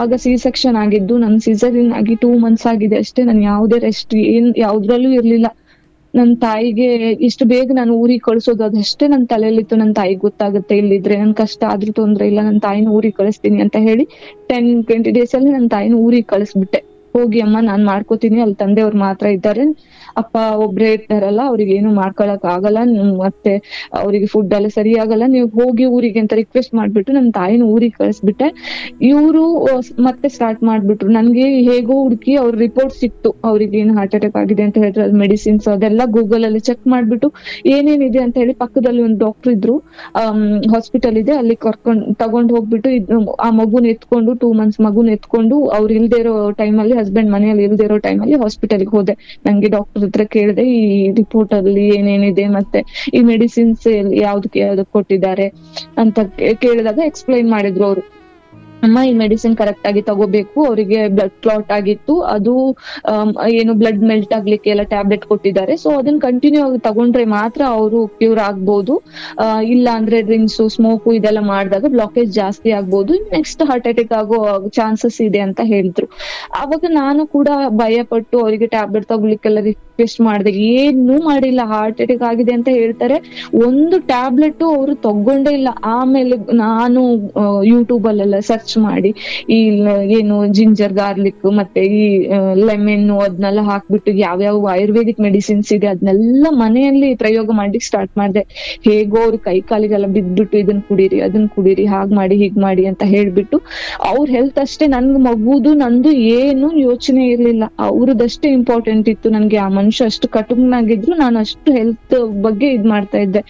ಆಗ C-section ಆಗಿದ್ದು, ನನ್ ಸಿಸರಿನ್ ಆಗಿ 2 months ಆಗಿದೆ ಅಷ್ಟೇ. ನನ್ ಯಾವ್ದೇ ರೆಸ್ಟ್ ಯಾವ್ದ್ರಲ್ಲೂ ಇರ್ಲಿಲ್ಲ. ನನ್ ತಾಯಿಗೆ ಇಷ್ಟು ಬೇಗ ನಾನು ಊರಿಗೆ ಕಳ್ಸೋದು ಅದಷ್ಟೇ ನನ್ ತಲೆಯಲ್ಲಿತ್ತು. ನನ್ ತಾಯಿಗೆ ಗೊತ್ತಾಗುತ್ತೆ ಇಲ್ಲಿದ್ರೆ, ನನ್ ಕಷ್ಟ ಆದ್ರೂ ತೊಂದ್ರೆ ಇಲ್ಲ, ನನ್ ತಾಯಿನ ಊರಿಗೆ ಕಳಿಸ್ತೀನಿ ಅಂತ ಹೇಳಿ 10-20 days ಅಲ್ಲಿ ನನ್ ತಾಯಿನ ಊರಿಗೆ ಕಳಿಸ್ಬಿಟ್ಟೆ. ಹೋಗಿ ಅಮ್ಮ ನಾನ್ ಮಾಡ್ಕೋತೀನಿ, ಅಲ್ಲಿ ತಂದೆಯವ್ರು ಮಾತ್ರ ಇದ್ದಾರೆ, ಅಪ್ಪ ಒಬ್ರೇ ಇರ್ತಾರಲ್ಲ, ಅವ್ರಿಗೆ ಏನು ಮಾಡ್ಕೊಳಕ್ ಆಗಲ್ಲ, ಮತ್ತೆ ಅವ್ರಿಗೆ ಫುಡ್ ಎಲ್ಲ ಸರಿ ಆಗಲ್ಲ, ನೀವು ಹೋಗಿ ಊರಿಗೆ ಅಂತ ರಿಕ್ವೆಸ್ಟ್ ಮಾಡ್ಬಿಟ್ಟು ನನ್ ತಾಯಿನ ಊರಿಗೆ ಕಳಿಸ್ಬಿಟ್ಟೆ. ಇವ್ರು ಮತ್ತೆ ಸ್ಟಾರ್ಟ್ ಮಾಡ್ಬಿಟ್ರು. ನನ್ಗೆ ಹೇಗೋ ಹುಡುಕಿ ಅವ್ರ ರಿಪೋರ್ಟ್ ಸಿಕ್ತು, ಅವ್ರಿಗೆ ಏನು ಹಾರ್ಟ್ ಅಟ್ಯಾಕ್ ಆಗಿದೆ ಅಂತ ಹೇಳಿದ್ರೆ ಮೆಡಿಸಿನ್ಸ್ ಅದೆಲ್ಲ ಗೂಗಲ್ ಅಲ್ಲಿ ಚೆಕ್ ಮಾಡ್ಬಿಟ್ಟು ಏನೇನಿದೆ ಅಂತ ಹೇಳಿ ಪಕ್ಕದಲ್ಲಿ ಒಂದು ಡಾಕ್ಟರ್ ಇದ್ರು, ಹಾಸ್ಪಿಟಲ್ ಇದೆ, ಅಲ್ಲಿ ತಗೊಂಡ್ ಹೋಗ್ಬಿಟ್ಟು ಆ ಮಗುನ ಎತ್ಕೊಂಡು 2 months ಮಗುನ ಎತ್ಕೊಂಡು ಅವ್ರು ಇಲ್ದೇ ಇರೋ ಟೈಮಲ್ಲಿ, ಹಸ್ಬೆಂಡ್ ಮನೆಯಲ್ಲಿ ಇಲ್ದೇ ಇರೋ ಟೈಮಲ್ಲಿ ಹಾಸ್ಪಿಟಲ್ಗೆ ಹೋದೆ. ನಂಗೆ ಡಾಕ್ಟರ್ ಹತ್ರ ಕೇಳಿದೆ ಈ ರಿಪೋರ್ಟ್ ಅಲ್ಲಿ ಏನೇನಿದೆ, ಮತ್ತೆ ಈ ಮೆಡಿಸಿನ್ಸ್ ಯಾವ್ದಕ್ಕೆ ಕೊಟ್ಟಿದ್ದಾರೆ ಅಂತ ಕೇಳಿದಾಗ ಎಕ್ಸ್ಪ್ಲೈನ್ ಮಾಡಿದ್ರು ಅವರು. ಅಮ್ಮ ಈ ಮೆಡಿಸಿನ್ ಕರೆಕ್ಟ್ ಆಗಿ ತಗೋಬೇಕು, ಅವರಿಗೆ ಬ್ಲಡ್ ಕ್ಲಾಟ್ ಆಗಿತ್ತು, ಅದು ಏನು ಬ್ಲಡ್ ಮೆಲ್ಟ್ ಆಗ್ಲಿಕ್ಕೆ ಎಲ್ಲ ಟ್ಯಾಬ್ಲೆಟ್ ಕೊಟ್ಟಿದ್ದಾರೆ, ಸೊ ಅದನ್ನ ಕಂಟಿನ್ಯೂ ಆಗಿ ತಗೊಂಡ್ರೆ ಮಾತ್ರ ಅವರು ಕ್ಯೂರ್ ಆಗ್ಬಹುದು, ಇಲ್ಲ ಅಂದ್ರೆ ಡ್ರಿಂಕ್ಸ್ ಸ್ಮೋಕು ಇದೆಲ್ಲ ಮಾಡಿದಾಗ ಬ್ಲಾಕೇಜ್ ಜಾಸ್ತಿ ಆಗ್ಬಹುದು, ನೆಕ್ಸ್ಟ್ ಹಾರ್ಟ್ ಅಟ್ಯಾಕ್ ಆಗೋ ಚಾನ್ಸಸ್ ಇದೆ ಅಂತ ಹೇಳಿದ್ರು. ಅವಾಗ ನಾನು ಕೂಡ ಭಯ ಪಟ್ಟು ಅವರಿಗೆ ಟ್ಯಾಬ್ಲೆಟ್ ತಗೊಳ್ಲಿಕ್ಕೆಲ್ಲ ರಿಕ್ವೆಸ್ಟ್ ಮಾಡಿದೆ, ಏನು ಮಾಡಿಲ್ಲ. ಹಾರ್ಟ್ ಅಟ್ಯಾಕ್ ಆಗಿದೆ ಅಂತ ಹೇಳ್ತಾರೆ, ಒಂದು ಟ್ಯಾಬ್ಲೆಟ್ ಅವರು ತಗೊಂಡೇ ಇಲ್ಲ. ಆಮೇಲೆ ನಾನು ಯೂಟ್ಯೂಬ್ ಅಲ್ಲೆಲ್ಲ ಸರ್ಚ್ ಮಾಡಿ ಈ ಏನು ಜಿಂಜರ್ ಗಾರ್ಲಿಕ್ ಮತ್ತೆ ಈ ಲೆಮನ್ ಅದನ್ನೆಲ್ಲ ಹಾಕ್ಬಿಟ್ಟು ಯಾವ್ಯಾವ ಆಯುರ್ವೇದಿಕ್ ಮೆಡಿಸಿನ್ಸ್ ಇದೆ ಅದನ್ನೆಲ್ಲ ಮನೆಯಲ್ಲಿ ಪ್ರಯೋಗ ಮಾಡ್ಲಿಕ್ಕೆ ಸ್ಟಾರ್ಟ್ ಮಾಡಿದೆ. ಹೇಗೋ ಅವ್ರ ಕೈ ಕಾಲಿಗೆಲ್ಲ ಬಿದ್ಬಿಟ್ಟು ಇದನ್ ಕುಡೀರಿ ಹಾಗ್ ಮಾಡಿ ಹೀಗ್ ಮಾಡಿ ಅಂತ ಹೇಳ್ಬಿಟ್ಟು ಅವ್ರ ಹೆಲ್ತ್ ಅಷ್ಟೇ, ನನ್ಗೆ ಮಗುದು ನಂದು ಏನು ಯೋಚನೆ ಇರ್ಲಿಲ್ಲ, ಅವ್ರದಷ್ಟೇ ಇಂಪಾರ್ಟೆಂಟ್ ಇತ್ತು ನನ್ಗೆ. ಆ ಮನುಷ್ಯ ಅಷ್ಟು ಕಟುಕನಾಗಿದ್ರು, ನಾನು ಅಷ್ಟು ಹೆಲ್ತ್ ಬಗ್ಗೆ ಇದ್ ಮಾಡ್ತಾ ಇದ್ದೆ.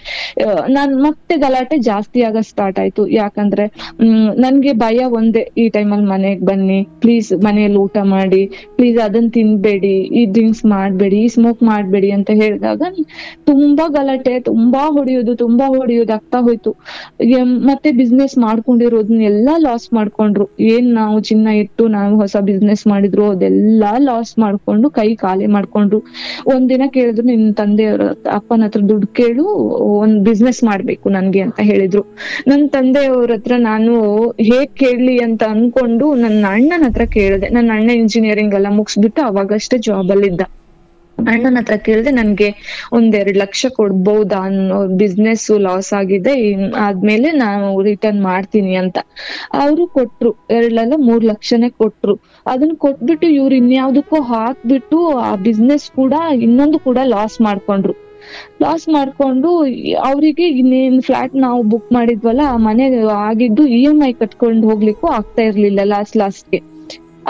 ನಾನ್ ಮತ್ತೆ ಗಲಾಟೆ ಜಾಸ್ತಿ ಆಗ ಸ್ಟಾರ್ಟ್ ಆಯ್ತು. ಯಾಕಂದ್ರೆ ನನ್ಗೆ ಭಯ ಒಂದೇ, ಈ ಟೈಮಲ್ಲಿ ಮನೆಗ್ ಬನ್ನಿ ಪ್ಲೀಸ್, ಮನೆಯಲ್ಲಿ ಊಟ ಮಾಡಿ ಪ್ಲೀಸ್, ಅದನ್ನ ತಿನ್ಬೇಡಿ, ಈ ಡ್ರಿಂಕ್ಸ್ ಮಾಡ್ಬೇಡಿ, ಈ ಸ್ಮೋಕ್ ಮಾಡ್ಬೇಡಿ ಅಂತ ಹೇಳಿದಾಗ ತುಂಬಾ ಗಲಾಟೆ, ತುಂಬಾ ಹೊಡೆಯೋದು ಆಗ್ತಾ ಹೋಯ್ತು. ಮತ್ತೆ ಬಿಸ್ನೆಸ್ ಮಾಡ್ಕೊಂಡಿರೋದನ್ನೆಲ್ಲಾ ಲಾಸ್ ಮಾಡ್ಕೊಂಡ್ರು. ಏನ್ ನಾವು ಚಿನ್ನ ಇಟ್ಟು ನಾವು ಹೊಸ ಬಿಸ್ನೆಸ್ ಮಾಡಿದ್ರು ಅದೆಲ್ಲಾ ಲಾಸ್ ಮಾಡ್ಕೊಂಡು ಕೈ ಖಾಲಿ ಮಾಡ್ಕೊಂಡ್ರು. ಒಂದಿನ ಕೇಳಿದ್ರು, ನಿನ್ ತಂದೆಯವ್ರ ಅಪ್ಪನ ಹತ್ರ ದುಡ್ಡು ಕೇಳು, ಒಂದ್ ಬಿಸ್ನೆಸ್ ಮಾಡ್ಬೇಕು ನನ್ಗೆ ಅಂತ ಹೇಳಿದ್ರು. ನನ್ ತಂದೆಯವ್ರ ಹತ್ರ ನಾನು ಹೇಗ್ ಕೇಳ್ಲಿ ಅಂತ ಅನ್ಕೊಂಡು ನನ್ನ ಅಣ್ಣನ ಹತ್ರ ಕೇಳಿದೆ. ನನ್ನ ಅಣ್ಣ ಇಂಜಿನಿಯರಿಂಗ್ ಎಲ್ಲ ಮುಗಿಸ್ಬಿಟ್ಟು ಅವಾಗಷ್ಟೇ ಜಾಬ್ ಅಲ್ಲಿ ಇದ್ದ. ಅಣ್ಣನ ಹತ್ರ ಕೇಳಿದೆ, ನನ್ಗೆ 1-2 ಲಕ್ಷ ಕೊಡ್ಬಹುದಾ, ಅನ್ನೋ ಬಿಸ್ನೆಸ್ ಲಾಸ್ ಆಗಿದೆ, ಆದ್ಮೇಲೆ ನಾನು ರಿಟರ್ನ್ ಮಾಡ್ತೀನಿ ಅಂತ. ಅವರು ಕೊಟ್ರು, 2-3 ಲಕ್ಷನೇ ಕೊಟ್ರು. ಅದನ್ನ ಕೊಟ್ಬಿಟ್ಟು ಇವ್ರು ಇನ್ಯಾವ್ದಕ್ಕೋ ಹಾಕ್ಬಿಟ್ಟು ಆ ಬಿಸ್ನೆಸ್ ಕೂಡ ಇನ್ನೊಂದು ಕೂಡ ಲಾಸ್ ಮಾಡ್ಕೊಂಡು ಅವ್ರಿಗೆ ಇನ್ನೇನ್ ಫ್ಲಾಟ್ ನಾವು ಬುಕ್ ಮಾಡಿದ್ವಲ್ಲ ಆ ಮನೆ ಆಗಿದ್ದು EMI ಕಟ್ಕೊಂಡು ಹೋಗ್ಲಿಕ್ಕೂ ಆಗ್ತಾ ಇರ್ಲಿಲ್ಲ ಲಾಸ್ಟ್ಗೆ.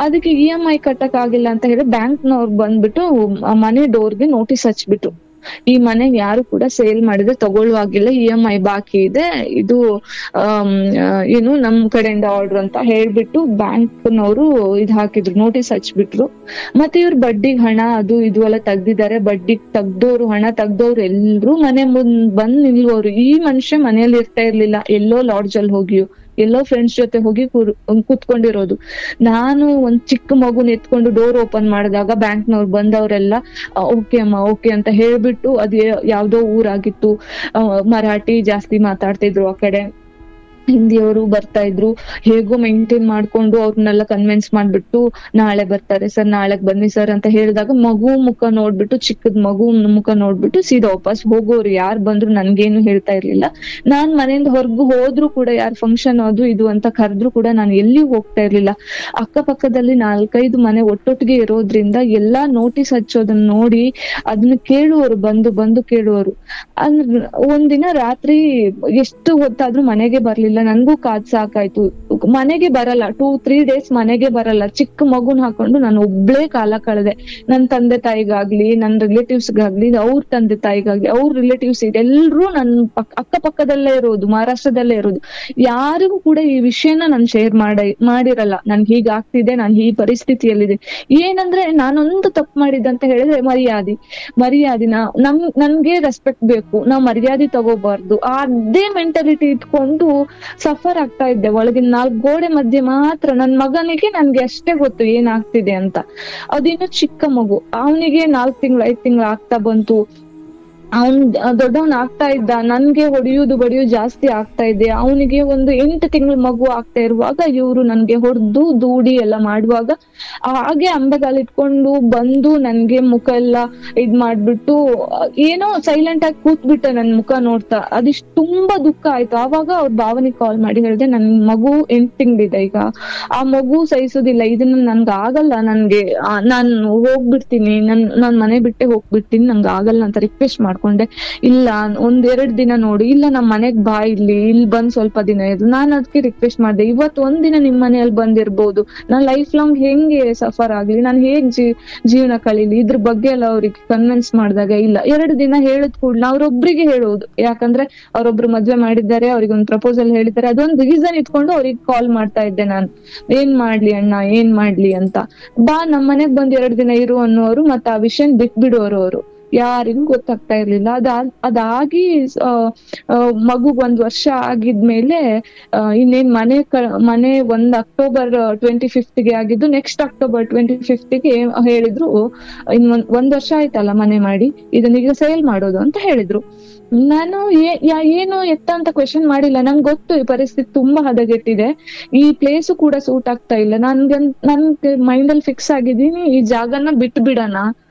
ಅದಕ್ಕೆ EMI ಕಟ್ಟಕ್ ಆಗಿಲ್ಲ ಅಂತ ಹೇಳಿ ಬ್ಯಾಂಕ್ನವ್ರು ಬಂದ್ಬಿಟ್ಟು ಮನೆ ಡೋರ್ಗೆ ನೋಟಿಸ್ ಹಚ್ಬಿಟ್ರು, ಈ ಮನೆಗ್ ಯಾರು ಕೂಡ ಸೇಲ್ ಮಾಡಿದ್ರೆ ತಗೊಳ್ಳುವಾಗಿಲ್ಲ, EMI ಬಾಕಿ ಇದೆ, ಇದು ಏನು ನಮ್ ಕಡೆಯಿಂದ ಆರ್ಡರ್ ಅಂತ ಹೇಳ್ಬಿಟ್ಟು ಬ್ಯಾಂಕ್ನವರು ಇದ್ ಹಾಕಿದ್ರು, ನೋಟಿಸ್ ಹಚ್ಬಿಟ್ರು. ಮತ್ತೆ ಇವ್ರು ಬಡ್ಡಿಗ್ ಹಣ ಅದು ಇದು ಎಲ್ಲ ತೆಗ್ದಿದ್ದಾರೆ. ಬಡ್ಡಿಗ್ ಹಣ ತೆಗ್ದವ್ರು ಎಲ್ರು ಮನೆ ಮುಂದ್ ಬಂದ್ ನಿಲ್ವವ್ರು. ಈ ಮನುಷ್ಯ ಮನೆಯಲ್ಲಿ ಇರ್ತಾ ಇರ್ಲಿಲ್ಲ, ಎಲ್ಲೋ ಲಾಡ್ಜ್ ಅಲ್ಲಿ ಹೋಗಿಯೋ ಎಲ್ಲೋ ಫ್ರೆಂಡ್ಸ್ ಜೊತೆ ಹೋಗಿ ಕೂತ್ಕೊಂಡಿರೋದು. ನಾನು ಒಂದ್ ಚಿಕ್ಕ ಮಗುನ ಎತ್ಕೊಂಡು ಡೋರ್ ಓಪನ್ ಮಾಡಿದಾಗ ಬ್ಯಾಂಕ್ನವ್ರು ಬಂದವರೆಲ್ಲ ಓಕೆ ಅಮ್ಮ ಓಕೆ ಅಂತ ಹೇಳ್ಬಿಟ್ಟು, ಅದ್ ಯಾವ್ದೋ ಊರಾಗಿತ್ತು, ಮರಾಠಿ ಜಾಸ್ತಿ ಮಾತಾಡ್ತಿದ್ರು, ಆ ಕಡೆ ಹಿಂದಿಯವರು ಬರ್ತಾ ಇದ್ರು. ಹೇಗೋ ಮೇಂಟೈನ್ ಮಾಡ್ಕೊಂಡು ಅವ್ರನ್ನೆಲ್ಲ ಕನ್ವಿನ್ಸ್ ಮಾಡ್ಬಿಟ್ಟು ನಾಳೆ ಬರ್ತಾರೆ ಸರ್, ನಾಳೆಗ್ ಬನ್ನಿ ಸರ್ ಅಂತ ಹೇಳಿದಾಗ ಮಗು ಮುಖ ನೋಡ್ಬಿಟ್ಟು, ಚಿಕ್ಕದ್ ಮಗು ಮುಖ ನೋಡ್ಬಿಟ್ಟು ಸೀದಾ ವಾಪಸ್ ಹೋಗೋರು. ಯಾರು ಬಂದ್ರು ನನ್ಗೇನು ಹೇಳ್ತಾ ಇರ್ಲಿಲ್ಲ. ನಾನ್ ಮನೆಯಿಂದ ಹೊರಗು ಹೋದ್ರು ಕೂಡ, ಯಾರು ಫಂಕ್ಷನ್ ಅದು ಇದು ಅಂತ ಕರೆದ್ರು ಕೂಡ ನಾನು ಎಲ್ಲಿ ಹೋಗ್ತಾ ಇರ್ಲಿಲ್ಲ. ಅಕ್ಕಪಕ್ಕದಲ್ಲಿ 4-5 ಮನೆ ಒಟ್ಟೊಟ್ಟಿಗೆ ಇರೋದ್ರಿಂದ ಎಲ್ಲಾ ನೋಟಿಸ್ ಹಚ್ಚೋದನ್ನ ನೋಡಿ ಅದನ್ನ ಕೇಳುವರು, ಬಂದು ಕೇಳುವರು. ಒಂದಿನ ರಾತ್ರಿ ಎಷ್ಟು ಹೊತ್ತಾದ್ರೂ ಮನೆಗೆ ಬರ್ಲಿಲ್ಲ. ನನ್ಗೂ ಕಾದ್ ಸಾಕಾಯ್ತು, ಮನೆಗೆ ಬರಲ್ಲ, 2-3 ಡೇಸ್ ಮನೆಗೆ ಬರಲ್ಲ. ಚಿಕ್ಕ ಮಗುನ್ ಹಾಕೊಂಡು ನಾನು ಒಬ್ಳೇ ಕಾಲ ಕಳೆದೆ. ನನ್ ತಂದೆ ತಾಯಿಗಾಗ್ಲಿ, ನನ್ ರಿಲೇಟಿವ್ಸ್ಗಾಗ್ಲಿ, ಅವ್ರ ತಂದೆ ತಾಯಿಗಾಗ್ಲಿ, ಅವ್ರ ರಿಲೇಟಿವ್ಸ್ ಎಲ್ರು ನನ್ ಅಕ್ಕಪಕ್ಕದಲ್ಲೇ ಇರೋದು, ಮಹಾರಾಷ್ಟ್ರದಲ್ಲೇ ಇರೋದು. ಯಾರಿಗೂ ಕೂಡ ಈ ವಿಷಯನ ನಾನು ಶೇರ್ ಮಾಡಿರಲ್ಲ. ನನ್ ಹೀಗಾಗ್ತಿದೆ, ನಾನ್ ಈ ಪರಿಸ್ಥಿತಿಯಲ್ಲಿದೆ. ಏನಂದ್ರೆ ನಾನೊಂದು ತಪ್ಪು ಮಾಡಿದ್ದಂತ ಹೇಳಿದ್ರೆ ಮರ್ಯಾದೆ ನನ್ಗೆ ರೆಸ್ಪೆಕ್ಟ್ ಬೇಕು, ನಾವ್ ಮರ್ಯಾದೆ ತಗೋಬಾರ್ದು. ಅದೇ ಮೆಂಟಾಲಿಟಿ ಇಟ್ಕೊಂಡು ಸಫರ್ ಆಗ್ತಾ ಇದ್ದೆ ಒಳಗಿನ 4 ಗೋಡೆ ಮಧ್ಯೆ ಮಾತ್ರ. ನನ್ ಮಗನಿಗೆ ನನ್ಗೆ ಅಷ್ಟೇ ಗೊತ್ತು ಏನಾಗ್ತಿದೆ ಅಂತ. ಅದಿನ್ನು ಚಿಕ್ಕ ಮಗು, ಅವನಿಗೆ 4 ತಿಂಗಳು 5 ತಿಂಗಳು ಆಗ್ತಾ ಬಂತು. ಅವನ್ ದೊಡ್ಡವನ್ ಆಗ್ತಾ ಇದ್ದ, ನನ್ಗೆ ಹೊಡೆಯುವುದು ಬಡಿಯೋದು ಜಾಸ್ತಿ ಆಗ್ತಾ ಇದೆ. ಅವನಿಗೆ ಒಂದು 8 ತಿಂಗಳ ಮಗು ಆಗ್ತಾ ಇರುವಾಗ ಇವ್ರು ನನ್ಗೆ ಹೊಡೆದು ದೂಡಿ ಎಲ್ಲ ಮಾಡುವಾಗ ಹಾಗೆ ಅಂಬೆಗಾಲ್ ಇಟ್ಕೊಂಡು ಬಂದು ನನ್ಗೆ ಮುಖ ಎಲ್ಲ ಇದ್ ಮಾಡ್ಬಿಟ್ಟು ಏನೋ ಸೈಲೆಂಟ್ ಆಗಿ ಕೂತ್ಬಿಟ್ಟೆ ನನ್ ಮುಖ ನೋಡ್ತಾ. ಅದಿಷ್ಟು ತುಂಬಾ ದುಃಖ ಆಯ್ತು. ಆವಾಗ ಅವ್ರ ಭಾವನಿಗೆ ಕಾಲ್ ಮಾಡಿ ಹೇಳಿದೆ, ನನ್ ಮಗು 8 ತಿಂಗಳಿದೆ ಈಗ, ಆ ಮಗು ಸಹಿಸೋದಿಲ್ಲ, ಇದನ್ನ ನನ್ಗೆ ಆಗಲ್ಲ, ನನ್ಗೆ ನಾನ್ ಹೋಗ್ಬಿಡ್ತೀನಿ, ನಾನ್ ಮನೆ ಬಿಟ್ಟೆ ಹೋಗ್ಬಿಡ್ತೀನಿ, ನಂಗೆ ಆಗಲ್ಲ ಅಂತ ರಿಕ್ವೆಸ್ಟ್ ಮಾಡ್ಕೊಂಡೆ. ಇಲ್ಲ 1-2 ದಿನ ನೋಡು, ಇಲ್ಲ ನಮ್ ಮನೆಗ್ ಬಾ, ಇಲ್ಲಿ ಬಂದ್ ಸ್ವಲ್ಪ ದಿನ ಇರು. ನಾನ್ ಅದಕ್ಕೆ ರಿಕ್ವೆಸ್ಟ್ ಮಾಡ್ದೆ, ಇವತ್ತು ಒಂದಿನ ನಿಮ್ ಮನೆಯಲ್ಲಿ ಬಂದಿರ್ಬೋದು, ನಾನ್ ಲೈಫ್ ಲಾಂಗ್ ಹೆಂಗೆ ಸಫರ್ ಆಗ್ಲಿ, ನಾನ್ ಹೇಗ್ ಜೀವನ ಕಳೀಲಿ, ಇದ್ರ ಬಗ್ಗೆ ಎಲ್ಲ ಅವ್ರಿಗೆ ಕನ್ವಿನ್ಸ್ ಮಾಡಿದಾಗ ಇಲ್ಲ 2 ದಿನ ಹೇಳಿದ್ ಕೂಡ್ಲ ಅವ್ರೊಬ್ರಿಗೆ ಹೇಳೋದು. ಯಾಕಂದ್ರೆ ಅವ್ರೊಬ್ರು ಮದ್ವೆ ಮಾಡಿದ್ದಾರೆ, ಅವ್ರಿಗೆ ಒಂದು ಪ್ರಪೋಸಲ್ ಹೇಳಿದ್ದಾರೆ, ಅದೊಂದು ರೀಸನ್ ಇಟ್ಕೊಂಡು ಅವ್ರಿಗೆ ಕಾಲ್ ಮಾಡ್ತಾ ಇದ್ದೆ ನಾನು, ಏನ್ ಮಾಡ್ಲಿ ಅಣ್ಣ ಏನ್ ಮಾಡ್ಲಿ ಅಂತ. ಬಾ ನಮ್ ಮನೆಗ್ ಬಂದ್ 2 ದಿನ ಇರು ಅನ್ನೋರು, ಮತ್ತೆ ಆ ವಿಷಯ ಬಿಟ್ಬಿಡೋರು. ಅವರು ಯಾರಿಗೂ ಗೊತ್ತಾಗ್ತಾ ಇರ್ಲಿಲ್ಲ. ಅದಾಗಿ ಮಗುಗ್ 1 ವರ್ಷ ಆಗಿದ್ಮೇಲೆ ಇನ್ನೇನ್ ಮನೆ 1 ಅಕ್ಟೋಬರ್ 25ಗೆ ಆಗಿದ್ದು. ನೆಕ್ಸ್ಟ್ ಅಕ್ಟೋಬರ್ 25ಗೆ ಹೇಳಿದ್ರು, ಒಂದ್ ವರ್ಷ ಆಯ್ತಲ್ಲ ಮನೆ ಮಾಡಿ, ಇದನ್ನೀಗ ಸೇಲ್ ಮಾಡೋದು ಅಂತ ಹೇಳಿದ್ರು. ನಾನು ಏನು ಎತ್ತ ಅಂತ ಕ್ವೆಶನ್ ಮಾಡಿಲ್ಲ. ನಂಗೆ ಗೊತ್ತು ಈ ಪರಿಸ್ಥಿತಿ ತುಂಬಾ ಹದಗೆಟ್ಟಿದೆ, ಈ ಪ್ಲೇಸು ಕೂಡ ಸೂಟ್ ಆಗ್ತಾ ಇಲ್ಲ. ನನ್ಗೆ ಮೈಂಡ್ ಅಲ್ಲಿ ಫಿಕ್ಸ್ ಆಗಿದ್ದೀನಿ, ಈ ಜಾಗನ ಬಿಟ್ಟು ಬಿಡೋಣ,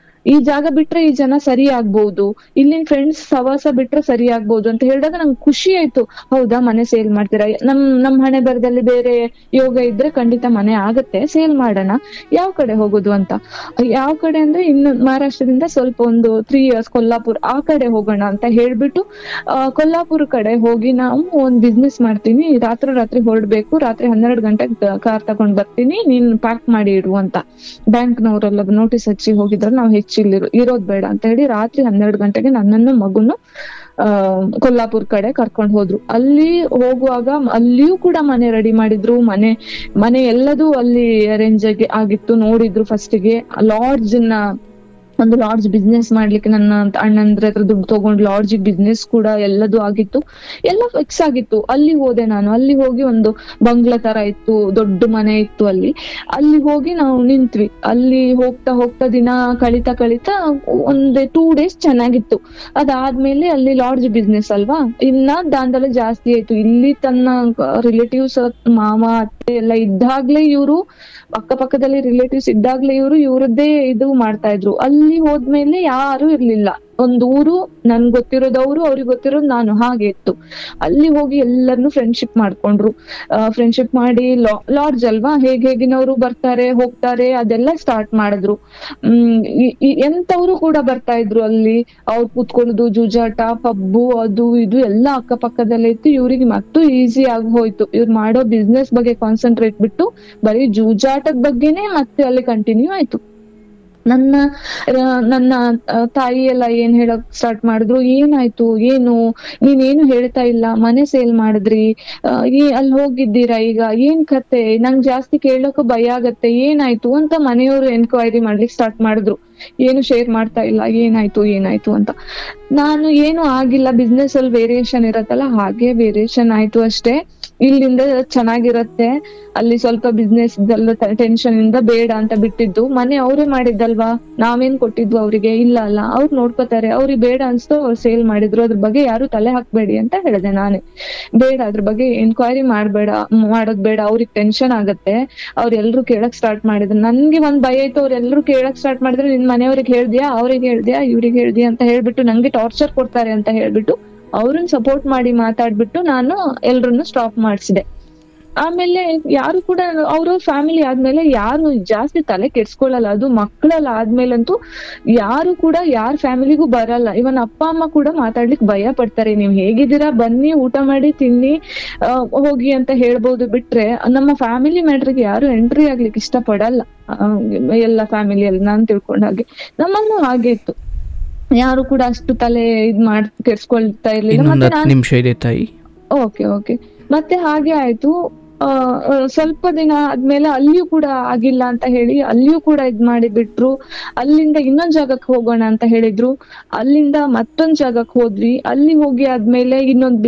ಈ ಜಾಗ ಬಿಟ್ರೆ ಈ ಜನ ಸರಿ ಆಗ್ಬಹುದು, ಇಲ್ಲಿನ ಫ್ರೆಂಡ್ಸ್ ಸವಾಸ ಬಿಟ್ರೆ ಸರಿ ಆಗ್ಬಹುದು ಅಂತ ಹೇಳಿದಾಗ ನಂಗೆ ಖುಷಿ ಆಯ್ತು. ಹೌದಾ, ಮನೆ ಸೇಲ್ ಮಾಡ್ತೀರಾ? ನಮ್ ಹಣೆ ಬರದಲ್ಲಿ ಬೇರೆ ಯೋಗ ಇದ್ರೆ ಖಂಡಿತ ಮನೆ ಆಗತ್ತೆ, ಸೇಲ್ ಮಾಡೋಣ. ಯಾವ ಕಡೆ ಹೋಗೋದು ಅಂತ, ಯಾವ ಕಡೆ ಅಂದ್ರೆ ಇನ್ನು ಮಹಾರಾಷ್ಟ್ರದಿಂದ ಸ್ವಲ್ಪ ಒಂದು 3 years ಕೊಲ್ಲಾಪುರ್ ಆ ಕಡೆ ಹೋಗೋಣ ಅಂತ ಹೇಳ್ಬಿಟ್ಟು ಕೊಲ್ಲಾಪುರ ಕಡೆ ಹೋಗಿ ನಾವು ಒಂದ್ ಬಿಸ್ನೆಸ್ ಮಾಡ್ತೀನಿ, ರಾತ್ರಿ ಹೊರಡ್ಬೇಕು, ರಾತ್ರಿ 12 ಗಂಟೆಗೆ ಕಾರ್ ತಗೊಂಡ್ ಬರ್ತೀನಿ, ನೀನ್ ಪ್ಯಾಕ್ ಮಾಡಿ ಇಡು ಅಂತ ಬ್ಯಾಂಕ್ನವರೆಲ್ಲ ನೋಟಿಸ್ ಹಚ್ಚಿ ಹೋಗಿದ್ರೆ ನಾವು ಹೆಚ್ಚಿಲ್ಲಿ ಇರೋದ್ ಬೇಡ ಅಂತ ಹೇಳಿ ರಾತ್ರಿ 12 ಗಂಟೆಗೆ ನನ್ನನ್ನು ಮಗುನು ಕೊಲ್ಲಾಪುರ್ ಕಡೆ ಕರ್ಕೊಂಡ್ ಹೋದ್ರು. ಅಲ್ಲಿ ಹೋಗುವಾಗ ಅಲ್ಲಿಯೂ ಕೂಡ ಮನೆ ರೆಡಿ ಮಾಡಿದ್ರು, ಮನೆ ಎಲ್ಲದೂ ಅಲ್ಲಿ ಅರೇಂಜ್ ಆಗಿತ್ತು. ನೋಡಿದ್ರು ಫಸ್ಟಿಗೆ ಒಂದು ಲಾಡ್ಜ್ ಬಿಸ್ನೆಸ್ ಮಾಡ್ಲಿಕ್ಕೆ ನನ್ನ ಅಣ್ಣಂದ್ರ ಹತ್ರ ದುಡ್ಡು ತಗೊಂಡು ಲಾಡ್ಜ್ ಬಿಸ್ನೆಸ್ ಕೂಡ ಎಲ್ಲದೂ ಆಗಿತ್ತು, ಎಲ್ಲ ಫಿಕ್ಸ್ ಆಗಿತ್ತು. ಅಲ್ಲಿ ಹೋದೆ ನಾನು, ಅಲ್ಲಿ ಹೋಗಿ ಒಂದು ಬಂಗ್ಲಾ ತರ ಇತ್ತು, ದೊಡ್ಡ ಮನೆ ಇತ್ತು. ಅಲ್ಲಿ ಹೋಗಿ ನಾವು ನಿಂತ್ವಿ. ಅಲ್ಲಿ ಹೋಗ್ತಾ ದಿನ ಕಳಿತಾ ಒಂದ್ 2 days ಚೆನ್ನಾಗಿತ್ತು. ಅದಾದ್ಮೇಲೆ ಅಲ್ಲಿ ಲಾಡ್ಜ್ ಬಿಸ್ನೆಸ್ ಅಲ್ವಾ, ಇನ್ನ ದಾಂಧಲೆ ಜಾಸ್ತಿ ಆಯ್ತು. ಇಲ್ಲಿ ತನ್ನ ರಿಲೇಟಿವ್ಸ್ ಮಾವ ಅತ್ತೆ ಎಲ್ಲ ಇದ್ದಾಗ್ಲೇ ಇವ್ರು ಅಕ್ಕಪಕ್ಕದಲ್ಲಿ ರಿಲೇಟಿವ್ಸ್ ಇದ್ದಾಗ್ಲೇ ಇವ್ರದ್ದೇ ಇದು ಮಾಡ್ತಾ ಇದ್ರು. ಅಲ್ಲಿ ಹೋದ್ಮೇಲೆ ಯಾರು ಇರ್ಲಿಲ್ಲ. ಒಂದ್ ಊರು ನನ್ಗೆ ಗೊತ್ತಿರೋದವ್ರು, ಅವ್ರಿಗೆ ಗೊತ್ತಿರೋದು ನಾನು, ಹಾಗೆ ಇತ್ತು. ಅಲ್ಲಿ ಹೋಗಿ ಎಲ್ಲರನ್ನು ಫ್ರೆಂಡ್ಶಿಪ್ ಮಾಡ್ಕೊಂಡ್ರು. ಫ್ರೆಂಡ್ಶಿಪ್ ಮಾಡಿ ಲಾಡ್ಜ್ ಅಲ್ವಾ, ಹೇಗಿನವ್ರು ಬರ್ತಾರೆ ಹೋಗ್ತಾರೆ ಅದೆಲ್ಲ ಸ್ಟಾರ್ಟ್ ಮಾಡಿದ್ರು. ಎಂತವ್ರು ಕೂಡ ಬರ್ತಾ ಇದ್ರು. ಅಲ್ಲಿ ಅವ್ರು ಕೂತ್ಕೊಳ್ಳೋದು, ಜೂಜಾಟ, ಪಬ್ಬು, ಅದು ಇದು ಎಲ್ಲ ಅಕ್ಕಪಕ್ಕದಲ್ಲೇ ಇತ್ತು. ಇವ್ರಿಗೆ ಮತ್ತೂ ಈಸಿ ಆಗಿ ಹೋಯ್ತು. ಇವ್ರು ಮಾಡೋ ಬಿಸ್ನೆಸ್ ಬಗ್ಗೆ ಕಾನ್ಸಂಟ್ರೇಟ್ ಬಿಟ್ಟು ಬರೀ ಜೂಜಾಟದ ಬಗ್ಗೆನೆ ಮತ್ತೆ ಅಲ್ಲಿ ಕಂಟಿನ್ಯೂ ಆಯ್ತು. ನನ್ನ ತಾಯಿ ಎಲ್ಲ ಏನ್ ಹೇಳಕ್ ಸ್ಟಾರ್ಟ್ ಮಾಡಿದ್ರು, ಏನಾಯ್ತು, ನೀನೇನು ಹೇಳ್ತಾ ಇಲ್ಲ, ಮನೆ ಸೇಲ್ ಮಾಡಿದ್ರಿ, ಅಲ್ಲಿ ಹೋಗಿದ್ದೀರಾ, ಈಗ ಏನ್ ಕತೆ, ನಂಗ್ ಜಾಸ್ತಿ ಕೇಳೋಕು ಭಯ ಆಗತ್ತೆ, ಏನಾಯ್ತು ಅಂತ ಮನೆಯವರು ಎನ್ಕ್ವೈರಿ ಮಾಡ್ಲಿಕ್ಕೆ ಸ್ಟಾರ್ಟ್ ಮಾಡಿದ್ರು. ಏನು ಶೇರ್ ಮಾಡ್ತಾ ಇಲ್ಲ, ಏನಾಯ್ತು ಅಂತ. ನಾನು ಏನು ಆಗಿಲ್ಲ, ಬಿಸ್ನೆಸ್ ಅಲ್ಲಿ ವೇರಿಯೇಷನ್ ಇರತ್ತಲ್ಲ ಹಾಗೆ ವೇರಿಯೇಷನ್ ಆಯ್ತು ಅಷ್ಟೇ. ಇಲ್ಲಿಂದ ಚೆನ್ನಾಗಿರತ್ತೆ, ಅಲ್ಲಿ ಸ್ವಲ್ಪ ಬಿಸ್ನೆಸ್ ಟೆನ್ಷನ್ ಇಂದ ಬೇಡ ಅಂತ ಬಿಟ್ಟಿದ್ದು. ಮನೆ ಅವರೇ ಮಾಡಿದ್ದಲ್ವಾ, ನಾವೇನ್ ಕೊಟ್ಟಿದ್ವು ಅವ್ರಿಗೆ? ಇಲ್ಲ ಅವ್ರು ನೋಡ್ಕೋತಾರೆ, ಅವ್ರಿಗೆ ಬೇಡ ಅನ್ಸ್ತು ಅವ್ರು ಸೇಲ್ ಮಾಡಿದ್ರು, ಅದ್ರ ಬಗ್ಗೆ ಯಾರು ತಲೆ ಹಾಕ್ಬೇಡಿ ಅಂತ ಹೇಳಿದೆ ನಾನೇ. ಬೇಡ, ಅದ್ರ ಬಗ್ಗೆ ಎನ್ಕ್ವೈರಿ ಮಾಡೋದ್ ಬೇಡ, ಅವ್ರಿಗೆ ಟೆನ್ಷನ್ ಆಗತ್ತೆ. ಅವ್ರೆಲ್ರು ಕೇಳಕ್ ಸ್ಟಾರ್ಟ್ ಮಾಡಿದ್ರು. ನನ್ಗೆ ಒಂದ್ ಭಯ ಆಯ್ತು, ಅವ್ರೆಲ್ರು ಕೇಳಕ್ ಸ್ಟಾರ್ಟ್ ಮಾಡಿದ್ರೆ ನಿನ್ ಮನೆಯವ್ರಿಗೆ ಹೇಳ್ದ್ಯಾ, ಅವ್ರಿಗೆ ಹೇಳ್ದ್ಯಾ, ಇವ್ರಿಗೆ ಹೇಳ್ದ್ಯಾ ಅಂತ ಹೇಳ್ಬಿಟ್ಟು ನಂಗೆ ಟಾರ್ಚರ್ ಕೊಡ್ತಾರೆ ಅಂತ ಹೇಳ್ಬಿಟ್ಟು ಅವ್ರನ್ನ ಸಪೋರ್ಟ್ ಮಾಡಿ ಮಾತಾಡ್ಬಿಟ್ಟು ನಾನು ಎಲ್ರನ್ನು ಸ್ಟಾಪ್ ಮಾಡಿಸಿದೆ. ಆಮೇಲೆ ಯಾರು ಕೂಡ ಅವ್ರ ಫ್ಯಾಮಿಲಿ ಆದ್ಮೇಲೆ ಯಾರು ಜಾಸ್ತಿ ತಲೆ ಕೆಡ್ಸ್ಕೊಳಲ್ಲ. ಅದು ಮಕ್ಕಳೆಲ್ಲ ಆದ್ಮೇಲಂತೂ ಯಾರು ಕೂಡ ಯಾರ ಫ್ಯಾಮಿಲಿಗೂ ಬರಲ್ಲ. ಇವನ್ ಅಪ್ಪ ಅಮ್ಮ ಕೂಡ ಮಾತಾಡ್ಲಿಕ್ಕೆ ಭಯ ಪಡ್ತಾರೆ. ನೀವ್ ಹೇಗಿದ್ದೀರಾ, ಬನ್ನಿ, ಊಟ ಮಾಡಿ, ತಿನ್ನಿ, ಹೋಗಿ ಅಂತ ಹೇಳ್ಬೋದು. ಬಿಟ್ರೆ ನಮ್ಮ ಫ್ಯಾಮಿಲಿ ಮ್ಯಾಟ್ರಿಗೆ ಯಾರು ಎಂಟ್ರಿ ಆಗ್ಲಿಕ್ಕೆ ಇಷ್ಟ ಪಡಲ್ಲ. ಎಲ್ಲ ಫ್ಯಾಮಿಲಿಯಲ್ಲಿ ನಾನ್ ತಿಳ್ಕೊಂಡ ಹಾಗೆ ನಮ್ಮನ್ನು ಹಾಗೆ ಇತ್ತು. ಯಾರು ಕೂಡ ಅಷ್ಟು ತಲೆ ಕೆಡ್ಸ್ಕೊಳ್ತಾ ಇರ್ಲಿಲ್ಲ. ಮತ್ತೆ ನಿಮಿಷ ಇದೆ ತಾಯಿ. ಓಕೆ ಮತ್ತೆ ಹಾಗೆ ಆಯ್ತು. ಸ್ವಲ್ಪ ದಿನ ಆದ್ಮೇಲೆ ಅಲ್ಲಿಯೂ ಕೂಡ ಆಗಿಲ್ಲ ಅಂತ ಹೇಳಿ ಅಲ್ಲಿಯೂ ಕೂಡ ಮಾಡಿ ಬಿಟ್ರು. ಅಲ್ಲಿಂದ ಇನ್ನೊಂದ್ ಜಾಗಕ್ಕೆ ಹೋಗೋಣ ಅಂತ ಹೇಳಿದ್ರು. ಅಲ್ಲಿಂದ ಮತ್ತೊಂದ್ ಜಾಗಕ್ಕೆ ಹೋದ್ವಿ. ಅಲ್ಲಿ ಹೋಗಿ ಆದ್ಮೇಲೆ ಇನ್ನೊಂದ್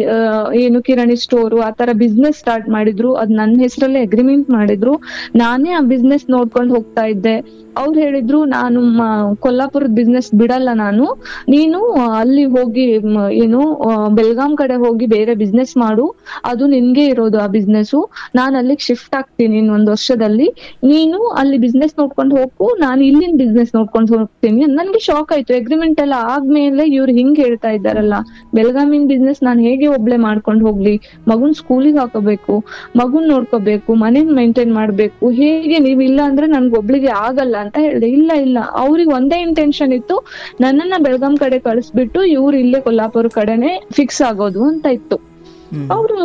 ಏನು ಕಿರಾಣಿ ಸ್ಟೋರು ಆ ತರ ಬಿಸ್ನೆಸ್ ಸ್ಟಾರ್ಟ್ ಮಾಡಿದ್ರು. ಅದ್ ನನ್ನ ಹೆಸರಲ್ಲೇ ಅಗ್ರಿಮೆಂಟ್ ಮಾಡಿದ್ರು. ನಾನೇ ಆ ಬಿಸ್ನೆಸ್ ನೋಡ್ಕೊಂಡು ಹೋಗ್ತಾ ಇದ್ದೆ. ಅವ್ರು ಹೇಳಿದ್ರು, ನಾನು ಕೊಲ್ಲಾಪುರದ ಬಿಸ್ನೆಸ್ ಬಿಡಲ್ಲ, ನೀನು ಅಲ್ಲಿ ಹೋಗಿ ಬೆಲ್ಗಾಂ ಕಡೆ ಹೋಗಿ ಬೇರೆ ಬಿಸ್ನೆಸ್ ಮಾಡು, ಅದು ನಿನ್ಗೆ ಇರೋದು ಆ ಬಿಸ್ನೆಸ್. ನಾನು ಅಲ್ಲಿಗೆ ಶಿಫ್ಟ್ ಆಗ್ತೀನಿ ಇನ್ನೊಂದ್ ವರ್ಷದಲ್ಲಿ, ನೀನು ಅಲ್ಲಿ ಬಿಸ್ನೆಸ್ ನೋಡ್ಕೊಂಡು ಹೋಗು, ನಾನು ಇಲ್ಲಿನ ಬಿಸ್ನೆಸ್ ನೋಡ್ಕೊಂಡು ಹೋಗ್ತೀನಿ. ನನ್ಗೆ ಶಾಕ್ ಆಯ್ತು. ಅಗ್ರಿಮೆಂಟ್ ಎಲ್ಲ ಆದ್ಮೇಲೆ ಇವ್ರು ಹಿಂಗ್ ಹೇಳ್ತಾ ಇದ್ದಾರಲ್ಲ, ಬೆಲ್ಗಾಮಿನ ಬಿಸ್ನೆಸ್ ನಾನು ಹೇಗೆ ಒಬ್ಳೆ ಮಾಡ್ಕೊಂಡು ಹೋಗ್ಲಿ? ಮಗುನ್ ಸ್ಕೂಲಿಗೆ ಹಾಕೋಬೇಕು, ಮಗುನ್ ನೋಡ್ಕೋಬೇಕು, ಮನೇನ್ ಮೇಂಟೈನ್ ಮಾಡ್ಬೇಕು, ಹೇಗೆ? ನೀವ್ ಇಲ್ಲ ಅಂದ್ರೆ ನನ್ಗೊಬ್ಳಿಗೆ ಆಗಲ್ಲ ಅಂತ ಹೇಳ್ದೆ. ಇಲ್ಲ ಅವ್ರಿಗೆ ಒಂದೇ ಇಂಟೆನ್ಷನ್ ಇತ್ತು, ನನ್ನನ್ನ ಬೆಳಗಾಂ ಕಡೆ ಕಳಿಸ್ಬಿಟ್ಟು ಇವ್ರು ಇಲ್ಲೇ ಕೊಲ್ಲಾಪುರ ಕಡೆನೆ ಫಿಕ್ಸ್ ಆಗೋದು ಅಂತ ಇತ್ತು. ಅವ್ರು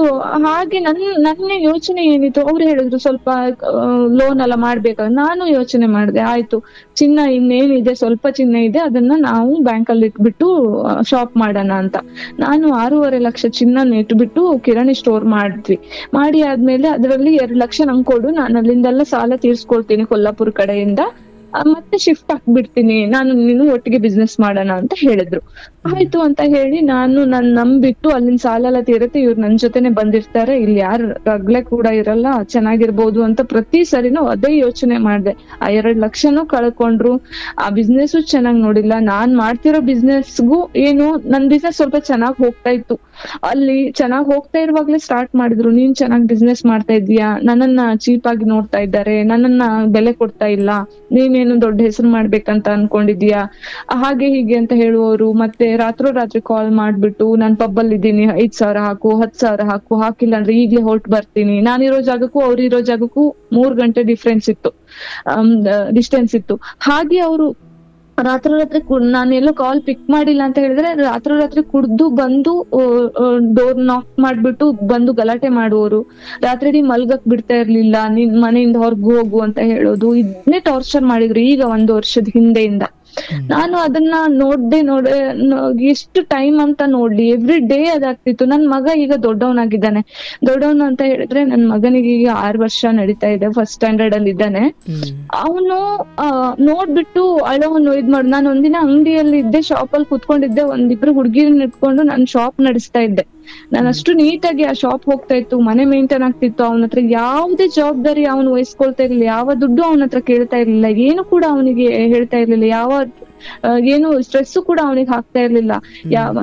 ಹಾಗೆ ನನ್ನ ಯೋಚನೆ ಏನಿತ್ತು, ಅವ್ರು ಹೇಳಿದ್ರು ಸ್ವಲ್ಪ ಲೋನ್ ಎಲ್ಲ ಮಾಡ್ಬೇಕಾದ್ರೆ. ನಾನು ಯೋಚನೆ ಮಾಡಿದೆ, ಆಯ್ತು ಚಿನ್ನ ಇನ್ನೇನಿದೆ, ಸ್ವಲ್ಪ ಚಿನ್ನ ಇದೆ, ಅದನ್ನ ನಾವು ಬ್ಯಾಂಕಲ್ಲಿ ಇಟ್ಬಿಟ್ಟು ಶಾಪ್ ಮಾಡೋಣ ಅಂತ. ನಾನು 6.5 ಲಕ್ಷ ಚಿನ್ನ ಇಟ್ಬಿಟ್ಟು ಕಿರಾಣಿ ಸ್ಟೋರ್ ಮಾಡಿ ಆದ್ಮೇಲೆ ಅದರಲ್ಲಿ 2 ಲಕ್ಷ ನಂಗೆ ಕೊಡು, ನಾನು ಅಲ್ಲಿಂದೆಲ್ಲ ಸಾಲ ತೀರ್ಸ್ಕೊಳ್ತೀನಿ ಕೊಲ್ಲಾಪುರ ಕಡೆಯಿಂದ, ಮತ್ತೆ ಶಿಫ್ಟ್ ಹಾಕ್ಬಿಡ್ತೀನಿ, ನೀನು ಒಟ್ಟಿಗೆ ಬಿಸ್ನೆಸ್ ಮಾಡೋಣ ಅಂತ ಹೇಳಿದ್ರು. ಆಯ್ತು ಅಂತ ಹೇಳಿ ನಾನು ನಂಬಿಟ್ಟು ಅಲ್ಲಿನ ಸಾಲ ಎಲ್ಲ ತೀರತ್ತೆ, ಇವ್ರು ನನ್ ಜೊತೆನೆ ಬಂದಿರ್ತಾರೆ, ಇಲ್ಲಿ ಯಾರು ರಗ್ಲೆ ಕೂಡ ಇರಲ್ಲ, ಚೆನ್ನಾಗಿರ್ಬೋದು ಅಂತ ಪ್ರತಿ ಸರಿನೂ ಅದೇ ಯೋಚನೆ ಮಾಡ್ದೆ. ಆ 2 ಲಕ್ಷನೂ ಕಳ್ಕೊಂಡ್ರು. ಆ ಬಿಸ್ನೆಸ್ ಚೆನ್ನಾಗ್ ನೋಡಿಲ್ಲ. ನಾನ್ ಮಾಡ್ತಿರೋ ಬಿಸ್ನೆಸ್ಗೂ ನನ್ ಬಿಸ್ನೆಸ್ ಸ್ವಲ್ಪ ಚೆನ್ನಾಗ್ ಹೋಗ್ತಾ ಇತ್ತು. ಅಲ್ಲಿ ಚೆನ್ನಾಗ್ ಹೋಗ್ತಾ ಇರುವಾಗ್ಲೇ ಸ್ಟಾರ್ಟ್ ಮಾಡಿದ್ರು, ನೀನ್ ಚೆನ್ನಾಗ್ ಬಿಸ್ನೆಸ್ ಮಾಡ್ತಾ ಇದೀಯಾ, ನನ್ನನ್ನ ಚೀಪ್ ಆಗಿ ನೋಡ್ತಾ ಇದ್ದಾರೆ, ನನ್ನನ್ನ ಬೆಲೆ ಕೊಡ್ತಾ ಇಲ್ಲ, ನೀನ್ ನೀನೇನು ದೊಡ್ಡ ಹೆಸರು ಮಾಡ್ಬೇಕಂತ ಅನ್ಕೊಂಡಿದ್ಯಾ, ಹಾಗೆ ಹೀಗೆ ಅಂತ ಹೇಳುವವರು. ಮತ್ತೆ ರಾತ್ರಿ ಕಾಲ್ ಮಾಡ್ಬಿಟ್ಟು ನಾನ್ ಪಬ್ಬಲ್ಲಿ ಇದ್ದೀನಿ, 5,000 ಹಾಕು, 10,000 ಹಾಕು, ಹಾಕಿಲ್ಲ ಅಂದ್ರೆ ಈಗ್ಲೇ ಹೊರಟು ಬರ್ತೀನಿ. ನಾನಿರೋ ಜಾಗಕ್ಕೂ ಅವ್ರಿರೋ ಜಾಗಕ್ಕೂ 3 ಗಂಟೆ ಡಿಸ್ಟೆನ್ಸ್ ಇತ್ತು. ಹಾಗೆ ಅವರು ರಾತ್ರಿ ನಾನು ಎಲ್ಲೋ ಕಾಲ್ ಪಿಕ್ ಮಾಡಿಲ್ಲ ಅಂತ ಹೇಳಿದ್ರೆ ರಾತ್ರಿ ಕುಡ್ದು ಬಂದು ಡೋರ್ ನಾಕ್ ಮಾಡ್ಬಿಟ್ಟು ಬಂದು ಗಲಾಟೆ ಮಾಡುವವರು. ರಾತ್ರಿ ಮಲ್ಗಕ್ ಬಿಡ್ತಾ ಇರ್ಲಿಲ್ಲ, ನಿನ್ ಮನೆಯಿಂದ ಹೊರಗು ಹೋಗು ಅಂತ ಹೇಳೋದು. ಇದನ್ನೇ ಟಾರ್ಚರ್ ಮಾಡಿದ್ರು ಈಗ 1 ವರ್ಷದ ಹಿಂದೆಯಿಂದ. ನಾನು ಅದನ್ನ ನೋಡ್ದೆ ಎಷ್ಟು ಟೈಮ್ ಅಂತ ನೋಡ್ಲಿ, ಎವ್ರಿ ಡೇ ಅದಾಗ್ತಿತ್ತು. ನನ್ ಮಗ ಈಗ ದೊಡ್ಡವನಾಗಿದ್ದಾನೆ. ದೊಡ್ಡವನು ಅಂತ ಹೇಳಿದ್ರೆ ನನ್ ಮಗನಿಗೆ ಈಗ 6 ವರ್ಷ ನಡೀತಾ ಇದೆ, ಫಸ್ಟ್ ಸ್ಟ್ಯಾಂಡರ್ಡ್ ಅಲ್ಲಿ ಇದ್ದಾನೆ. ಅವನು ನೋಡ್ಬಿಟ್ಟು ಅಳವನು ಮಾಡು. ನಾನು ಒಂದಿನ ಅಂಗಡಿಯಲ್ಲಿ ಇದ್ದೆ, ಶಾಪ್ ಅಲ್ಲಿ ಕುತ್ಕೊಂಡಿದ್ದೆ, ಒಂದಿಬ್ರು ಹುಡುಗಿರನ್ನ ಇಟ್ಕೊಂಡು ನಾನು ಶಾಪ್ ನಡೆಸ್ತಾ ಇದ್ದೆ. ನಾನು ಅಷ್ಟು ನೀಟಾಗಿ ಆ ಶಾಪ್ ಹೋಗ್ತಾ ಇತ್ತು, ಮನೆ ಮೇಂಟೈನ್ ಆಗ್ತಿತ್ತು. ಅವನ ಹತ್ರ ಯಾವುದೇ ಜವಾಬ್ದಾರಿ ಅವನು ವಹಿಸ್ಕೊಳ್ತಾ ಇರ್ಲಿಲ್ಲ, ಯಾವ ದುಡ್ಡು ಅವನ ಹತ್ರ ಕೇಳ್ತಾ ಇರ್ಲಿಲ್ಲ, ಏನು ಕೂಡ ಅವನಿಗೆ ಹೇಳ್ತಾ ಇರ್ಲಿಲ್ಲ, ಏನು ಸ್ಟ್ರೆಸ್ ಕೂಡ ಅವನಿಗೆ ಹಾಕ್ತಾ ಇರ್ಲಿಲ್ಲ.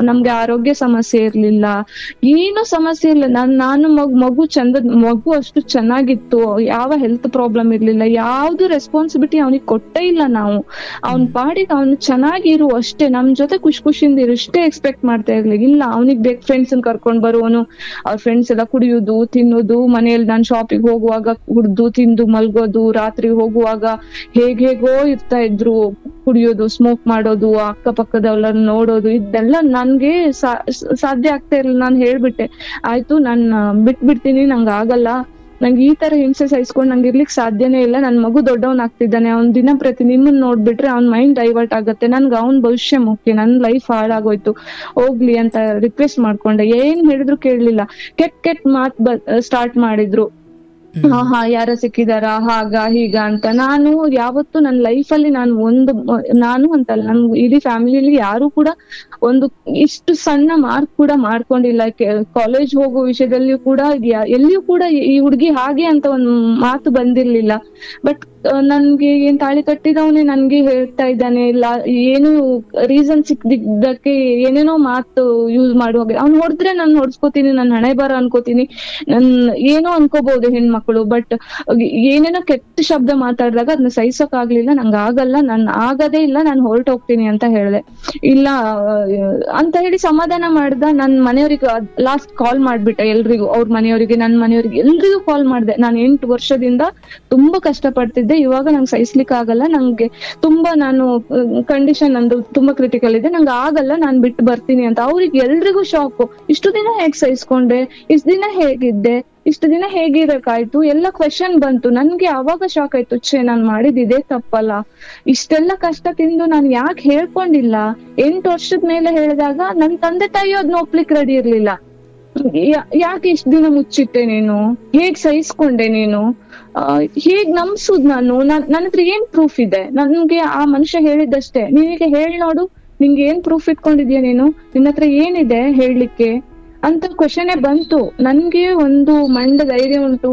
ನಮ್ಗೆ ಆರೋಗ್ಯ ಸಮಸ್ಯೆ ಇರ್ಲಿಲ್ಲ, ಏನು ಸಮಸ್ಯೆ ಇಲ್ಲ. ನಾನು ಮಗು ಅಷ್ಟು ಚೆನ್ನಾಗಿತ್ತು, ಯಾವ ಹೆಲ್ತ್ ಪ್ರಾಬ್ಲಮ್ ಇರ್ಲಿಲ್ಲ, ಯಾವ್ದು ರೆಸ್ಪಾನ್ಸಿಬಿಲಿಟಿ ಅವನಿಗೆ ಕೊಟ್ಟೇ ಇಲ್ಲ ನಾವು. ಅವ್ನ ಪಾಡಿಗೆ ಅವನು ಚೆನ್ನಾಗಿರು ಅಷ್ಟೇ, ನಮ್ ಜೊತೆ ಖುಷಿಯಿಂದ ಇರು ಇಷ್ಟೇ ಎಕ್ಸ್ಪೆಕ್ಟ್ ಮಾಡ್ತಾ ಇರ್ಲಿಲ್ಲ. ಇಲ್ಲ, ಅವನಿಗೆ ಬೇಕು ಫ್ರೆಂಡ್ಸ್ ಕರ್ಕೊಂಡ್ ಬರುವನು, ಅವ್ರ ಫ್ರೆಂಡ್ಸ್ ಎಲ್ಲ ಕುಡಿಯೋದು ತಿನ್ನೋದು, ಮನೆಯಲ್ಲಿ ನಾನು ಶಾಪಿಗೆ ಹೋಗುವಾಗ ಕುಡ್ದು ತಿಂದು ಮಲ್ಗೋದು, ರಾತ್ರಿ ಹೋಗುವಾಗ ಹೇಗೋ ಇರ್ತಾ ಇದ್ರು, ಕುಡಿಯೋದು, ಸ್ಮೋಕ್ ಮಾಡೋದು, ಅಕ್ಕಪಕ್ಕದವ್ರನ್ನ ನೋಡೋದು. ಇದೆಲ್ಲ ನನ್ಗೆ ಸಾಧ್ಯ ಆಗ್ತಾ ಇರ್ಲಿಲ್ಲ. ನಾನು ಹೇಳ್ಬಿಟ್ಟೆ, ಆಯ್ತು ನಾನ್ ಬಿಟ್ಬಿಡ್ತೀನಿ, ನಂಗೆ ಆಗಲ್ಲ, ನಂಗೆ ಈ ತರ ಹಿಂಸೆ ಸಹಿಸ್ಕೊಂಡು ನಂಗೆ ಇರ್ಲಿಕ್ಕೆ ಸಾಧ್ಯನೇ ಇಲ್ಲ. ನನ್ ಮಗು ದೊಡ್ಡವನಾಗ್ತಿದ್ದಾನೆ, ಅವ್ನ್ ದಿನ ಪ್ರತಿ ನಿಮ್ಮನ್ ನೋಡ್ಬಿಟ್ರೆ ಅವ್ನ್ ಮೈಂಡ್ ಡೈವರ್ಟ್ ಆಗತ್ತೆ, ನನ್ಗೆ ಅವ್ನ್ ಭವಿಷ್ಯ ಮುಖ್ಯ, ನನ್ ಲೈಫ್ ಹಾಳಾಗೋಯ್ತು, ಹೋಗ್ಲಿ ಅಂತ ರಿಕ್ವೆಸ್ಟ್ ಮಾಡ್ಕೊಂಡೆ. ಏನ್ ಹೇಳಿದ್ರು ಕೇಳಲಿಲ್ಲ, ಕೆಟ್ಟ ಮಾತ್ ಸ್ಟಾರ್ಟ್ ಮಾಡಿದ್ರು. ಯಾರ ಸಿಕ್ಕಿದಾರ ಹಾಗ ಹೀಗ ಅಂತ. ನಾನು ಯಾವತ್ತು ನನ್ನ ಲೈಫ್ ಅಲ್ಲಿ ನಾನು ಅಂತಲ್ಲ, ನನ್ ಇಡೀ ಫ್ಯಾಮಿಲಿಯಲ್ಲಿ ಯಾರು ಕೂಡ ಒಂದು ಇಷ್ಟು ಸಣ್ಣ ಮಾರ್ಕ್ ಕೂಡ ಮಾಡ್ಕೊಂಡಿಲ್ಲ. ಕಾಲೇಜ್ ಹೋಗೋ ವಿಷಯದಲ್ಲಿಯೂ ಕೂಡ ಎಲ್ಲಿಯೂ ಕೂಡ ಈ ಹುಡ್ಗಿ ಹಾಗೆ ಅಂತ ಒಂದು ಮಾತು ಬಂದಿರ್ಲಿಲ್ಲ. ಬಟ್ ನನ್ಗೆ ಏನ್ ತಾಳಿ ಕಟ್ಟಿದವನೇ ನನ್ಗೆ ಹೇಳ್ತಾ ಇದ್ದಾನೆ, ಇಲ್ಲ ಏನು ರೀಸನ್ ಸಿಕ್ದಿದ್ದಕ್ಕೆ ಏನೇನೋ ಮಾತು ಯೂಸ್ ಮಾಡುವಾಗ, ಅವ್ನು ಹೊಡೆದ್ರೆ ನಾನು ಹೊಡ್ಸ್ಕೋತೀನಿ, ನನ್ ಹಣೆ ಬರ ಅನ್ಕೋತೀನಿ, ನನ್ ಏನೋ ಅನ್ಕೋಬಹುದು ಹೆಣ್ಮಕ್ಳು. ಬಟ್ ಏನೇನೋ ಕೆಟ್ಟ ಶಬ್ದ ಮಾತಾಡಿದಾಗ ಅದನ್ನ ಸಹಿಸೋಕ್ ಆಗ್ಲಿಲ್ಲ, ನಂಗೆ ಆಗಲ್ಲ, ನಾನ್ ಆಗದೇ ಇಲ್ಲ, ನಾನು ಹೊರಟೋಗ್ತೀನಿ ಅಂತ ಹೇಳ್ದೆ. ಇಲ್ಲ ಅಂತ ಹೇಳಿ ಸಮಾಧಾನ ಮಾಡ್ದ. ನನ್ ಮನೆಯವ್ರಿಗೆ ಲಾಸ್ಟ್ ಕಾಲ್ ಮಾಡ್ಬಿಟ್ಟೆ ಎಲ್ರಿಗೂ, ಅವ್ರ ಮನೆಯವರಿಗೆ, ನನ್ ಮನೆಯವ್ರಿಗೆ, ಎಲ್ರಿಗೂ ಕಾಲ್ ಮಾಡ್ದೆ. ನಾನು 8 ವರ್ಷದಿಂದ ತುಂಬಾ ಕಷ್ಟಪಡ್ತಿದ್ದೆ, ಇವಾಗ ನಂಗೆ ಸಹಿಸ್ಲಿಕ್ಕೆ ಆಗಲ್ಲ, ನಂಗೆ ತುಂಬಾ ಕಂಡೀಷನ್ ನಂದು ತುಂಬಾ ಕ್ರಿಟಿಕಲ್ ಇದೆ, ನಂಗೆ ಆಗಲ್ಲ, ನಾನ್ ಬಿಟ್ಟು ಬರ್ತೀನಿ ಅಂತ. ಅವ್ರಿಗೆ ಎಲ್ರಿಗೂ ಶಾಕು. ಇಷ್ಟು ದಿನ ಹೇಗ್ ಸಹಿಸ್ಕೊಂಡೆ, ಇಷ್ಟು ದಿನ ಹೇಗಿದ್ದೆ, ಇಷ್ಟು ದಿನ ಹೇಗಿರಕಾಯ್ತು, ಎಲ್ಲ ಕ್ವೆಶನ್ ಬಂತು. ನನ್ಗೆ ಅವಾಗ ಶಾಕ್ ಆಯ್ತು, ನಾನ್ ಮಾಡಿದಿದೆ ತಪ್ಪಲ್ಲ, ಇಷ್ಟೆಲ್ಲ ಕಷ್ಟ ತಿಂದು ನಾನು ಯಾಕೆ ಹೇಳ್ಕೊಂಡಿಲ್ಲ. 8 ವರ್ಷದ ಮೇಲೆ ಹೇಳಿದಾಗ ನನ್ ತಂದೆ ತಾಯಿ ಅದ್ನ ಒಪ್ಲಿಕ್ ರೆಡಿ ಇರ್ಲಿಲ್ಲ. ಯಾಕೆ ಇಷ್ಟ ದಿನ ಮುಚ್ಚಿಟ್ಟೆ ನೀನು, ಹೇಗ್ ಸಹಿಸ್ಕೊಂಡೆ ನೀನು, ಹೇಗ್ ನಂಬ್ಸುದ್ ನಾನು, ನನ್ನ ಹತ್ರ ಏನ್ ಪ್ರೂಫ್ ಇದೆ? ನನ್ಗೆ ಆ ಮನುಷ್ಯ ಹೇಳಿದ್ದಷ್ಟೇ, ನೀನೀಗ ಹೇಳ್ ನೋಡು, ನಿಂಗೆ ಏನ್ ಪ್ರೂಫ್ ಇಟ್ಕೊಂಡಿದ್ಯಾ ನೀನು, ನಿನ್ನ ಹತ್ರ ಏನಿದೆ ಹೇಳ್ಲಿಕ್ಕೆ ಅಂತ ಕ್ವಶನೇ ಬಂತು. ನನ್ಗೆ ಒಂದು ಮಂಡ ಧೈರ್ಯ ಉಂಟು,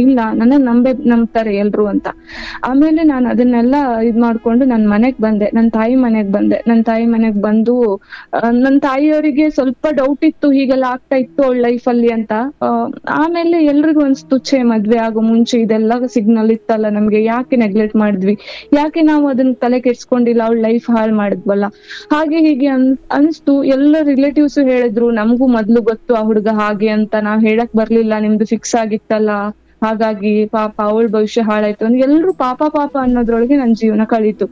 ಇಲ್ಲ ನನ್ನ ನಂಬ್ತಾರೆ ಎಲ್ರು ಅಂತ. ಆಮೇಲೆ ನಾನು ಅದನ್ನೆಲ್ಲ ಇದ್ ಮಾಡ್ಕೊಂಡು ನನ್ ಮನೆಗ್ ಬಂದೆ, ನನ್ ತಾಯಿ ಮನೆಗ್ ಬಂದು ನನ್ ತಾಯಿಯವರಿಗೆ ಸ್ವಲ್ಪ ಡೌಟ್ ಇತ್ತು, ಹೀಗೆಲ್ಲ ಆಗ್ತಾ ಇತ್ತು ಅವಳ ಲೈಫ್ ಅಲ್ಲಿ ಅಂತ. ಆಮೇಲೆ ಎಲ್ರಿಗೂ ಅನ್ಸ್ತು, ಮದ್ವೆ ಆಗೋ ಮುಂಚೆ ಇದೆಲ್ಲ ಸಿಗ್ನಲ್ ಇತ್ತಲ್ಲ ನಮ್ಗೆ, ಯಾಕೆ ನೆಗ್ಲೆಕ್ಟ್ ಮಾಡಿದ್ವಿ, ಯಾಕೆ ನಾವು ಅದನ್ನ ತಲೆ ಕೆಡ್ಸ್ಕೊಂಡಿಲ್ಲ, ಅವಳ ಲೈಫ್ ಹಾಳು ಮಾಡಿದ್ವಲ್ಲ, ಹಾಗೆ ಹೀಗೆ ಅನ್ಸ್ತು. ಎಲ್ಲ ರಿಲೇಟಿವ್ಸ್ ಹೇಳಿದ್ರು, ನಮಗೂ ಮೊದ್ಲು ಗೊತ್ತು ಆ ಹುಡುಗ ಹಾಗೆ ಅಂತ, ನಾವ್ ಹೇಳಕ್ ಬರ್ಲಿಲ್ಲ, ನಿಮ್ದು ಫಿಕ್ಸ್ ಆಗಿತ್ತಲ್ಲ, ಹಾಗಾಗಿ ಪಾಪ ಅವಳ ಭವಿಷ್ಯ ಹಾಳಾಯ್ತು ಅಂತ. ಎಲ್ರು ಪಾಪ ಅನ್ನೋದ್ರೊಳಗೆ ನನ್ ಜೀವನ ಕಳೀತು.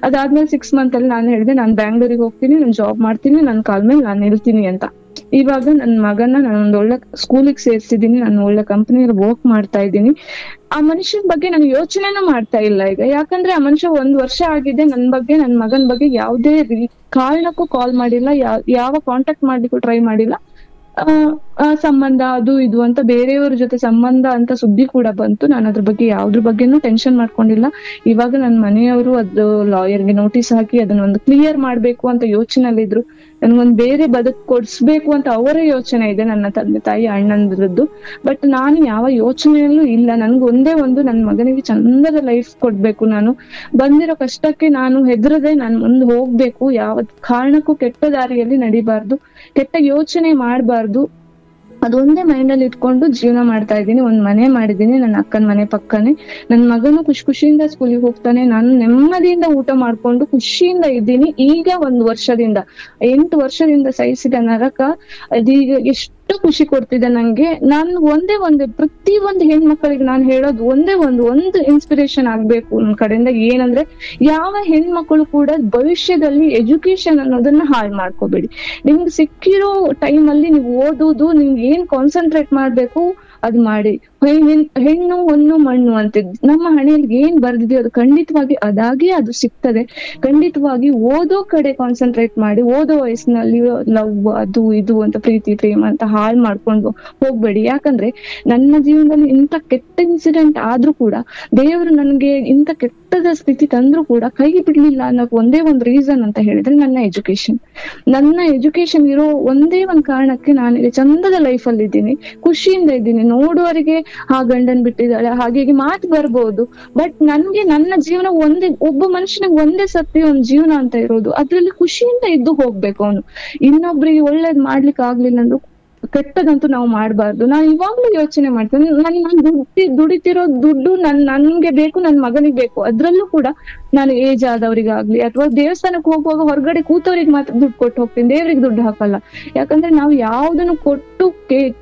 ಅದಾದ್ಮೇಲೆ 6 ಮಂತ್ ಅಲ್ಲಿ ನಾನು ಹೇಳಿದೆ, ನಾನ್ ಬ್ಯಾಂಗ್ಳೂರಿಗೆ ಹೋಗ್ತೀನಿ, ನಾನ್ ಜಾಬ್ ಮಾಡ್ತೀನಿ, ನನ್ ಕಾಲ್ ಮೇಲೆ ನಾನು ನಿಲ್ತೀನಿ ಅಂತ. ಇವಾಗ ನನ್ ಮಗನ ನಾನೊಂದ್ ಒಳ್ಳೆ ಸ್ಕೂಲಿಗೆ ಸೇರ್ಸಿದೀನಿ, ನಾನು ಒಳ್ಳೆ ಕಂಪನಿಯಲ್ಲಿ ವರ್ಕ್ ಮಾಡ್ತಾ ಇದ್ದೀನಿ. ಆ ಮನುಷ್ಯನ ಬಗ್ಗೆ ನಾನು ಯೋಚನೆನೂ ಮಾಡ್ತಾ ಇಲ್ಲ ಈಗ, ಯಾಕಂದ್ರೆ ಆ ಮನುಷ್ಯ 1 ವರ್ಷ ಆಗಿದೆ, ನನ್ ಮಗನ್ ಬಗ್ಗೆ ಯಾವ್ದೇ ಕಾರಣಕ್ಕೂ ಕಾಲ್ ಮಾಡಿಲ್ಲ, ಯಾವ ಕಾಂಟ್ಯಾಕ್ಟ್ ಮಾಡ್ಲಿಕ್ಕೂ ಟ್ರೈ ಮಾಡಿಲ್ಲ. ಸಂಬಂಧ ಅದು ಇದು ಅಂತ ಬೇರೆಯವ್ರ ಜೊತೆ ಸಂಬಂಧ ಅಂತ ಸುದ್ದಿ ಕೂಡ ಬಂತು. ನಾನು ಅದ್ರ ಬಗ್ಗೆ ಯಾವ್ದ್ರ ಬಗ್ಗೆನೂ ಟೆನ್ಷನ್ ಮಾಡ್ಕೊಂಡಿಲ್ಲ. ಇವಾಗ ನನ್ನ ಮನೆಯವರು ಅದು ಲಾಯರ್ಗೆ ನೋಟಿಸ್ ಹಾಕಿ ಅದನ್ನೊಂದು ಕ್ಲಿಯರ್ ಮಾಡ್ಬೇಕು ಅಂತ ಯೋಚನೆಯಲ್ಲಿದ್ರು. ನನ್ಗೊಂದ್ ಬೇರೆ ಬದುಕು ಕೊಡ್ಸ್ಬೇಕು ಅಂತ ಅವರ ಯೋಚನೆ ಇದೆ, ನನ್ನ ತಂದೆ ತಾಯಿ ಅಣ್ಣಂದ್ರದ್ದು. ಬಟ್ ನಾನು ಯಾವ ಯೋಚನೆಯಲ್ಲೂ ಇಲ್ಲ. ನನ್ಗೆ ಒಂದೇ ಒಂದು, ನನ್ ಮಗನಿಗೆ ಚಂದದ ಲೈಫ್ ಕೊಡ್ಬೇಕು. ನಾನು ಬಂದಿರೋ ಕಷ್ಟಕ್ಕೆ ನಾನು ಹೆದರದೆ ನಾನು ಮುಂದೆ ಹೋಗ್ಬೇಕು. ಯಾವ ಕಾರಣಕ್ಕೂ ಕೆಟ್ಟ ದಾರಿಯಲ್ಲಿ ನಡಿಬಾರ್ದು, ಕೆಟ್ಟ ಯೋಚನೆ ಮಾಡ್ಬಾರ್ದು. ಅದೊಂದೇ ಮೈಂಡ್ ಅಲ್ಲಿ ಇಟ್ಕೊಂಡು ಜೀವನ ಮಾಡ್ತಾ ಇದ್ದೀನಿ. ಒಂದ್ ಮನೆ ಮಾಡಿದೀನಿ, ನನ್ನ ಅಕ್ಕನ ಮನೆ ಪಕ್ಕನೆ. ನನ್ ಮಗನು ಖುಷಿಯಿಂದ ಸ್ಕೂಲಿಗೆ ಹೋಗ್ತಾನೆ, ನಾನು ನೆಮ್ಮದಿಯಿಂದ ಊಟ ಮಾಡ್ಕೊಂಡು ಖುಷಿಯಿಂದ ಇದ್ದೀನಿ. ಈಗ 1 ವರ್ಷದಿಂದ 8 ವರ್ಷದಿಂದ ಸಹಿಸಿದ ನರಕ ಅದೀಗ ಎಷ್ಟು ಖುಷಿ ಕೊಡ್ತಿದೆ ನಂಗೆ. ನಾನು ಒಂದೇ ಪ್ರತಿ ಒಂದು ಹೆಣ್ಮಕ್ಳಿಗೆ ನಾನು ಹೇಳೋದು ಒಂದು ಇನ್ಸ್ಪಿರೇಷನ್ ಆಗ್ಬೇಕು ನನ್ ಕಡೆಯಿಂದ. ಏನಂದ್ರೆ ಯಾವ ಹೆಣ್ಮಕ್ಳು ಕೂಡ ಭವಿಷ್ಯದಲ್ಲಿ ಎಜುಕೇಶನ್ ಅನ್ನೋದನ್ನ ಹಾಳು ಮಾಡ್ಕೋಬೇಡಿ. ನಿಮ್ಗೆ ಸಿಕ್ಕಿರೋ ಟೈಮ್ ಅಲ್ಲಿ ನೀವು ಓದುದು, ನಿಮ್ಗೆ ಏನ್ ಕಾನ್ಸಂಟ್ರೇಟ್ ಮಾಡ್ಬೇಕು ಅದ್ ಮಾಡಿ. ಹೆಣ್ಣು ಹೊನ್ನು ಮಣ್ಣು ಅಂತಿದ್ ನಮ್ಮ ಹಣೆಯಲ್ಲಿ ಏನ್ ಬರ್ದಿದೆಯೋ ಅದು ಖಂಡಿತವಾಗಿ ಅದಾಗಿ ಅದು ಸಿಗ್ತದೆ. ಖಂಡಿತವಾಗಿ ಓದೋ ಕಡೆ ಕಾನ್ಸಂಟ್ರೇಟ್ ಮಾಡಿ. ಓದೋ ವಯಸ್ಸಿನಲ್ಲಿ ಲವ್ ಅದು ಇದು ಅಂತ ಪ್ರೀತಿ ಪ್ರೇಮ ಅಂತ ಹಾಳು ಮಾಡ್ಕೊಂಡು ಹೋಗ್ಬೇಡಿ. ಯಾಕಂದ್ರೆ ನನ್ನ ಜೀವನದಲ್ಲಿ ಇಂಥ ಕೆಟ್ಟ ಇನ್ಸಿಡೆಂಟ್ ಆದ್ರೂ ಕೂಡ ದೇವರು ನನ್ಗೆ ಇಂಥ ಕೆಟ್ಟದ ಸ್ಥಿತಿ ತಂದ್ರೂ ಕೂಡ ಕೈ ಬಿಡ್ಲಿಲ್ಲ ಅನ್ನೋಕೆ ಒಂದೇ ಒಂದು ರೀಸನ್ ಅಂತ ಹೇಳಿದ್ರೆ ನನ್ನ ಎಜುಕೇಶನ್ ಇರೋ ಒಂದೇ ಒಂದ್ ಕಾರಣಕ್ಕೆ ನಾನು ಚಂದದ ಲೈಫ್ ಅಲ್ಲಿ ಇದ್ದೀನಿ, ಖುಷಿಯಿಂದ ಇದ್ದೀನಿ. ನೋಡುವವರಿಗೆ ಆ ಗಂಡನ್ ಬಿಟ್ಟಿದ್ದಾಳೆ ಹಾಗೆ ಮಾತು ಬರ್ಬೋದು, ಬಟ್ ನನ್ಗೆ ನನ್ನ ಜೀವನ ಒಬ್ಬ ಮನುಷ್ಯನಿಗೆ ಒಂದೇ ಸತಿ ಒಂದ್ ಜೀವನ ಅಂತ ಇರೋದು, ಅದ್ರಲ್ಲಿ ಖುಷಿಯಿಂದ ಇದ್ದು ಹೋಗ್ಬೇಕು. ಅವನು ಇನ್ನೊಬ್ರಿಗೆ ಒಳ್ಳೇದ್ ಮಾಡ್ಲಿಕ್ಕೆ ಆಗ್ಲಿಲ್ಲ ಅಂದ್ರೂ ಕೆಟ್ಟದಂತೂ ನಾವು ಮಾಡ್ಬಾರ್ದು. ನಾನು ಇವಾಗ್ಲೂ ಯೋಚನೆ ಮಾಡ್ತೇನೆ, ನಾನು ದುಡಿತಿರೋ ದುಡ್ಡು ನನ್ಗೆ ಬೇಕು, ನನ್ ಮಗನಿಗೆ ಬೇಕು. ಅದ್ರಲ್ಲೂ ಕೂಡ ನಾನು ಏಜ್ ಆದವ್ರಿಗಾಗ್ಲಿ ಅಥವಾ ದೇವಸ್ಥಾನಕ್ಕೆ ಹೋಗುವಾಗ ಹೊರಗಡೆ ಕೂತವ್ರಿಗೆ ಮಾತ್ರ ದುಡ್ಡು ಕೊಟ್ಟು ಹೋಗ್ತೀನಿ, ದೇವ್ರಿಗೆ ದುಡ್ಡು ಹಾಕಲ್ಲ. ಯಾಕಂದ್ರೆ ನಾವು ಯಾವ್ದನ್ನು ಕೊಟ್ಟು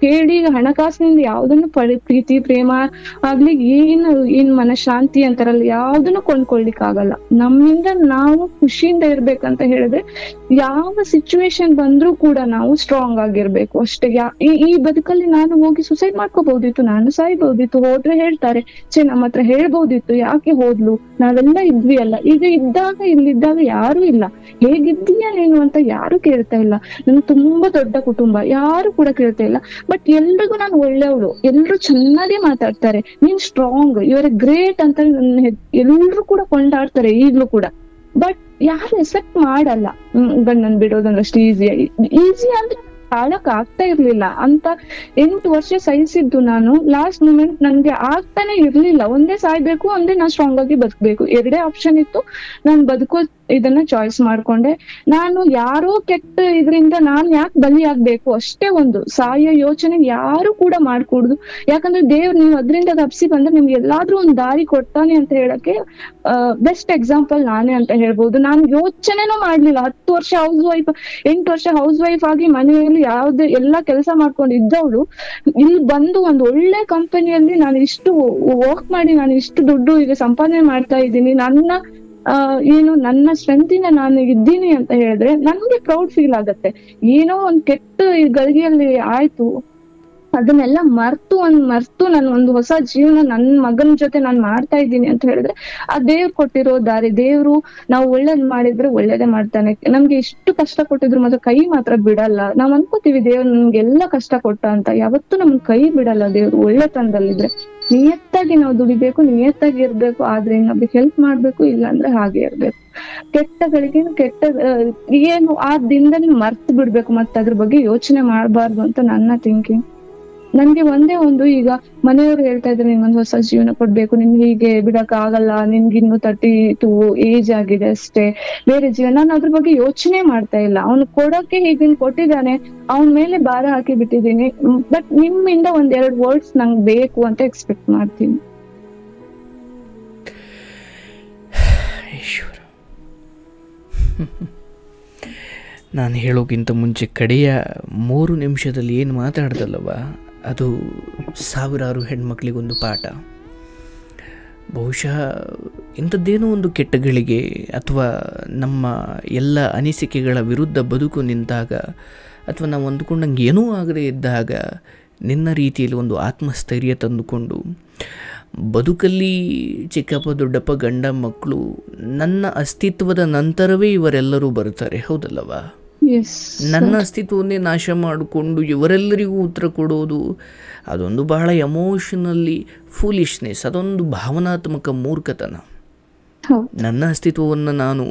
ಕೇಳಿ ಹಣಕಾಸಿನಿಂದ ಯಾವ್ದನ್ನು ಪ್ರೀತಿ ಪ್ರೇಮ ಆಗ್ಲಿ ಏನ್ ಮನಶಾಂತಿ ಅಂತಾರಲ್ಲ ಯಾವ್ದನ್ನು ಕೊಂಡ್ಕೊಳ್ಲಿಕ್ ಆಗಲ್ಲ. ನಮ್ಮಿಂದ ನಾವು ಖುಷಿಯಿಂದ ಇರ್ಬೇಕಂತ ಹೇಳಿದ್ರೆ ಯಾವ ಸಿಚುವೇಶನ್ ಬಂದ್ರೂ ಕೂಡ ನಾವು ಸ್ಟ್ರಾಂಗ್ ಆಗಿರ್ಬೇಕು ಅಷ್ಟೇ. ಈ ಬದುಕಲ್ಲಿ ನಾನು ಹೋಗಿ ಸುಸೈಡ್ ಮಾಡ್ಕೋಬಹುದಿತ್ತು, ನಾನು ಸಾಯ್ಬಹುದಿತ್ತು. ಹೋದ್ರೆ ಹೇಳ್ತಾರೆ ನಮ್ಮ ಹತ್ರ ಹೇಳ್ಬಹುದಿತ್ತು, ಯಾಕೆ ಹೋದ್ಲು, ನಾವೆಲ್ಲ ಇದ್ವಿ ಅಲ್ಲ. ಈಗ ಇಲ್ಲಿದ್ದಾಗ ಯಾರು ಇಲ್ಲ, ಹೇಗಿದ್ದೀಯಾ ನೀನು ಅಂತ ಯಾರು ಕೇಳ್ತಾ ಇಲ್ಲ. ನನ್ ತುಂಬಾ ದೊಡ್ಡ ಕುಟುಂಬ, ಯಾರು ಕೂಡ ಕೇಳ್ತಾ ಇಲ್ಲ. ಬಟ್ ಎಲ್ರಿಗೂ ನಾನು ಒಳ್ಳೆಯವಳು, ಎಲ್ರು ಚೆನ್ನಾಗಿ ಮಾತಾಡ್ತಾರೆ, ನೀನ್ ಸ್ಟ್ರಾಂಗ್, ಇವರ ಗ್ರೇಟ್ ಅಂತ ಎಲ್ರು ಕೂಡ ಕೊಂಡಾಡ್ತಾರೆ ಈಗ್ಲೂ ಕೂಡ. ಬಟ್ ಯಾರು ಎಕ್ಸೆಪ್ಟ್ ಮಾಡಲ್ಲ ಗಂಡನ್ ಬಿಡೋದಂದ್ರೆ ಅಷ್ಟು ಈಸಿ ಅಂದ್ರೆ ತಾಳಕ್ ಆಗ್ತಾ ಇರ್ಲಿಲ್ಲ ಅಂತ 8 ವರ್ಷ ಸಹಿಸಿದ್ದು ನಾನು. ಲಾಸ್ಟ್ ಮೂಮೆಂಟ್ ನನ್ಗೆ ಆಗ್ತಾನೆ ಇರ್ಲಿಲ್ಲ. ಒಂದೇ ಸಾಯ್ಬೇಕು, ಒಂದೇ ನಾನ್ ಸ್ಟ್ರಾಂಗ್ ಆಗಿ ಬದುಕ್ಬೇಕು, 2 ಆಪ್ಷನ್ ಇತ್ತು. ನಾನ್ ಬದುಕೋ ಇದನ್ನ ಚಾಯ್ಸ್ ಮಾಡ್ಕೊಂಡೆ. ನಾನು ಯಾರೋ ಕೆಟ್ಟ ಇದ್ರಿಂದ ನಾನ್ ಯಾಕೆ ಬಲಿ ಆಗ್ಬೇಕು, ಅಷ್ಟೇ ಒಂದು ಸಾಯೋ ಯೋಚನೆ ಯಾರು ಕೂಡ ಮಾಡ್ಕೊಡುದು. ಯಾಕಂದ್ರೆ ದೇವ್ರು ನೀವು ಅದ್ರಿಂದ ತಪ್ಸಿ ಬಂದ್ರೆ ನಿಮ್ಗೆ ಎಲ್ಲಾದ್ರೂ ಒಂದ್ ದಾರಿ ಕೊಡ್ತಾನೆ ಅಂತ ಹೇಳಕ್ಕೆ ಬೆಸ್ಟ್ ಎಕ್ಸಾಂಪಲ್ ನಾನೇ ಅಂತ ಹೇಳ್ಬೋದು. ನಾನು ಯೋಚನೆನೂ ಮಾಡ್ಲಿಲ್ಲ. 10 ವರ್ಷ ಹೌಸ್ ವೈಫ್, 8 ವರ್ಷ ಹೌಸ್ ವೈಫ್ ಆಗಿ ಮನೆಯಲ್ಲಿ ಯಾವ್ದು ಎಲ್ಲಾ ಕೆಲಸ ಮಾಡ್ಕೊಂಡು ಇದ್ದವಳು ಇಲ್ಲಿ ಬಂದು ಒಂದು ಒಳ್ಳೆ ಕಂಪನಿಯಲ್ಲಿ ನಾನು ಇಷ್ಟು ವರ್ಕ್ ಮಾಡಿ ನಾನು ಇಷ್ಟು ದುಡ್ಡು ಈಗ ಸಂಪಾದನೆ ಮಾಡ್ತಾ ಇದ್ದೀನಿ. ನನ್ನ ಸ್ಟ್ರೆಂತಿನ ನಾನು ಇದ್ದೀನಿ ಅಂತ ಹೇಳಿದ್ರೆ ನನ್ಗೆ ಪ್ರೌಡ್ ಫೀಲ್ ಆಗತ್ತೆ. ಏನೋ ಒಂದ್ ಕೆಟ್ಟ ಗಳಿಗೆಯಲ್ಲಿ ಆಯ್ತು, ಅದನ್ನೆಲ್ಲ ಮರ್ತು ನಾನು ಒಂದು ಹೊಸ ಜೀವನ ನನ್ನ ಮಗನ ಜೊತೆ ನಾನು ಮಾಡ್ತಾ ಇದ್ದೀನಿ ಅಂತ ಹೇಳಿದ್ರೆ ಆ ದೇವ್ರು ಕೊಟ್ಟಿರೋ ದಾರಿ. ದೇವ್ರು ನಾವು ಒಳ್ಳೇದ್ ಮಾಡಿದ್ರೆ ಒಳ್ಳೇದೇ ಮಾಡ್ತಾನೆ. ನಮ್ಗೆ ಎಷ್ಟು ಕಷ್ಟ ಕೊಟ್ಟಿದ್ರು ಮಾತ್ರ ಕೈ ಮಾತ್ರ ಬಿಡಲ್ಲ. ನಾವ್ ಅನ್ಕೋತೀವಿ ದೇವ್ರು ನಮ್ಗೆಲ್ಲಾ ಕಷ್ಟ ಕೊಟ್ಟ ಅಂತ, ಯಾವತ್ತೂ ನಮ್ಗೆ ಕೈ ಬಿಡಲ್ಲ ದೇವ್ರು ಒಳ್ಳೆತನದಲ್ಲಿದ್ರೆ. ನಿಯತ್ತಾಗಿ ನಾವು ದುಡಿಬೇಕು, ನಿಯತ್ತಾಗಿ ಇರ್ಬೇಕು, ಆದ್ರೆ ಇನ್ನೊಬ್ರಿಗೆ ಹೆಲ್ಪ್ ಮಾಡ್ಬೇಕು, ಇಲ್ಲ ಅಂದ್ರೆ ಹಾಗೆ ಇರ್ಬೇಕು. ಕೆಟ್ಟಗಳಿಗೆ ಏನು ಆ ದಿನದಲ್ಲಿ ಮರ್ತು ಬಿಡ್ಬೇಕು, ಮತ್ತೆ ಅದ್ರ ಬಗ್ಗೆ ಯೋಚನೆ ಮಾಡ್ಬಾರ್ದು ಅಂತ ನನ್ನ ಥಿಂಕಿಂಗ್. ನನ್ಗೆ ಒಂದೇ ಒಂದು, ಈಗ ಮನೆಯವರು ಹೇಳ್ತಾ ಇದ್ರೆ ನಿನ್ಗೊಂದು ಹೊಸ ಜೀವನ ಕೊಡ್ಬೇಕು, ನಿನ್ ಹೀಗೆ ಬಿಡಕ್ ಆಗಲ್ಲ, ನಿನ್ಗಿನ್ನು 32 ಏಜ್ ಆಗಿದೆ ಅಷ್ಟೇ, ಬೇರೆ ಜೀವನ. ನಾನು ಅದ್ರ ಬಗ್ಗೆ ಯೋಚನೆ ಮಾಡ್ತಾ ಇಲ್ಲ. ಅವ್ನು ಕೊಡೋಕೆ ಹೀಗಿನ್ ಕೊಟ್ಟಿದ್ದಾನೆ, ಅವನ ಮೇಲೆ ಭಾರ ಹಾಕಿ ಬಿಟ್ಟಿದ್ದೀನಿ. ಬಟ್ ನಿಮ್ಮಿಂದ 1-2 ವರ್ಡ್ಸ್ ನಂಗೆ ಬೇಕು ಅಂತ ಎಕ್ಸ್ಪೆಕ್ಟ್ ಮಾಡ್ತೀನಿ. ನಾನು ಹೇಳೋಕ್ಕಿಂತ ಮುಂಚೆ ಕಡೆಯ 3 ನಿಮಿಷದಲ್ಲಿ ಏನು ಮಾತಾಡ್ದಲ್ಲವ, ಅದು ಸಾವಿರಾರು ಹೆಣ್ಮಕ್ಳಿಗೊಂದು ಪಾಠ. ಬಹುಶಃ ಇಂಥದ್ದೇನೋ ಒಂದು ಕೆಟ್ಟಗಳಿಗೆ ಅಥವಾ ನಮ್ಮ ಎಲ್ಲ ಅನಿಸಿಕೆಗಳ ವಿರುದ್ಧ ಬದುಕು ನಿಂತಾಗ, ಅಥವಾ ನಾವು ಅಂದುಕೊಂಡಂಗೆ ಏನೂ ಆಗದೇ ಇದ್ದಾಗ ನಿನ್ನ ರೀತಿಯಲ್ಲಿ ಒಂದು ಆತ್ಮಸ್ಥೈರ್ಯ ತಂದುಕೊಂಡು ಬದುಕಲ್ಲಿ ಚಿಕ್ಕಪ್ಪ ದೊಡ್ಡಪ್ಪ ಗಂಡ ಮಕ್ಕಳು ನನ್ನ ಅಸ್ತಿತ್ವದ ನಂತರವೇ ಇವರೆಲ್ಲರೂ ಬರ್ತಾರೆ, ಹೌದಲ್ಲವಾ? ನನ್ನ ಅಸ್ತಿತ್ವವನ್ನೇ ನಾಶ ಮಾಡಿಕೊಂಡು ಇವರೆಲ್ಲರಿಗೂ ಉತ್ತರ ಕೊಡೋದು ಅದೊಂದು ಬಹಳ ಎಮೋಷನಲಿ ಫೂಲಿಶ್ನೆಸ್, ಅದೊಂದು ಭಾವನಾತ್ಮಕ ಮೂರ್ಖತನ. ನನ್ನ ಅಸ್ತಿತ್ವವನ್ನು ನಾನು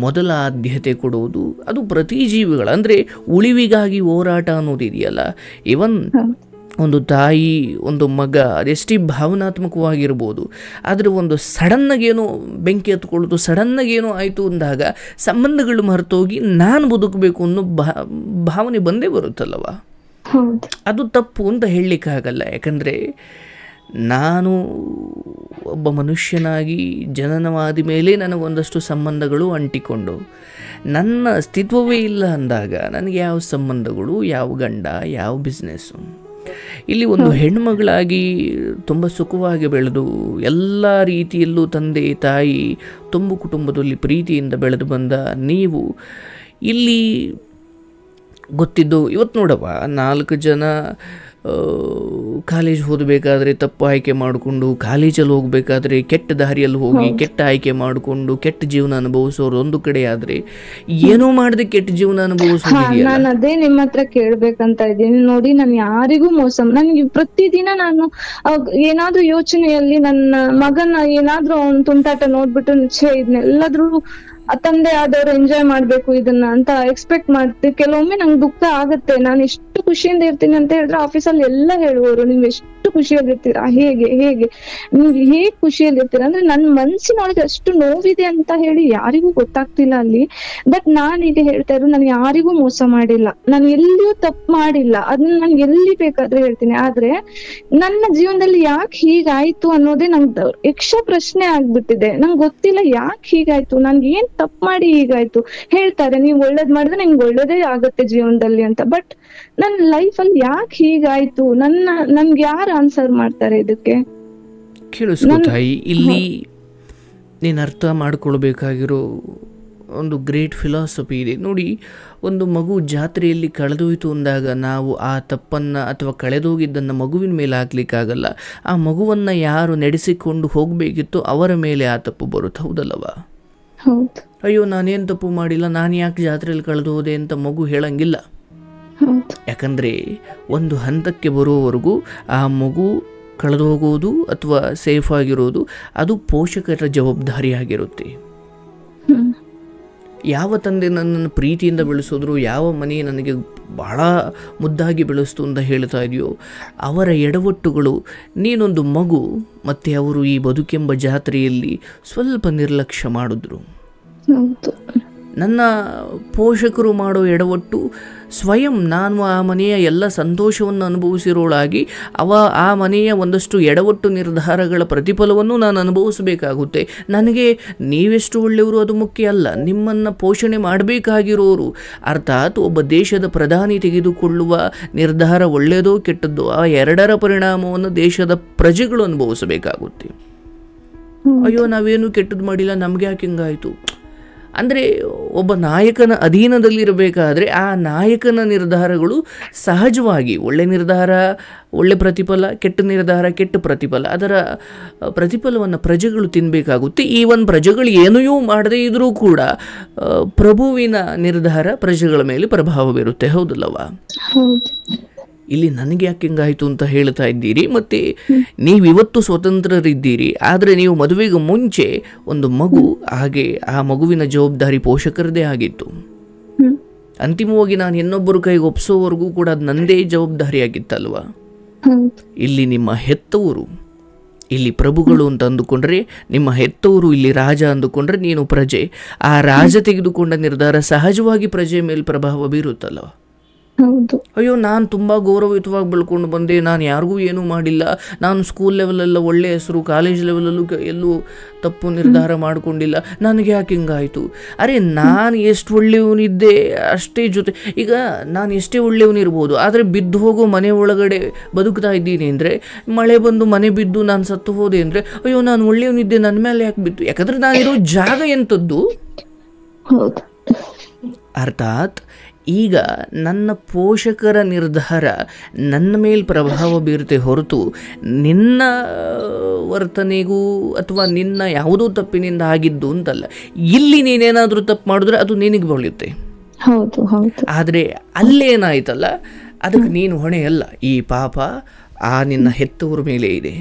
ಮೊದಲ ಆದ್ಯತೆ ಕೊಡೋದು ಅದು ಪ್ರತಿ ಜೀವಿಗಳ, ಅಂದರೆ ಉಳಿವಿಗಾಗಿ ಹೋರಾಟ ಅನ್ನೋದಿದೆಯಲ್ಲ, ಇವನ್ ಒಂದು ತಾಯಿ ಒಂದು ಮಗ ಅದೆಷ್ಟೇ ಭಾವನಾತ್ಮಕವಾಗಿರ್ಬೋದು, ಆದರೆ ಒಂದು ಸಡನ್ನಾಗೇನೋ ಬೆಂಕಿ ಹತ್ಕೊಳ್ಳೋದು, ಸಡನ್ನಾಗೇನೋ ಆಯಿತು ಅಂದಾಗ ಸಂಬಂಧಗಳು ಮರೆತೋಗಿ ನಾನು ಬದುಕಬೇಕು ಅನ್ನೋ ಭಾವನೆ ಬಂದೇ ಬರುತ್ತಲ್ಲವ. ಹೌದು. ಅದು ತಪ್ಪು ಅಂತ ಹೇಳಲಿಕ್ಕಾಗಲ್ಲ. ಯಾಕಂದರೆ ನಾನು ಒಬ್ಬ ಮನುಷ್ಯನಾಗಿ ಜನನವಾದ ಮೇಲೆ ನನಗೊಂದಷ್ಟು ಸಂಬಂಧಗಳು ಅಂಟಿಕೊಂಡು ನನ್ನ ಅಸ್ತಿತ್ವವೇ ಇಲ್ಲ ಅಂದಾಗ ನನಗೆ ಯಾವ ಸಂಬಂಧಗಳು, ಯಾವ ಗಂಡ, ಯಾವ ಬಿಸ್ನೆಸ್ಸು. ಇಲ್ಲಿ ಒಂದು ಹೆಣ್ಮಗಳಾಗಿ ತುಂಬ ಸುಖವಾಗಿ ಬೆಳೆದು ಎಲ್ಲ ರೀತಿಯಲ್ಲೂ ತಂದೆ ತಾಯಿ ತುಂಬ ಕುಟುಂಬದಲ್ಲಿ ಪ್ರೀತಿಯಿಂದ ಬೆಳೆದು ಬಂದ ನೀವು ಇಲ್ಲಿ ಗೊತ್ತಿದ್ದು ಇವತ್ತು ನೋಡವ್ವ 4 ಜನ ಕಾಲೇಜ್ ಓದಬೇಕಾದ್ರೆ ತಪ್ಪು ಆಯ್ಕೆ ಮಾಡಿಕೊಂಡು, ಕಾಲೇಜಲ್ಲಿ ಹೋಗಬೇಕಾದ್ರೆ ಕೆಟ್ಟ ದಾರಿಯಲ್ಲಿ ಹೋಗಿ ಕೆಟ್ಟ ಆಯ್ಕೆ ಮಾಡಿಕೊಂಡು ಕೆಟ್ಟ ಜೀವನ ಅನುಭವಿಸೋರು ಒಂದು ಕಡೆ ಆದ್ರೆ, ಏನೋ ಮಾಡದೆ ಕೆಟ್ಟ ಜೀವನ ಅನುಭವಿಸೋದು. ನಾನು ಅದೇ ನಿಮ್ಮ ಹತ್ರ ಕೇಳ್ಬೇಕಂತ ಇದ್ದೀನಿ. ನೋಡಿ, ನಾನು ಯಾರಿಗೂ ಮೋಸ, ನನ್ಗೆ ಪ್ರತಿದಿನ ನಾನು ಏನಾದ್ರೂ ಯೋಚನೆಯಲ್ಲಿ ನನ್ನ ಮಗನ ಏನಾದ್ರೂ ಅವ್ನ್ ತುಂಟಾಟ ನೋಡ್ಬಿಟ್ಟು ಇದನ್ನೆಲ್ಲಾದ್ರೂ ತಂದೆ ಆದವ್ರು ಎಂಜಾಯ್ ಮಾಡ್ಬೇಕು ಇದನ್ನ ಅಂತ ಎಕ್ಸ್ಪೆಕ್ಟ್ ಮಾಡ್ತೀವಿ. ಕೆಲವೊಮ್ಮೆ ನಂಗೆ ದುಃಖ ಆಗತ್ತೆ. ನಾನು ಎಷ್ಟು ಖುಷಿಯಿಂದ ಇರ್ತೀನಿ ಅಂತ ಹೇಳಿದ್ರೆ ಆಫೀಸಲ್ಲಿ ಎಲ್ಲ ಹೇಳುವವರು, ನೀವ್ ಎಷ್ಟು ಖುಷಿಯಲ್ಲಿ ಇರ್ತೀರಾ, ಹೇಗೆ ನಿಮ್ಗೆ ಹೇಗ್ ಖುಷಿಯಲ್ಲಿ ಇರ್ತೀರಾ ಅಂದ್ರೆ ನನ್ನ ಮನ್ಸಿನೊಳಗೆ ಅಷ್ಟು ನೋವಿದೆ ಅಂತ ಹೇಳಿ ಯಾರಿಗೂ ಗೊತ್ತಾಗ್ತಿಲ್ಲ ಅಲ್ಲಿ. ಬಟ್ ನಾನೀಗ ಹೇಳ್ತಾ ಇರೋದು, ನಾನು ಯಾರಿಗೂ ಮೋಸ ಮಾಡಿಲ್ಲ, ನಾನು ಎಲ್ಲಿಯೂ ತಪ್ಪು ಮಾಡಿಲ್ಲ, ಅದನ್ನ ನಾನು ಎಲ್ಲಿ ಬೇಕಾದ್ರೆ ಹೇಳ್ತೀನಿ. ಆದ್ರೆ ನನ್ನ ಜೀವನದಲ್ಲಿ ಯಾಕೆ ಹೀಗಾಯ್ತು ಅನ್ನೋದೇ ನಂಗೆ ಯಕ್ಷ ಪ್ರಶ್ನೆ ಆಗ್ಬಿಟ್ಟಿದೆ. ನಂಗೆ ಗೊತ್ತಿಲ್ಲ ಯಾಕೆ ಹೀಗಾಯ್ತು, ನನ್ಗೆ ಏನ್ ತಪ್ಪು ಮಾಡಿ ಹೀಗಾಯ್ತು. ಹೇಳ್ತಾರೆ ನೀವು ಒಳ್ಳೇದ್ ಮಾಡಿದ್ರೆ ನಿಮ್ಗೆ ಒಳ್ಳೇದೇ ಆಗತ್ತೆ ಜೀವನದಲ್ಲಿ ಅಂತ. ಬಟ್ ನನ್ನ ಲೈಫ್ ಅಲ್ಲಿ ಯಾಕೆ ಹೀಗಾಯ್ತು, ನನ್ಗೆ ಯಾರು ಆನ್ಸರ್ ಮಾಡ್ತಾರೆ ಇದಕ್ಕೆ? ಕೇಳಿಸ್ಕೊತಾಯಿ, ಇಲ್ಲಿ ನೀನು ಅರ್ಥ ಮಾಡ್ಕೊಳ್ಬೇಕಾಗಿರೋ ಒಂದು ಗ್ರೇಟ್ ಫಿಲಾಸಫಿ ಇದೆ ನೋಡಿ. ಒಂದು ಮಗು ಜಾತ್ರೆಯಲ್ಲಿ ಕಳೆದೋಯ್ತು ಅಂದಾಗ ನಾವು ಆ ತಪ್ಪನ್ನು ಅಥವಾ ಕಳೆದೋಗಿದ್ದನ್ನು ಮಗುವಿನ ಮೇಲೆ ಹಾಕ್ಲಿಕ್ಕಾಗಲ್ಲ. ಆ ಮಗುವನ್ನು ಯಾರು ನಡೆಸಿಕೊಂಡು ಹೋಗಬೇಕಿತ್ತು ಅವರ ಮೇಲೆ ಆ ತಪ್ಪು ಬರುತ್ತೆ, ಹೌದಲ್ಲವಾ? ಅಯ್ಯೋ ನಾನೇನು ತಪ್ಪು ಮಾಡಿಲ್ಲ, ನಾನು ಯಾಕೆ ಜಾತ್ರೆಯಲ್ಲಿ ಕಳೆದು ಹೋದೆ ಅಂತ ಮಗು ಹೇಳಂಗಿಲ್ಲ. ಯಾಕಂದರೆ ಒಂದು ಹಂತಕ್ಕೆ ಬರೋವರೆಗೂ ಆ ಮಗು ಕಳೆದು ಹೋಗೋದು ಅಥವಾ ಸೇಫ್ ಆಗಿರೋದು ಅದು ಪೋಷಕರ ಜವಾಬ್ದಾರಿಯಾಗಿರುತ್ತೆ. ಯಾವ ತಂದೆ ನನ್ನನ್ನು ಪ್ರೀತಿಯಿಂದ ಬೆಳೆಸಿದ್ರು, ಯಾವ ಮನೆ ನನಗೆ ಭಾಳ ಮುದ್ದಾಗಿ ಬೆಳೆಸ್ತು ಅಂತ ಹೇಳ್ತಾ ಇದೆಯೋ ಅವರ ಎಡವಟ್ಟುಗಳು, ನೀನೊಂದು ಮಗು ಮತ್ತು ಅವರು ಈ ಬದುಕೆಂಬ ಜಾತ್ರೆಯಲ್ಲಿ ಸ್ವಲ್ಪ ನಿರ್ಲಕ್ಷ್ಯ ಮಾಡಿದ್ರು. ನನ್ನ ಪೋಷಕರು ಮಾಡೋ ಎಡವಟ್ಟು ಸ್ವಯಂ ನಾನು ಆ ಮನೆಯ ಎಲ್ಲ ಸಂತೋಷವನ್ನು ಅನುಭವಿಸಿರೋಳಾಗಿ ಆ ಮನೆಯ ಒಂದಷ್ಟು ಎಡವಟ್ಟು ನಿರ್ಧಾರಗಳ ಪ್ರತಿಫಲವನ್ನು ನಾನು ಅನುಭವಿಸಬೇಕಾಗುತ್ತೆ. ನನಗೆ ನೀವೆಷ್ಟು ಒಳ್ಳೆಯವರು ಅದು ಮುಖ್ಯ ಅಲ್ಲ, ನಿಮ್ಮನ್ನು ಪೋಷಣೆ ಮಾಡಬೇಕಾಗಿರೋರು. ಅರ್ಥಾತ್ ಒಬ್ಬ ದೇಶದ ಪ್ರಧಾನಿ ತೆಗೆದುಕೊಳ್ಳುವ ನಿರ್ಧಾರ ಒಳ್ಳೆಯದೋ ಕೆಟ್ಟದ್ದೋ ಆ ಎರಡರ ಪರಿಣಾಮವನ್ನು ದೇಶದ ಪ್ರಜೆಗಳು ಅನುಭವಿಸಬೇಕಾಗುತ್ತೆ. ಅಯ್ಯೋ ನಾವೇನು ಕೆಟ್ಟದ್ದು ಮಾಡಿಲ್ಲ, ನಮಗೆ ಯಾಕೆ ಹಿಂಗಾಯಿತು ಅಂದರೆ ಒಬ್ಬ ನಾಯಕನ ಅಧೀನದಲ್ಲಿರಬೇಕಾದ್ರೆ ಆ ನಾಯಕನ ನಿರ್ಧಾರಗಳು ಸಹಜವಾಗಿ ಒಳ್ಳೆ ನಿರ್ಧಾರ ಒಳ್ಳೆ ಪ್ರತಿಫಲ, ಕೆಟ್ಟ ನಿರ್ಧಾರ ಕೆಟ್ಟ ಪ್ರತಿಫಲ, ಅದರ ಪ್ರತಿಫಲವನ್ನು ಪ್ರಜೆಗಳು ತಿನ್ನಬೇಕಾಗುತ್ತೆ. ಈವನ್ ಪ್ರಜೆಗಳು ಏನೂ ಮಾಡದೇ ಇದ್ರೂ ಕೂಡ ಪ್ರಭುವಿನ ನಿರ್ಧಾರ ಪ್ರಜೆಗಳ ಮೇಲೆ ಪ್ರಭಾವ ಬೀರುತ್ತೆ, ಹೌದಲ್ಲವಾ? ಇಲ್ಲಿ ನನಗೆ ಯಾಕೆ ಹಿಂಗಾಯಿತು ಅಂತ ಹೇಳ್ತಾ ಇದ್ದೀರಿ. ಮತ್ತು ನೀವಿವತ್ತು ಸ್ವತಂತ್ರರಿದ್ದೀರಿ, ಆದರೆ ನೀವು ಮದುವೆಗೆ ಮುಂಚೆ ಒಂದು ಮಗು, ಹಾಗೆ ಆ ಮಗುವಿನ ಜವಾಬ್ದಾರಿ ಪೋಷಕರದೇ ಆಗಿತ್ತು. ಅಂತಿಮವಾಗಿ ನಾನು ಇನ್ನೊಬ್ಬರ ಕೈಗೆ ಒಪ್ಸೋವರೆಗೂ ಕೂಡ ಅದು ನನ್ನದೇ ಜವಾಬ್ದಾರಿಯಾಗಿತ್ತಲ್ವಾ? ಇಲ್ಲಿ ನಿಮ್ಮ ಹೆತ್ತವರು ಇಲ್ಲಿ ಪ್ರಭುಗಳು ಅಂತ ಅಂದುಕೊಂಡ್ರೆ, ನಿಮ್ಮ ಹೆತ್ತವರು ಇಲ್ಲಿ ರಾಜ ಅಂದುಕೊಂಡ್ರೆ ನೀನು ಪ್ರಜೆ. ಆ ರಾಜ ತೆಗೆದುಕೊಂಡ ನಿರ್ಧಾರ ಸಹಜವಾಗಿ ಪ್ರಜೆ ಮೇಲೆ ಪ್ರಭಾವ ಬೀರುತ್ತಲ್ವ? ಅಯ್ಯೋ ನಾನು ತುಂಬ ಗೌರವಯುತವಾಗಿ ಬೆಳ್ಕೊಂಡು ಬಂದೆ, ನಾನು ಯಾರಿಗೂ ಏನೂ ಮಾಡಿಲ್ಲ, ನಾನು ಸ್ಕೂಲ್ ಲೆವೆಲೆಲ್ಲ ಒಳ್ಳೆ ಹೆಸರು, ಕಾಲೇಜ್ ಲೆವೆಲಲ್ಲೂ ಎಲ್ಲೂ ತಪ್ಪು ನಿರ್ಧಾರ ಮಾಡಿಕೊಂಡಿಲ್ಲ, ನನಗೆ ಯಾಕೆ ಹಿಂಗಾಯಿತು? ಅರೆ ನಾನು ಎಷ್ಟು ಒಳ್ಳೆಯವನಿದ್ದೆ ಅಷ್ಟೇ ಜೊತೆ. ಈಗ ನಾನು ಎಷ್ಟೇ ಒಳ್ಳೆಯವನಿರ್ಬೋದು, ಆದರೆ ಬಿದ್ದು ಹೋಗೋ ಮನೆ ಒಳಗಡೆ ಬದುಕ್ತಾ ಇದ್ದೀನಿ ಅಂದರೆ, ಮಳೆ ಬಂದು ಮನೆ ಬಿದ್ದು ನಾನು ಸತ್ತು ಹೋದೆ ಅಂದರೆ, ಅಯ್ಯೋ ನಾನು ಒಳ್ಳೆಯವನಿದ್ದೆ, ನನ್ನ ಮೇಲೆ ಯಾಕೆ ಬಿದ್ದು? ಯಾಕಂದರೆ ನಾನಿರೋ ಜಾಗ ಎಂಥದ್ದು. ಅರ್ಥಾತ್ ಈಗ ನನ್ನ ಪೋಷಕರ ನಿರ್ಧಾರ ನನ್ನ ಮೇಲೆ ಪ್ರಭಾವ ಬೀರುತ್ತೆ ಹೊರತು ನಿನ್ನ ವರ್ತನೆಗೂ ಅಥವಾ ನಿನ್ನ ಯಾವುದೋ ತಪ್ಪಿನಿಂದ ಆಗಿದ್ದು ಅಂತಲ್ಲ. ಇಲ್ಲಿ ನೀನೇನಾದರೂ ತಪ್ಪು ಮಾಡಿದ್ರೆ ಅದು ನಿನಗೆ ಬೀಳುತ್ತೆ. ಆದರೆ ಅಲ್ಲೇನಾಯ್ತಲ್ಲ ಅದಕ್ಕೆ ನೀನು ಹೊಣೆಯಲ್ಲ. ಈ ಪಾಪ ಆ ನಿನ್ನ ಹೆತ್ತವ್ರ ಮೇಲೆ ಇದೆ.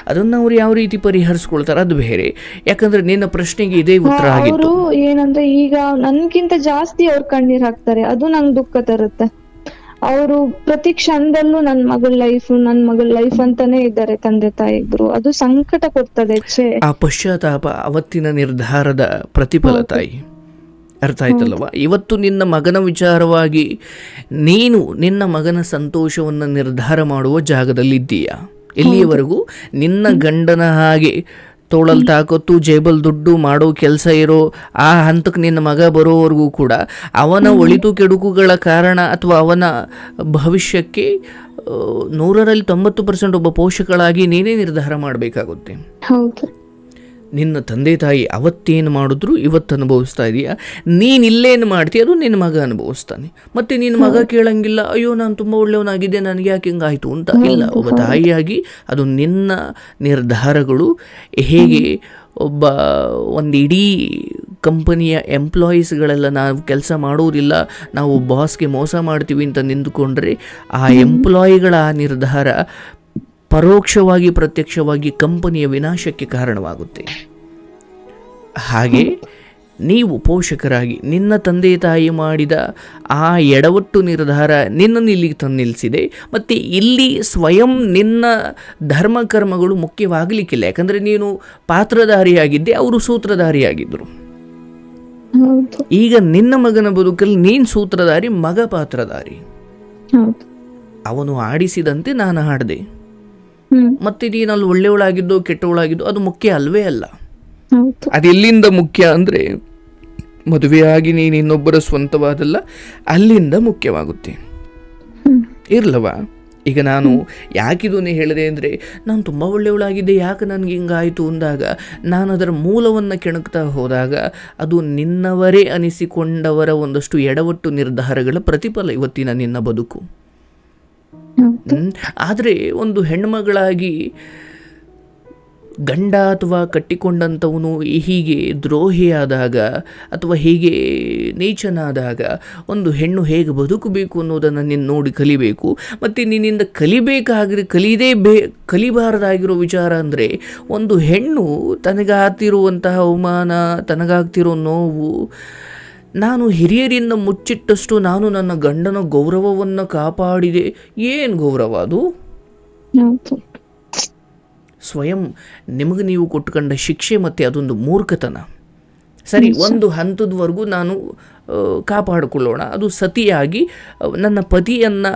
ಅದನ್ನು ಅವ್ರು ಯಾವ ರೀತಿ ಪರಿಹರಿಸ್ಕೊಳ್ತಾರೆ ಅದು ಬೇರೆ. ಯಾಕಂದ್ರೆ ನಿನ್ನ ಪ್ರಶ್ನೆಗೆ ಇದೇ ಉತ್ತರ ಆಗಿತ್ತು. ಏನಂದ್ರೆ ಈಗ ನನ್ಗಿಂತ ಜಾಸ್ತಿ ಅವ್ರು ಕಣ್ಣೀರ್ ಹಾಕ್ತಾರೆ, ಅದು ನಂಗೆ ದುಃಖ ತರುತ್ತೆ. ಅವರು ಪ್ರತಿ ಕ್ಷಣದಲ್ಲೂ ನನ್ ಮಗಳ ಲೈಫ್ ಅಂತಾನೆ ಇದ್ದಾರೆ ತಂದೆ ತಾಯಿ ಇಬ್ರು. ಅದು ಸಂಕಟ ಕೊಡ್ತದೆ. ಆ ಪಶ್ಚಾತ್ತಾಪ ಅವತ್ತಿನ ನಿರ್ಧಾರದ ಪ್ರತಿಫಲ ತಾಯಿ. ಅರ್ಥ ಆಯ್ತಲ್ಲವ? ಇವತ್ತು ನಿನ್ನ ಮಗನ ವಿಚಾರವಾಗಿ ನೀನು ನಿನ್ನ ಮಗನ ಸಂತೋಷವನ್ನು ನಿರ್ಧಾರ ಮಾಡುವ ಜಾಗದಲ್ಲಿದ್ದೀಯಾ? ಎಲ್ಲಿಯವರೆಗೂ ನಿನ್ನ ಗಂಡನ ಹಾಗೆ ತೋಳಲ್ ತಾಕತ್ತು ಜೇಬಲ್ ದುಡ್ಡು ಮಾಡೋ ಕೆಲಸ ಇರೋ ಆ ಹಂತಕ್ಕೆ ನಿನ್ನ ಮಗ ಬರೋವರೆಗೂ ಕೂಡ ಅವನ ಒಳಿತು ಕೆಡುಕುಗಳ ಕಾರಣ ಅಥವಾ ಅವನ ಭವಿಷ್ಯಕ್ಕೆ 100ರಲ್ಲಿ 90% ಒಬ್ಬ ಪೋಷಕಳಾಗಿ ನೀನೇ ನಿರ್ಧಾರ ಮಾಡಬೇಕಾಗುತ್ತೆ. ನಿನ್ನ ತಂದೆ ತಾಯಿ ಅವತ್ತೇನು ಮಾಡಿದ್ರು ಇವತ್ತು ಅನುಭವಿಸ್ತಾ ಇದೆಯಾ, ನೀನು ಇಲ್ಲೇನು ಮಾಡ್ತೀಯ ಅದು ನಿನ್ನ ಮಗ ಅನುಭವಿಸ್ತಾನೆ. ಮತ್ತು ನಿನ್ನ ಮಗ ಕೇಳಂಗಿಲ್ಲ, ಅಯ್ಯೋ ನಾನು ತುಂಬ ಒಳ್ಳೆಯವನಾಗಿದ್ದೆ ನನಗೆ ಯಾಕೆ ಹಿಂಗಾಯಿತು ಅಂತ. ಇಲ್ಲ, ಒಬ್ಬ ತಾಯಿಯಾಗಿ ಅದು ನಿನ್ನ ನಿರ್ಧಾರಗಳು. ಹೇಗೆ ಒಂದು ಇಡೀ ಕಂಪನಿಯ ಎಂಪ್ಲಾಯೀಸ್ಗಳೆಲ್ಲ ನಾವು ಕೆಲಸ ಮಾಡೋದಿಲ್ಲ, ನಾವು ಬಾಸ್ಗೆ ಮೋಸ ಮಾಡ್ತೀವಿ ಅಂತ ನಿಂತುಕೊಂಡ್ರೆ ಆ ಎಂಪ್ಲಾಯಿಗಳ ಆ ನಿರ್ಧಾರ ಪರೋಕ್ಷವಾಗಿ ಪ್ರತ್ಯಕ್ಷವಾಗಿ ಕಂಪನಿಯ ವಿನಾಶಕ್ಕೆ ಕಾರಣವಾಗುತ್ತೆ. ಹಾಗೆ ನೀವು ಪೋಷಕರಾಗಿ ನಿನ್ನ ತಂದೆ ತಾಯಿ ಮಾಡಿದ ಆ ಎಡವಟ್ಟು ನಿರ್ಧಾರ ನಿನ್ನನ್ನು ಇಲ್ಲಿಗೆ ತಂದು ನಿಲ್ಲಿಸಿದೆ. ಮತ್ತು ಇಲ್ಲಿ ಸ್ವಯಂ ನಿನ್ನ ಧರ್ಮಕರ್ಮಗಳು ಮುಖ್ಯವಾಗಲಿಕ್ಕಿಲ್ಲ. ಯಾಕಂದರೆ ನೀನು ಪಾತ್ರಧಾರಿಯಾಗಿದ್ದೆ, ಅವರು ಸೂತ್ರಧಾರಿಯಾಗಿದ್ದರು. ಈಗ ನಿನ್ನ ಮಗನ ಬದುಕಲ್ಲಿ ನೀನು ಸೂತ್ರಧಾರಿ, ಮಗ ಪಾತ್ರಧಾರಿ. ಅವನು ಆಡಿಸಿದಂತೆ ನಾನು ಹಾಡಿದೆ. ಮತ್ತೆ ನೀನಲ್ಲಿ ಒಳ್ಳೆಯವಳಾಗಿದ್ದು ಕೆಟ್ಟವಳಾಗಿದ್ದು ಅದು ಮುಖ್ಯ ಅಲ್ವೇ ಅಲ್ಲ. ಅದೆಲ್ಲಿಂದ ಮುಖ್ಯ ಅಂದರೆ ಮದುವೆಯಾಗಿ ನೀನು ಇನ್ನೊಬ್ಬರ ಸ್ವಂತವಾದಲ್ಲ, ಅಲ್ಲಿಂದ ಮುಖ್ಯವಾಗುತ್ತೆ. ಇರ್ಲವಾ? ಈಗ ನಾನು ಯಾಕಿದನ್ನೇ ಹೇಳಿದೆ ಅಂದರೆ, ನಾನು ತುಂಬ ಒಳ್ಳೆಯವಳಾಗಿದ್ದೆ, ಯಾಕೆ ನನಗೆ ಹಿಂಗಾಯಿತು ಅಂದಾಗ ನಾನು ಅದರ ಮೂಲವನ್ನು ಕೆಣಕ್ತಾ ಹೋದಾಗ ಅದು ನಿನ್ನವರೇ ಅನಿಸಿಕೊಂಡವರ ಒಂದಷ್ಟು ಎಡವಟ್ಟು ನಿರ್ಧಾರಗಳ ಪ್ರತಿಫಲ ಇವತ್ತಿನ ನಿನ್ನ ಬದುಕು. ಆದರೆ ಒಂದು ಹೆಣ್ಮಗಳಾಗಿ ಗಂಡ ಅಥವಾ ಕಟ್ಟಿಕೊಂಡಂಥವನು ಹೀಗೆ ದ್ರೋಹಿಯಾದಾಗ ಅಥವಾ ಹೀಗೆ ನೀಚನಾದಾಗ ಒಂದು ಹೆಣ್ಣು ಹೇಗೆ ಬದುಕಬೇಕು ಅನ್ನೋದನ್ನು ನೀನು ನೋಡಿ ಕಲಿಬೇಕು. ಮತ್ತು ನಿನ್ನಿಂದ ಕಲಿಬಾರದಾಗಿರೋ ವಿಚಾರ ಅಂದರೆ, ಒಂದು ಹೆಣ್ಣು ತನಗಾಗ್ತಿರುವಂತಹ ಅವಮಾನ, ತನಗಾಗ್ತಿರೋ ನೋವು, ನಾನು ಹಿರಿಯರಿಂದ ಮುಚ್ಚಿಟ್ಟಷ್ಟು ನಾನು ನನ್ನ ಗಂಡನ ಗೌರವವನ್ನು ಕಾಪಾಡಿದೆ. ಏನು ಗೌರವ ಅದು? ಸ್ವಯಂ ನಿಮಗೆ ನೀವು ಕೊಟ್ಟುಕೊಂಡ ಶಿಕ್ಷೆ ಮತ್ತು ಅದೊಂದು ಮೂರ್ಖತನ. ಸರಿ, ಒಂದು ಹಂತದವರೆಗೂ ನಾನು ಕಾಪಾಡಿಕೊಳ್ಳೋಣ, ಅದು ಸತಿಯಾಗಿ ನನ್ನ ಪತಿಯನ್ನು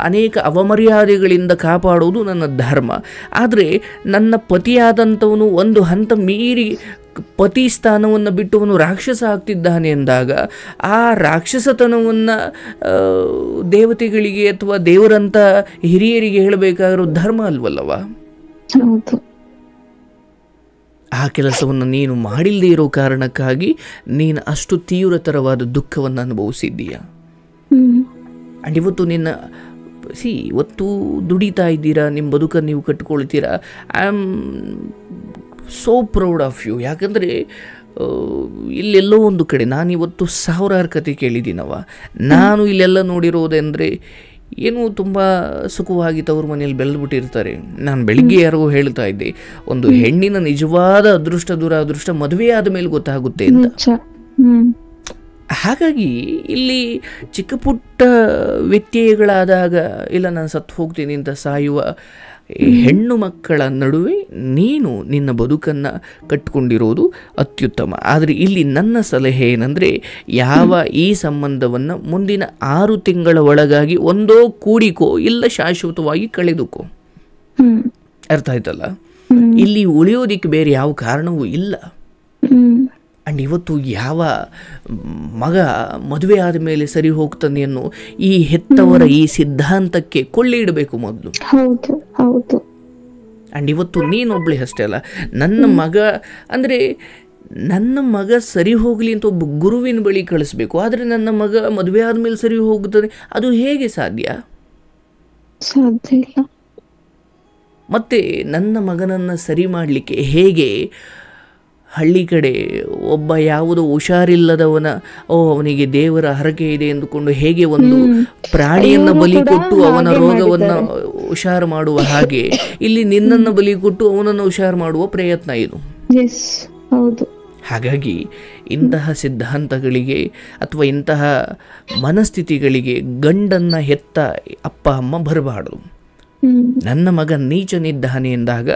ಅನೇಕ ಅವಮರ್ಯಾದೆಗಳಿಂದ ಕಾಪಾಡೋದು ನನ್ನ ಧರ್ಮ. ಆದರೆ ನನ್ನ ಪತಿಯಾದಂಥವನು ಒಂದು ಹಂತ ಮೀರಿ ಪತಿ ಸ್ಥಾನವನ್ನು ಬಿಟ್ಟು ಅವನು ರಾಕ್ಷಸ ಆಗ್ತಿದ್ದಾನೆ ಎಂದಾಗ ಆ ರಾಕ್ಷಸತನವನ್ನು ದೇವತೆಗಳಿಗೆ ಅಥವಾ ದೇವರಂಥ ಹಿರಿಯರಿಗೆ ಹೇಳಬೇಕಾಗಿರೋ ಧರ್ಮ ಅಲ್ವಲ್ಲವ? ಆ ಕೆಲಸವನ್ನು ನೀನು ಮಾಡಿಲ್ಲದೆ ಇರೋ ಕಾರಣಕ್ಕಾಗಿ ನೀನು ಅಷ್ಟು ತೀವ್ರತರವಾದ ದುಃಖವನ್ನು ಅನುಭವಿಸಿದ್ದೀಯ. ಆ್ಯಂಡ್ ಇವತ್ತು ಇವತ್ತು ದುಡಿತಾ ಇದ್ದೀರಾ, ನಿಮ್ಮ ಬದುಕನ್ನು ನೀವು ಕಟ್ಕೊಳ್ತೀರಾ. I am so proud of you. ಯಾಕಂದರೆ ಇಲ್ಲೆಲ್ಲೋ ಒಂದು ಕಡೆ ನಾನಿವತ್ತು ಸಾವಿರಾರು ಕತೆ ಕೇಳಿದ್ದೀನವ. ನಾನು ಇಲ್ಲೆಲ್ಲ ನೋಡಿರೋದೆಂದರೆ ಏನೂ ತುಂಬ ಸುಖವಾಗಿ ತವ್ರ ಮನೆಯಲ್ಲಿ ಬೆಳೆದ್ಬಿಟ್ಟಿರ್ತಾರೆ. ನಾನು ಬೆಳಿಗ್ಗೆ ಯಾರಿಗೂ ಹೇಳ್ತಾ ಇದ್ದೆ, ಒಂದು ಹೆಣ್ಣಿನ ನಿಜವಾದ ಅದೃಷ್ಟ ದುರಾದೃಷ್ಟ ಮದುವೆ ಆದ ಮೇಲೆ ಗೊತ್ತಾಗುತ್ತೆ ಅಂತ. ಹಾಗಾಗಿ ಇಲ್ಲಿ ಚಿಕ್ಕ ಪುಟ್ಟ ವ್ಯತ್ಯಯಗಳಾದಾಗ ಇಲ್ಲ ನಾನು ಸತ್ತು ಹೋಗ್ತೀನಿ ಅಂತ ಸಾಯುವ ಹೆಣ್ಣು ಮಕ್ಕಳ ನಡುವೆ ನೀನು ನಿನ್ನ ಬದುಕನ್ನು ಕಟ್ಟಿಕೊಂಡಿರೋದು ಅತ್ಯುತ್ತಮ. ಆದರೆ ಇಲ್ಲಿ ನನ್ನ ಸಲಹೆ ಏನಂದರೆ, ಈ ಸಂಬಂಧವನ್ನು ಮುಂದಿನ 6 ತಿಂಗಳ ಒಳಗಾಗಿ ಒಂದೋ ಕೂಡಿಕೋ ಇಲ್ಲ ಶಾಶ್ವತವಾಗಿ ಕಳೆದುಕೋ. ಅರ್ಥ ಆಯ್ತಲ್ಲ? ಇಲ್ಲಿ ಉಳಿಯೋದಿಕ್ಕೆ ಬೇರೆ ಯಾವ ಕಾರಣವೂ ಇಲ್ಲ. ಆ್ಯಂಡ್ ಇವತ್ತು ಯಾವ ಮಗ ಮದುವೆ ಆದ ಮೇಲೆ ಸರಿ ಹೋಗ್ತಾನೆ ಅನ್ನೋ ಈ ಹೆತ್ತವರ ಈ ಸಿದ್ಧಾಂತಕ್ಕೆ ಕೊಳ್ಳಿ ಇಡಬೇಕು ಮೊದಲು. ಆ್ಯಂಡ್ ಇವತ್ತು ನೀನೊಬ್ಳೆ ಅಷ್ಟೇ ಅಲ್ಲ, ನನ್ನ ಮಗ ಸರಿ ಹೋಗಲಿ ಅಂತ ಒಬ್ಬ ಗುರುವಿನ ಬಳಿ ಕಳಿಸ್ಬೇಕು. ಆದರೆ ನನ್ನ ಮಗ ಮದುವೆ ಆದಮೇಲೆ ಸರಿ ಹೋಗ್ತಾನೆ, ಅದು ಹೇಗೆ ಸಾಧ್ಯ ಇಲ್ಲ. ಮತ್ತು ನನ್ನ ಮಗನನ್ನು ಸರಿ ಮಾಡಲಿಕ್ಕೆ ಹೇಗೆ ಹಳ್ಳಿ ಕಡೆ ಒಬ್ಬ ಯಾವುದೋ ಹುಷಾರಿಲ್ಲದವನ ಅವನಿಗೆ ದೇವರ ಹರಕೆ ಇದೆ ಎಂದುಕೊಂಡು ಹೇಗೆ ಒಂದು ಪ್ರಾಣಿಯನ್ನು ಬಲಿ ಕೊಟ್ಟು ಅವನ ರೋಗವನ್ನು ಹುಷಾರು ಮಾಡುವ ಹಾಗೆ ಇಲ್ಲಿ ನಿನ್ನನ್ನು ಬಲಿ ಕೊಟ್ಟು ಅವನನ್ನು ಹುಷಾರು ಮಾಡುವ ಪ್ರಯತ್ನ ಇದು. ಹಾಗಾಗಿ ಇಂತಹ ಸಿದ್ಧಾಂತಗಳಿಗೆ ಅಥವಾ ಇಂತಹ ಮನಸ್ಥಿತಿಗಳಿಗೆ ಗಂಡನ್ನು ಹೆತ್ತ ಅಪ್ಪ ಅಮ್ಮ ಬರಬಾರ್ದು. ನನ್ನ ಮಗ ನೀಚನಿದ್ದಾನೆ ಎಂದಾಗ,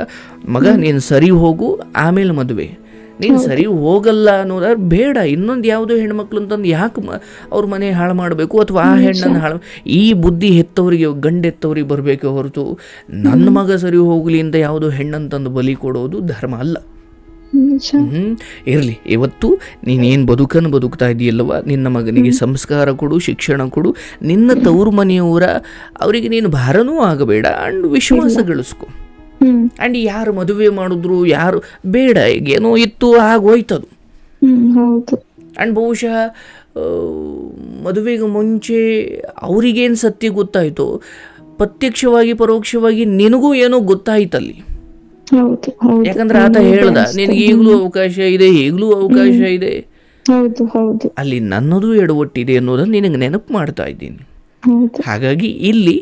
ಮಗ ನೀನು ಸರಿ ಹೋಗು, ಆಮೇಲೆ ಮದುವೆ. ನೀನು ಸರಿ ಹೋಗಲ್ಲ ಅನ್ನೋದಾದ್ರೆ ಬೇಡ, ಇನ್ನೊಂದು ಯಾವುದೋ ಹೆಣ್ಮಕ್ಳು ಅಂತಂದು ಯಾಕೆ ಅವ್ರ ಮನೆ ಹಾಳು ಮಾಡಬೇಕು, ಅಥವಾ ಆ ಹೆಣ್ಣನ್ನು ಹಾಳು, ಈ ಬುದ್ಧಿ ಹೆತ್ತವರಿಗೆ, ಗಂಡೆತ್ತವ್ರಿಗೆ ಬರಬೇಕೆ ಹೊರತು ನನ್ನ ಮಗ ಸರಿ ಹೋಗಲಿ ಅಂತ ಯಾವುದೋ ಹೆಣ್ಣಂತಂದು ಬಲಿ ಕೊಡೋದು ಧರ್ಮ ಅಲ್ಲ. ಇರಲಿ, ಇವತ್ತು ನೀನೇನು ಬದುಕನ್ನು ಬದುಕ್ತಾ ಇದೆಯಲ್ಲವ, ನಿನ್ನ ಮಗನಿಗೆ ಸಂಸ್ಕಾರ ಕೊಡು, ಶಿಕ್ಷಣ ಕೊಡು, ನಿನ್ನ ತವರು ಮನೆಯವರ ಅವರಿಗೆ ನೀನು ಭಾರನೂ ಆಗಬೇಡ, ಆ್ಯಂಡ್ ವಿಶ್ವಾಸ ಗಳಿಸ್ಕೊ. ಆ್ಯಂಡ್ ಯಾರು ಮದುವೆ ಮಾಡಿದ್ರು ಯಾರು ಬೇಡ, ಈಗ ಏನೋ ಇತ್ತು ಆಗೋಯ್ತದು. ಆ್ಯಂಡ್ ಬಹುಶಃ ಮದುವೆಗೆ ಮುಂಚೆ ಅವರಿಗೇನು ಸತ್ಯ ಗೊತ್ತಾಯಿತು, ಪ್ರತ್ಯಕ್ಷವಾಗಿ ಪರೋಕ್ಷವಾಗಿ ನಿನಗೂ ಏನೋ ಗೊತ್ತಾಯ್ತಲ್ಲಿ. ಯಾಕಂದ್ರೆ ಆತ ಹೇಳ್ದ ನಿನಗೆ ಈಗಲೂ ಅವಕಾಶ ಇದೆ, ಈಗಲೂ ಅವಕಾಶ ಇದೆ, ಅಲ್ಲಿ ನನ್ನದು ಎಡವಟ್ಟಿದೆ ಅನ್ನೋದನ್ನು ನಿನಗೆ ನೆನಪು ಮಾಡ್ತಾ ಇದ್ದೀನಿ. ಹಾಗಾಗಿ ಇಲ್ಲಿ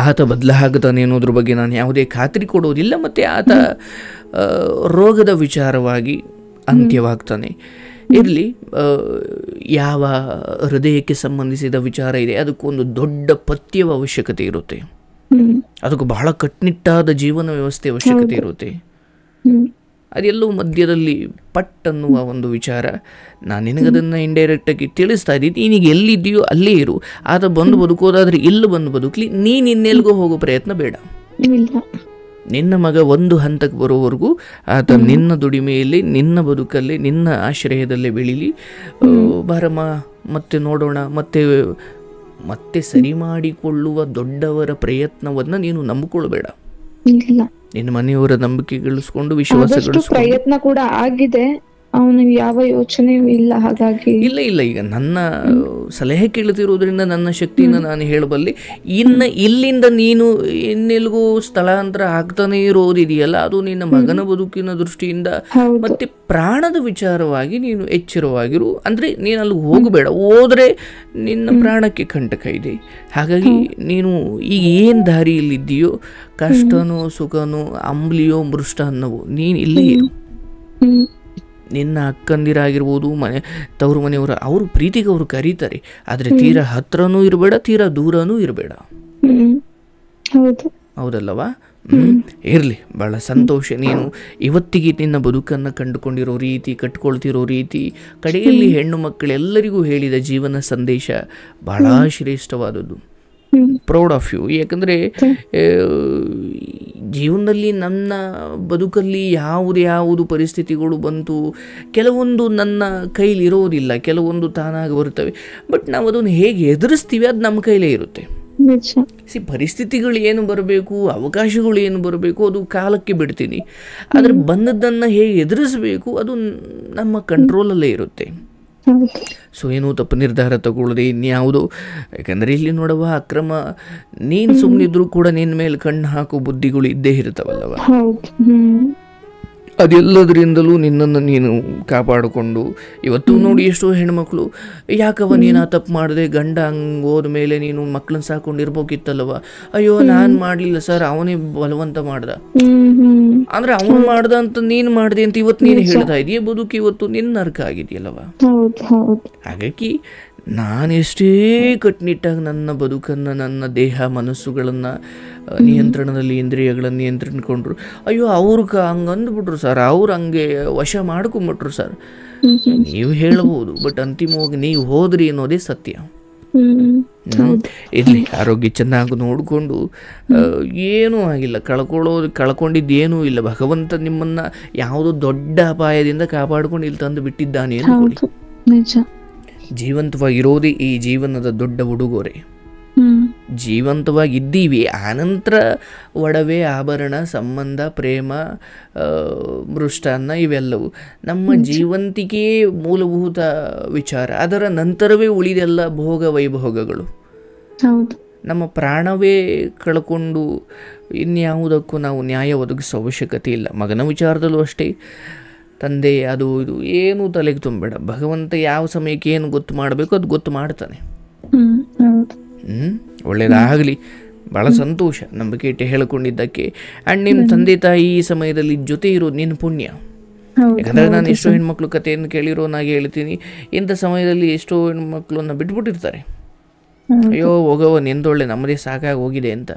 ಆತ ಬದಲಾಗ್ತಾನೆ ಅನ್ನೋದ್ರ ಬಗ್ಗೆ ನಾನು ಯಾವುದೇ ಖಾತ್ರಿ ಕೊಡೋದಿಲ್ಲ. ಮತ್ತು ಆತ ರೋಗದ ವಿಚಾರವಾಗಿ ಅಂತ್ಯವಾಗ್ತಾನೆ. ಇರಲಿ, ಯಾವ ಹೃದಯಕ್ಕೆ ಸಂಬಂಧಿಸಿದ ವಿಚಾರ ಇದೆ ಅದಕ್ಕೊಂದು ದೊಡ್ಡ ಪಥ್ಯವ ಅವಶ್ಯಕತೆ ಇರುತ್ತೆ, ಅದಕ್ಕೆ ಬಹಳ ಕಟ್ಟುನಿಟ್ಟಾದ ಜೀವನ ವ್ಯವಸ್ಥೆ ಅವಶ್ಯಕತೆ ಇರುತ್ತೆ. ಅದೆಲ್ಲೋ ಮಧ್ಯದಲ್ಲಿ ಪಟ್ ಅನ್ನುವ ಒಂದು ವಿಚಾರ, ನಾನು ನಿನಗದನ್ನು ಇಂಡೈರೆಕ್ಟಾಗಿ ತಿಳಿಸ್ತಾ ಇದ್ದೀನಿ. ನೀನೀಗ ಎಲ್ಲಿದ್ದೀಯೋ ಅಲ್ಲೇ ಇರು. ಆತ ಬಂದು ಬದುಕೋದಾದ್ರೆ ಇಲ್ಲಿ ಬಂದು ಬದುಕಲಿ, ನೀನು ಇನ್ನೆಲ್ಗೋ ಹೋಗೋ ಪ್ರಯತ್ನ ಬೇಡ. ನಿನ್ನ ಮಗ ಒಂದು ಹಂತಕ್ಕೆ ಬರೋವರೆಗೂ ಆತ ನಿನ್ನ ದುಡಿಮೆಯಲ್ಲಿ, ನಿನ್ನ ಬದುಕಲ್ಲಿ, ನಿನ್ನ ಆಶ್ರಯದಲ್ಲೇ ಬೆಳೀಲಿ. ಬಾರಮ್ಮ ಮತ್ತೆ ನೋಡೋಣ, ಮತ್ತೆ ಸರಿ ಮಾಡಿಕೊಳ್ಳುವ ದೊಡ್ಡವರ ಪ್ರಯತ್ನವನ್ನು ನೀನು ನಂಬಿಕೊಳ್ಬೇಡ. ನಿನ್ನ ಮನೆಯವರ ನಂಬಿಕೆ ಗಳಿಸ್ಕೊಂಡು, ವಿಶ್ವಾಸ ಗಳಿಸ್ಕೊಂಡು, ಪ್ರಯತ್ನ ಕೂಡ ಆಗಿದೆ, ಅವನಿಗೆ ಯಾವ ಯೋಚನೆಯೂ ಇಲ್ಲ. ಹಾಗಾಗಿ ಇಲ್ಲ ಈಗ ನನ್ನ ಸಲಹೆ ಕೇಳ್ತಿರೋದ್ರಿಂದ ನನ್ನ ಶಕ್ತಿಯಿಂದ ನಾನು ಹೇಳಬಲ್ಲೆ. ಇಲ್ಲಿಂದ ನೀನು ಇನ್ನೆಲ್ಗೂ ಸ್ಥಳಾಂತರ ಆಗ್ತಾನೆ ಇರೋದಿದೆಯಲ್ಲ, ಅದು ನಿನ್ನ ಮಗನ ಬದುಕಿನ ದೃಷ್ಟಿಯಿಂದ ಮತ್ತೆ ಪ್ರಾಣದ ವಿಚಾರವಾಗಿ ನೀನು ಎಚ್ಚರವಾಗಿರು. ಅಂದ್ರೆ ನೀನು ಅಲ್ಲಿ ಹೋಗಬೇಡ, ಹೋದ್ರೆ ನಿನ್ನ ಪ್ರಾಣಕ್ಕೆ ಕಂಟಕ ಇದೆ. ಹಾಗಾಗಿ ನೀನು ಈಗ ಏನು ದಾರಿಯಲ್ಲಿದ್ದೀಯೋ, ಕಷ್ಟನೋ ಸುಖನೋ ಅಂಬ್ಲಿಯೋ ಮೃಷ್ಟಾನ್ನವೋ, ನೀನು ಇಲ್ಲೇ ಇರು. ನಿನ್ನ ಅಕ್ಕಂದಿರಾಗಿರ್ಬೋದು, ತವರು ಮನೆಯವರು, ಅವರು ಪ್ರೀತಿಗೆ ಅವರು ಕರೀತಾರೆ, ಆದರೆ ತೀರಾ ಹತ್ರನೂ ಇರಬೇಡ, ತೀರಾ ದೂರನೂ ಇರಬೇಡ. ಹೌದಲ್ಲವಾ? ಇರಲಿ, ಭಾಳ ಸಂತೋಷ. ನೀನು ಇವತ್ತಿಗೆ ನಿನ್ನ ಬದುಕನ್ನು ಕಂಡುಕೊಂಡಿರೋ ರೀತಿ, ಕಟ್ಕೊಳ್ತಿರೋ ರೀತಿ, ಕಡೆಯಲ್ಲಿ ಹೆಣ್ಣು ಮಕ್ಕಳೆಲ್ಲರಿಗೂ ಹೇಳಿದ ಜೀವನ ಸಂದೇಶ ಬಹಳ ಶ್ರೇಷ್ಠವಾದದ್ದು. Proud of you. ಯಾಕಂದರೆ ಜೀವನದಲ್ಲಿ ನನ್ನ ಬದುಕಲ್ಲಿ ಯಾವುದು ಪರಿಸ್ಥಿತಿಗಳು ಬಂತು, ಕೆಲವೊಂದು ನನ್ನ ಕೈಲಿರೋದಿಲ್ಲ, ಕೆಲವೊಂದು ತಾನಾಗಿ ಬರ್ತವೆ. ಬಟ್ ನಾವು ಅದನ್ನು ಹೇಗೆ ಎದುರಿಸ್ತೀವಿ ಅದು ನಮ್ಮ ಕೈಲೇ ಇರುತ್ತೆ. ಪರಿಸ್ಥಿತಿಗಳು ಏನು ಬರಬೇಕು, ಅವಕಾಶಗಳು ಏನು ಬರಬೇಕು, ಅದು ಕಾಲಕ್ಕೆ ಬಿಡ್ತೀನಿ. ಆದರೆ ಬಂದದ್ದನ್ನು ಹೇಗೆ ಎದುರಿಸಬೇಕು ಅದು ನಮ್ಮ ಕಂಟ್ರೋಲಲ್ಲೇ ಇರುತ್ತೆ. ಸೊ ಏನೋ ತಪ್ಪು ನಿರ್ಧಾರ ತಗೊಳ್ಳದೆ ಇನ್ಯಾವುದೋ, ಯಾಕಂದರೆ ಇಲ್ಲಿ ನೋಡುವ ಅಕ್ರಮ, ನೀನು ಸುಮ್ಮನಿದ್ರು ಕೂಡ ನಿನ್ನ ಮೇಲೆ ಕಣ್ಣು ಹಾಕೋ ಬುದ್ಧಿಗಳು ಇದ್ದೇ ಇರ್ತಾವಲ್ಲವ. ಅದೆಲ್ಲದರಿಂದಲೂ ನಿನ್ನನ್ನು ನೀನು ಕಾಪಾಡಿಕೊಂಡು, ಇವತ್ತು ನೋಡಿ ಎಷ್ಟೋ ಹೆಣ್ಮಕ್ಳು, ಯಾಕವ ನೀನು ಆ ತಪ್ಪು ಮಾಡಿದೆ, ಗಂಡ ಹಂಗೆ ಹೋದ ಮೇಲೆ ನೀನು ಮಕ್ಕಳನ್ನ ಸಾಕೊಂಡಿರ್ಬೇಕಿತ್ತಲ್ಲವ, ಅಯ್ಯೋ ನಾನು ಮಾಡಲಿಲ್ಲ ಸರ್, ಅವನೇ ಬಲವಂತ ಮಾಡ್ದ, ಅಂದ್ರೆ ಅವನು ಮಾಡ್ದ ಅಂತ ನೀನು ಮಾಡಿದೆ ಅಂತ ಇವತ್ತು ನೀನು ಹೇಳ್ತಾ ಇದೀಯ. ಬದುಕು ಇವತ್ತು ನಿನ್ನ ನರಕ ಆಗಿದೆಯಲ್ಲವ. ಹಾಗಾಗಿ ನಾನೆಷ್ಟೇ ಕಟ್ಟುನಿಟ್ಟಾಗಿ ನನ್ನ ಬದುಕನ್ನು, ನನ್ನ ದೇಹ ಮನಸ್ಸುಗಳನ್ನು ನಿಯಂತ್ರಣದಲ್ಲಿ, ಇಂದ್ರಿಯಗಳನ್ನು ನಿಯಂತ್ರಣಕೊಂಡ್ರು, ಅಯ್ಯೋ ಅವ್ರಿಗೆ ಹಂಗೆ ಅಂದ್ಬಿಟ್ರು ಸರ್, ಅವ್ರು ಹಂಗೆ ವಶ ಮಾಡ್ಕೊಂಬಿಟ್ರು ಸರ್, ನೀವು ಹೇಳ್ಬೋದು. ಬಟ್ ಅಂತಿಮವಾಗಿ ನೀವು ಹೋದ್ರಿ ಅನ್ನೋದೇ ಸತ್ಯ. ಇರಲಿ, ಆರೋಗ್ಯ ಚೆನ್ನಾಗಿ ನೋಡಿಕೊಂಡು, ಏನೂ ಆಗಿಲ್ಲ, ಕಳ್ಕೊಂಡಿದ್ದೇನೂ ಇಲ್ಲ. ಭಗವಂತ ನಿಮ್ಮನ್ನು ಯಾವುದೋ ದೊಡ್ಡ ಅಪಾಯದಿಂದ ಕಾಪಾಡ್ಕೊಂಡು ಇಲ್ಲಿ ತಂದು ಬಿಟ್ಟಿದ್ದಾನೆ ಅಂದ್ಕೊಳ್ಳಿ. ಜೀವಂತವಾಗಿರೋದೇ ಈ ಜೀವನದ ದೊಡ್ಡ ಉಡುಗೊರೆ. ಜೀವಂತವಾಗಿದ್ದೀವಿ, ಆನಂತರ ಒಡವೆ, ಆಭರಣ, ಸಂಬಂಧ, ಪ್ರೇಮ, ಮೃಷ್ಟಾನ್ನ ಇವೆಲ್ಲವು ನಮ್ಮ ಜೀವಂತಿಕೆಯೇ ಮೂಲಭೂತ ವಿಚಾರ. ಅದರ ನಂತರವೇ ಉಳಿದೆಲ್ಲ ಭೋಗ ವೈಭೋಗಗಳು. ನಮ್ಮ ಪ್ರಾಣವೇ ಕಳ್ಕೊಂಡು ಇನ್ಯಾವುದಕ್ಕೂ ನಾವು ನ್ಯಾಯ ಒದಗಿಸೋ ಅವಶ್ಯಕತೆ ಇಲ್ಲ. ಮಗನ ವಿಚಾರದಲ್ಲೂ ಅಷ್ಟೇ, ತಂದೆ ಅದು ಇದು ಏನೂ ತಲೆಗೆ ತುಂಬಬೇಡ. ಭಗವಂತ ಯಾವ ಸಮಯಕ್ಕೆ ಏನು ಗೊತ್ತು ಮಾಡಬೇಕು ಅದು ಗೊತ್ತು ಮಾಡ್ತಾನೆ. ಒಳ್ಳೇದಾಗಲಿ. ಭಾಳ ಸಂತೋಷ ನಂಬಿಕೆ ಇಟ್ಟು ಹೇಳಿಕೊಂಡಿದ್ದಕ್ಕೆ. ಆ್ಯಂಡ್ ನಿಮ್ಮ ತಂದೆ ತಾಯಿ ಈ ಸಮಯದಲ್ಲಿ ಜೊತೆ ಇರೋದು ನಿನ್ನ ಪುಣ್ಯ. ಯಾಕಂದರೆ ನಾನು ಎಷ್ಟೋ ಹೆಣ್ಮಕ್ಳು ಕಥೆಯನ್ನು ಕೇಳಿರೋನಾಗಿ ಹೇಳ್ತೀನಿ, ಇಂಥ ಸಮಯದಲ್ಲಿ ಎಷ್ಟೋ ಹೆಣ್ಮಕ್ಳನ್ನ ಬಿಟ್ಬಿಟ್ಟಿರ್ತಾರೆ. ಅಯ್ಯೋ ಹೋಗವ ನಿಂದೊಳ್ಳೆ, ನಮ್ಮದೇ ಸಾಕಾಗಿ ಹೋಗಿದೆ ಅಂತ.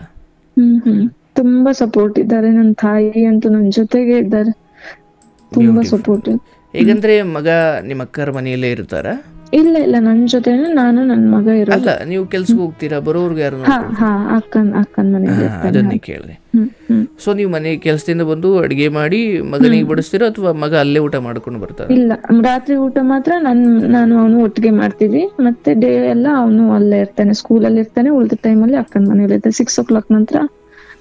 ತುಂಬಾ ಸಪೋರ್ಟ್ ಇದ್ದಾರೆ, ನನ್ನ ತಾಯಿ ಅಂತೂ ನನ್ನ ಜೊತೆಗೆ ಇದ್ದಾರೆ. ತುಂಬಾ ಸಪೋರ್ಟಿವ್. ಹೇಗಂದ್ರೆ ಮಗ ನಿಮ್ಮ ಅಕ್ಕರ ಮನೆಯಲ್ಲೇ ಇರ್ತಾರಾ? ಇಲ್ಲ ನನ್ ಜೊತೆನೆ ನಾನು ನನ್ ಮಗ ಇರೋದು. ಅಲ್ಲ, ನೀವು ಕೆಲ್ಸಕ್ಕೆ ಹೋಗ್ತೀರಾ, ಬರೋರ್ಗೆ ಯಾರು? ಅಕ್ಕನ್ ಮನೆಯಲ್ಲಿ ಅದನ್ನೇ ಕೇಳಿದೆ. ಸೊ ನೀವು ಮನೆ ಕೆಲಸದಿಂದ ಬಂದು ಅಡಿಗೆ ಮಾಡಿ ಮಗನಿಗೆ ಬಡಿಸ್ತೀರಾ ಅಥವಾ ಮಗ ಅಲ್ಲೇ ಊಟ ಮಾಡ್ಕೊಂಡು ಬರ್ತಾರ? ಇಲ್ಲ, ರಾತ್ರಿ ಊಟ ಮಾತ್ರ ನಾನು ಅವನು ಒಟ್ಟಿಗೆ ಮಾಡ್ತೀವಿ. ಮತ್ತೆ ಡೇ ಎಲ್ಲ ಅವನು ಅಲ್ಲೇ ಇರ್ತಾನೆ, ಸ್ಕೂಲಲ್ಲಿ ಇರ್ತಾನೆ. ಉಳಿದ ಟೈಮಲ್ಲಿ ಅಕ್ಕನ ಮನೇಲಿ ಇರ್ತಾನೆ. 6 o'clock ನಂತರ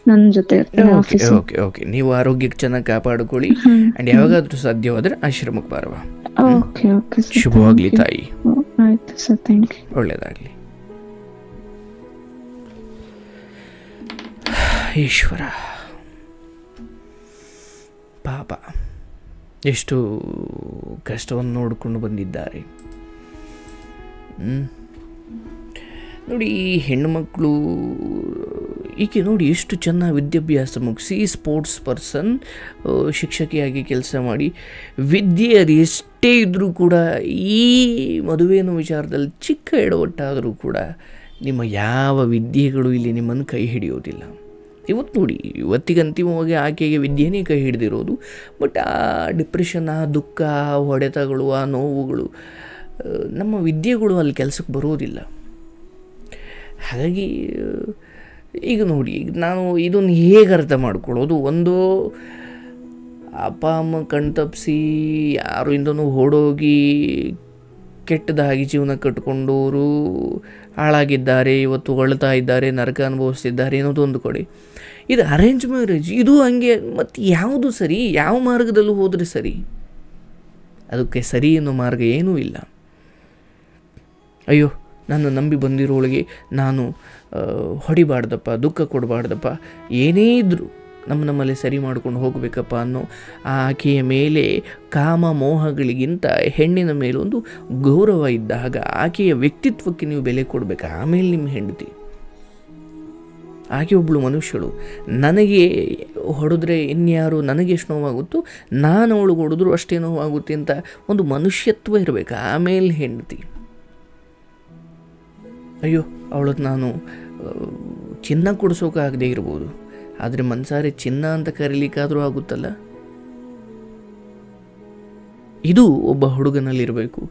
ನನ್ನ ಜೊತೆ ಇರ್ತಾನೆ ಆಫೀಸ್. ಓಕೆ, ನೀವು ಆರೋಗ್ಯಕ್ಕೆ ಚೆನ್ನಾಗಿ ಕಾಪಾಡಿಕೊಳ್ಳಿ. ಅಂಡ್ ಯಾವಾಗಾದ್ರೂ ಸಾಧ್ಯವಾದ್ರೆ ಆಶ್ರಮಕ್ಕೆ ಬರುವ. ಓಕೆ ಶುಭವಾಗ್ಲಿ ತಾಯಿ. ಆಯ್ತು ಸರ್, ಥ್ಯಾಂಕ್ ಯು. ಒಳ್ಳೇದಾಗ್ಲಿ. ಈಶ್ವರ ಪಾಪ ಎಷ್ಟು ಕಷ್ಟವನ್ನು ನೋಡಿಕೊಂಡು ಬಂದಿದ್ದಾರೆ. ನೋಡಿ, ಈ ಹೆಣ್ಣುಮಕ್ಕಳು ಈಕೆ ನೋಡಿ ಎಷ್ಟು ಚೆನ್ನಾಗಿ ವಿದ್ಯಾಭ್ಯಾಸ ಮುಗಿಸಿ ಸ್ಪೋರ್ಟ್ಸ್ ಪರ್ಸನ್, ಶಿಕ್ಷಕಿಯಾಗಿ ಕೆಲಸ ಮಾಡಿ, ವಿದ್ಯೆ ಅದು ಎಷ್ಟೇ ಇದ್ದರೂ ಕೂಡ ಈ ಮದುವೆಯ ವಿಚಾರದಲ್ಲಿ ಚಿಕ್ಕ ಎಡವಟ್ಟಾದರೂ ಕೂಡ ನಿಮ್ಮ ಯಾವ ವಿದ್ಯೆಗಳು ಇಲ್ಲಿ ನಿಮ್ಮನ್ನು ಕೈ ಹಿಡಿಯೋದಿಲ್ಲ. ಇವತ್ತು ನೋಡಿ, ಇವತ್ತಿಗೆ ಅಂತಿಮವಾಗಿ ಆಕೆಗೆ ವಿದ್ಯೆನೇ ಕೈ ಹಿಡಿದಿರೋದು. ಬಟ್ ಆ ಡಿಪ್ರೆಷನ್, ಆ ದುಃಖ, ಆ ಹೊಡೆತಗಳು, ಆ ನೋವುಗಳು, ನಮ್ಮ ವಿದ್ಯೆಗಳು ಅಲ್ಲಿ ಕೆಲಸಕ್ಕೆ ಬರೋದಿಲ್ಲ. ಹಾಗಾಗಿ ಈಗ ನೋಡಿ, ನಾನು ಇದನ್ನು ಹೇಗೆ ಅರ್ಥ ಮಾಡ್ಕೊಳ್ಳೋದು? ಒಂದು ಅಪ್ಪ ಅಮ್ಮ ಕಣ್ತಪ್ಪಿಸಿ ಯಾರು ಇಂದನೂ ಓಡೋಗಿ ಕೆಟ್ಟದಾಗಿ ಜೀವನ ಕಟ್ಕೊಂಡವರು ಹಾಳಾಗಿದ್ದಾರೆ, ಇವತ್ತು ಹೊಳ್ತಾ ಇದ್ದಾರೆ, ನರಕ ಅನುಭವಿಸ್ತಿದ್ದಾರೆ ಅನ್ನೋದು ಒಂದು ಕಡೆ. ಇದು ಅರೇಂಜ್ ಮ್ಯಾರೇಜ್, ಇದು ಹಂಗೆ. ಮತ್ತು ಯಾವುದು ಸರಿ? ಯಾವ ಮಾರ್ಗದಲ್ಲೂ ಹೋದರೆ ಸರಿ? ಅದಕ್ಕೆ ಸರಿ ಅನ್ನೋ ಮಾರ್ಗ ಏನೂ ಇಲ್ಲ. ಅಯ್ಯೋ, ನನ್ನ ನಂಬಿ ಬಂದಿರೋಳಿಗೆ ನಾನು ಹೊಡಿಬಾರ್ದಪ್ಪ, ದುಃಖ ಕೊಡಬಾರ್ದಪ್ಪ, ಏನೇ ಇದ್ದರೂ ನಮ್ಮಲ್ಲಿ ಸರಿ ಮಾಡ್ಕೊಂಡು ಹೋಗಬೇಕಪ್ಪ ಅನ್ನೋ ಆಕೆಯ ಮೇಲೆ ಕಾಮ ಮೋಹಗಳಿಗಿಂತ ಹೆಣ್ಣಿನ ಮೇಲೊಂದು ಗೌರವ ಇದ್ದಾಗ ಆಕೆಯ ವ್ಯಕ್ತಿತ್ವಕ್ಕೆ ನೀವು ಬೆಲೆ ಕೊಡಬೇಕು. ಆಮೇಲೆ ನಿಮ್ಮ ಹೆಂಡತಿ ಆಕೆ ಒಬ್ಬಳು ಮನುಷ್ಯಳು. ನನಗೆ ಹೊಡೆದ್ರೆ ಇನ್ಯಾರು ನನಗೆ ಎಷ್ಟು ನೋವಾಗುತ್ತೋ ನಾನು ಅವಳಿಗೆ ಹೊಡೆದ್ರು ಅಷ್ಟೇ ನೋವಾಗುತ್ತೆ ಅಂತ ಒಂದು ಮನುಷ್ಯತ್ವ ಇರಬೇಕು. ಆಮೇಲೆ ಹೆಂಡತಿ. ಅಯ್ಯೋ, ಅವಳದ್ದು ನಾನು ಚಿನ್ನ ಕೊಡಿಸೋಕ್ಕಾಗದೇ ಇರ್ಬೋದು, ಆದರೆ ಮನ್ಸಾರೆ ಚಿನ್ನ ಅಂತ ಕರೀಲಿಕ್ಕಾದರೂ ಆಗುತ್ತಲ್ಲ. ಇದು ಒಬ್ಬ ಹುಡುಗನಲ್ಲಿರಬೇಕು.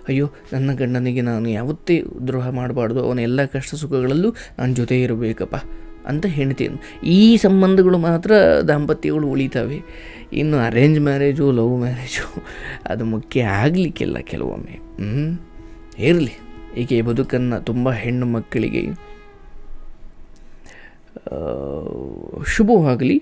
ಅಯ್ಯೋ, ನನ್ನ ಗಂಡನಿಗೆ ನಾನು ಯಾವತ್ತೇ ದ್ರೋಹ ಮಾಡಬಾರ್ದು, ಅವನ ಎಲ್ಲ ಕಷ್ಟ ಸುಖಗಳಲ್ಲೂ ನನ್ನ ಜೊತೆ ಇರಬೇಕಪ್ಪ ಅಂತ ಹೆಣ್ತೀನಿ. ಈ ಸಂಬಂಧಗಳು ಮಾತ್ರ ದಾಂಪತ್ಯಗಳು ಉಳಿತವೆ. ಇನ್ನು ಅರೇಂಜ್ ಮ್ಯಾರೇಜು, ಲವ್ ಮ್ಯಾರೇಜು ಅದು ಮುಖ್ಯ ಆಗಲಿಕ್ಕಿಲ್ಲ ಕೆಲವೊಮ್ಮೆ. ಇರಲಿ, ಹೀಗೆ ಬದುಕನ್ನು ತುಂಬ ಹೆಣ್ಣು ಮಕ್ಕಳಿಗೆ ಶುಭವಾಗಲಿ.